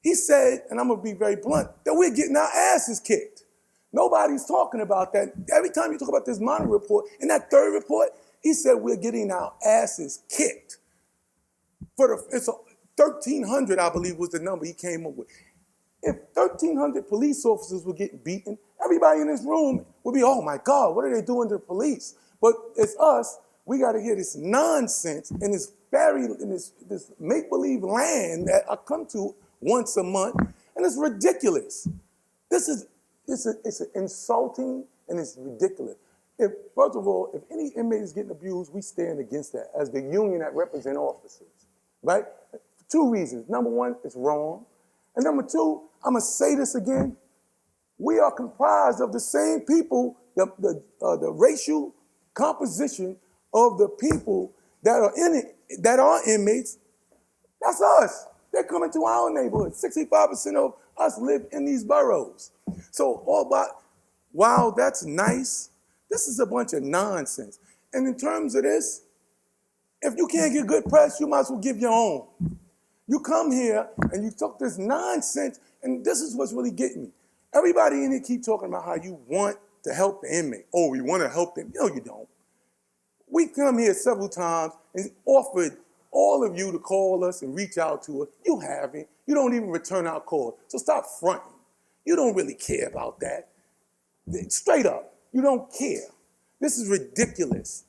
he said, and I'm going to be very blunt, that we're getting our asses kicked. Nobody's talking about that. Every time you talk about this monitor report, in that third report, he said we're getting our asses kicked. It's 1,300, I believe, was the number he came up with. If 1,300 police officers were getting beaten, everybody in this room would be, oh my God, what are they doing to the police? But it's us, we got to hear this nonsense in this this make-believe land that I come to once a month, and it's ridiculous. It's insulting and it's ridiculous. First of all, if any inmate is getting abused, we stand against that as the union that represent officers, right? For two reasons. Number one, it's wrong. And number two, I'm going to say this again. We are comprised of the same people, the racial composition of the people that are in it, that are inmates. That's us. They're coming to our neighborhood. 65% of us live in these boroughs. So while that's nice, this is a bunch of nonsense. And in terms of this, if you can't get good press, you might as well give your own. You come here and you talk this nonsense, and this is what's really getting me. Everybody in here keep talking about how you want to help the inmate. Oh, we want to help them. No, you don't. We come here several times and offered all of you to call us and reach out to us. You haven't. You don't even return our calls. So stop fronting. You don't really care about that. Straight up, you don't care. This is ridiculous.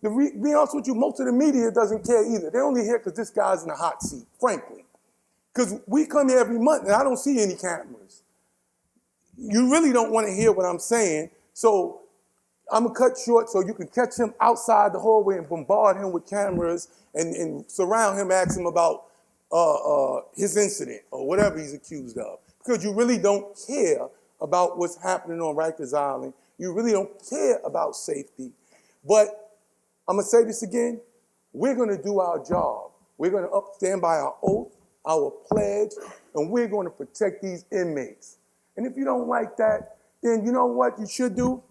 To be honest with you, most of the media doesn't care either. They're only here because this guy's in the hot seat, frankly. Because we come here every month and I don't see any cameras. You really don't want to hear what I'm saying, so I'm going to cut short so you can catch him outside the hallway and bombard him with cameras and surround him, ask him about his incident or whatever he's accused of. Because you really don't care about what's happening on Rikers Island. You really don't care about safety. But I'm going to say this again. We're going to do our job. We're going to stand by our oath, our pledge, and we're going to protect these inmates. And if you don't like that, then you know what you should do?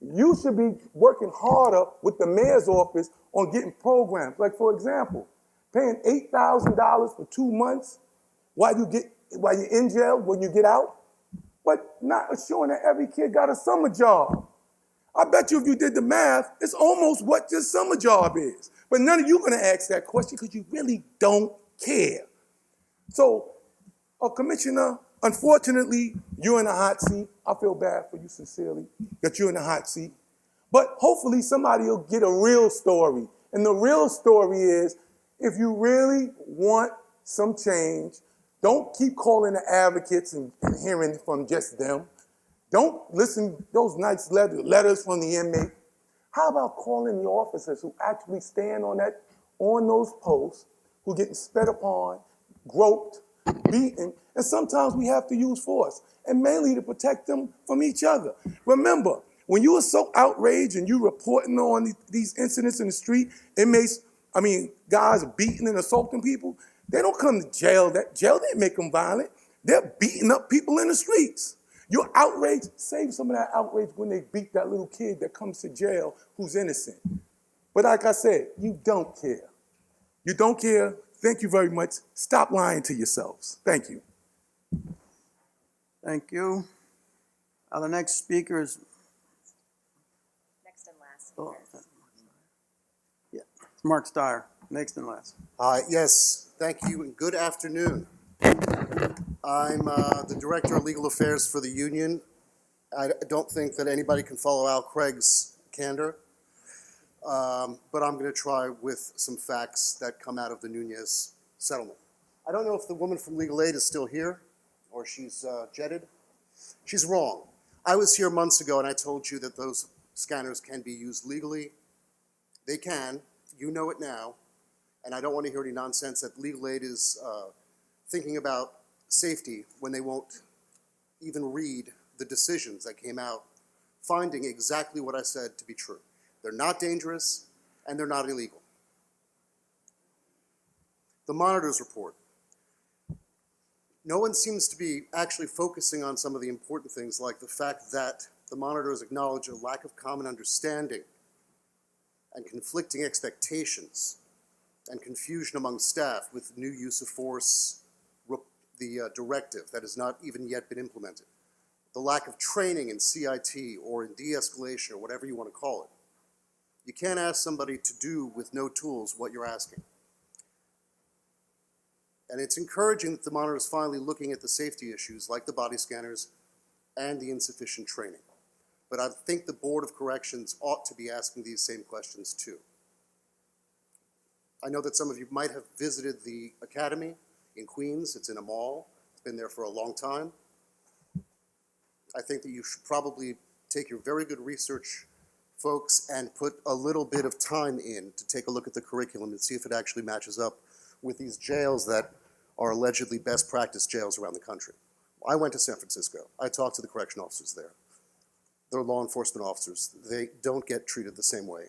You should be working harder with the mayor's office on getting programs. Like, for example, paying $8,000 for 2 months while you're in jail when you get out. but not assuring that every kid got a summer job. I bet you if you did the math, it's almost what your summer job is. But none of you are going to ask that question because you really don't care. So, Commissioner, unfortunately, you're in a hot seat. I feel bad for you sincerely that you're in a hot seat. But hopefully somebody will get a real story. And the real story is, if you really want some change, don't keep calling the advocates and hearing from just them. Don't listen to those nice letters from the inmate. How about calling the officers who actually stand on those posts, who getting sped upon, groped, beaten, and sometimes we have to use force, and mainly to protect them from each other. Remember, when you are so outraged and you reporting on these incidents in the street, guys beating and assaulting people, they don't come to jail. Jail didn't make them violent. They're beating up people in the streets. You're outraged. Save some of that outrage when they beat that little kid that comes to jail who's innocent. But like I said, you don't care. You don't care. Thank you very much. Stop lying to yourselves. Thank you. Thank you. The next speaker is... Next and last. Oh, yeah, it's Mark Steyer, next and last. Yes, thank you and good afternoon. I'm the Director of Legal Affairs for the union. I don't think that anybody can follow Al Craig's candor, but I'm going to try with some facts that come out of the Nunez settlement. I don't know if the woman from Legal Aid is still here or she's jetted. She's wrong. I was here months ago and I told you that those scanners can be used legally. They can. You know it now. And I don't want to hear any nonsense that Legal Aid is thinking about safety when they won't even read the decisions that came out, finding exactly what I said to be true. They're not dangerous and they're not illegal. The monitor's report. No one seems to be actually focusing on some of the important things, like the fact that the monitors acknowledge a lack of common understanding and conflicting expectations and confusion among staff with new use of force, the directive that has not even yet been implemented, the lack of training in CIT or in de-escalation or whatever you want to call it. You can't ask somebody to do with no tools what you're asking. And it's encouraging that the monitor is finally looking at the safety issues like the body scanners and the insufficient training. But I think the Board of Corrections ought to be asking these same questions too. I know that some of you might have visited the academy in Queens. It's in a mall. It's been there for a long time. I think that you should probably take your very good research folks and put a little bit of time in to take a look at the curriculum and see if it actually matches up with these jails that are allegedly best practice jails around the country. I went to San Francisco. I talked to the correction officers there. They're law enforcement officers. They don't get treated the same way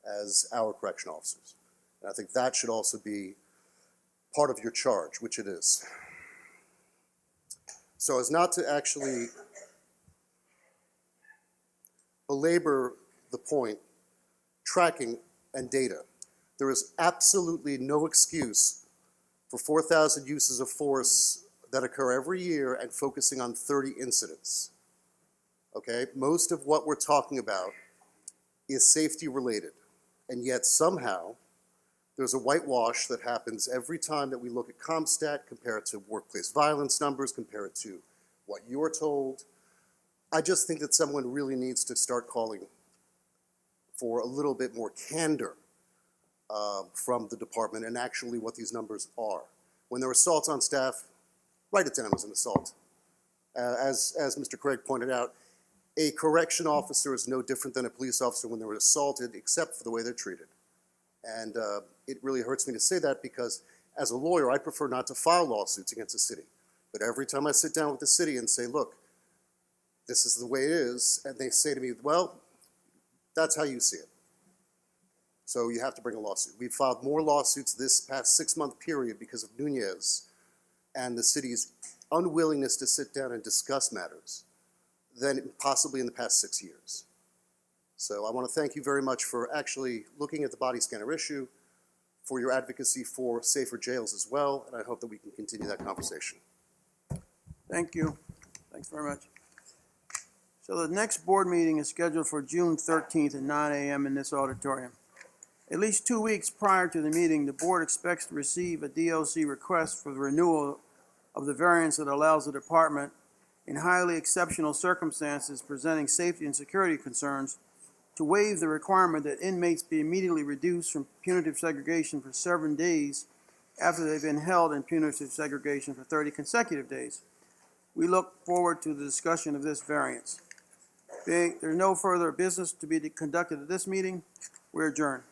as our correction officers. And I think that should also be part of your charge, which it is. So as not to actually belabor the point, tracking and data, there is absolutely no excuse for 4,000 uses of force that occur every year and focusing on 30 incidents. Okay, most of what we're talking about is safety related, and yet somehow there's a whitewash that happens every time that we look at CompStat, compare it to workplace violence numbers, compare it to what you're told. I just think that someone really needs to start calling for a little bit more candor from the department and actually what these numbers are. When there are assaults on staff, write it down as an assault. As Mr. Craig pointed out, a correction officer is no different than a police officer when they're assaulted, except for the way they're treated. And it really hurts me to say that because as a lawyer, I prefer not to file lawsuits against the city. But every time I sit down with the city and say, look, this is the way it is, and they say to me, well, that's how you see it. So you have to bring a lawsuit. We've filed more lawsuits this past 6-month period because of Nunez and the city's unwillingness to sit down and discuss matters than possibly in the past 6 years. So I want to thank you very much for actually looking at the body scanner issue, for your advocacy for safer jails as well, and I hope that we can continue that conversation. Thank you. Thanks very much. So the next board meeting is scheduled for June 13th at 9 a.m. in this auditorium. At least 2 weeks prior to the meeting, the board expects to receive a DLC request for the renewal of the variance that allows the department, in highly exceptional circumstances presenting safety and security concerns, to waive the requirement that inmates be immediately reduced from punitive segregation for 7 days after they've been held in punitive segregation for 30 consecutive days. We look forward to the discussion of this variance. There's no further business to be conducted at this meeting. We're adjourned.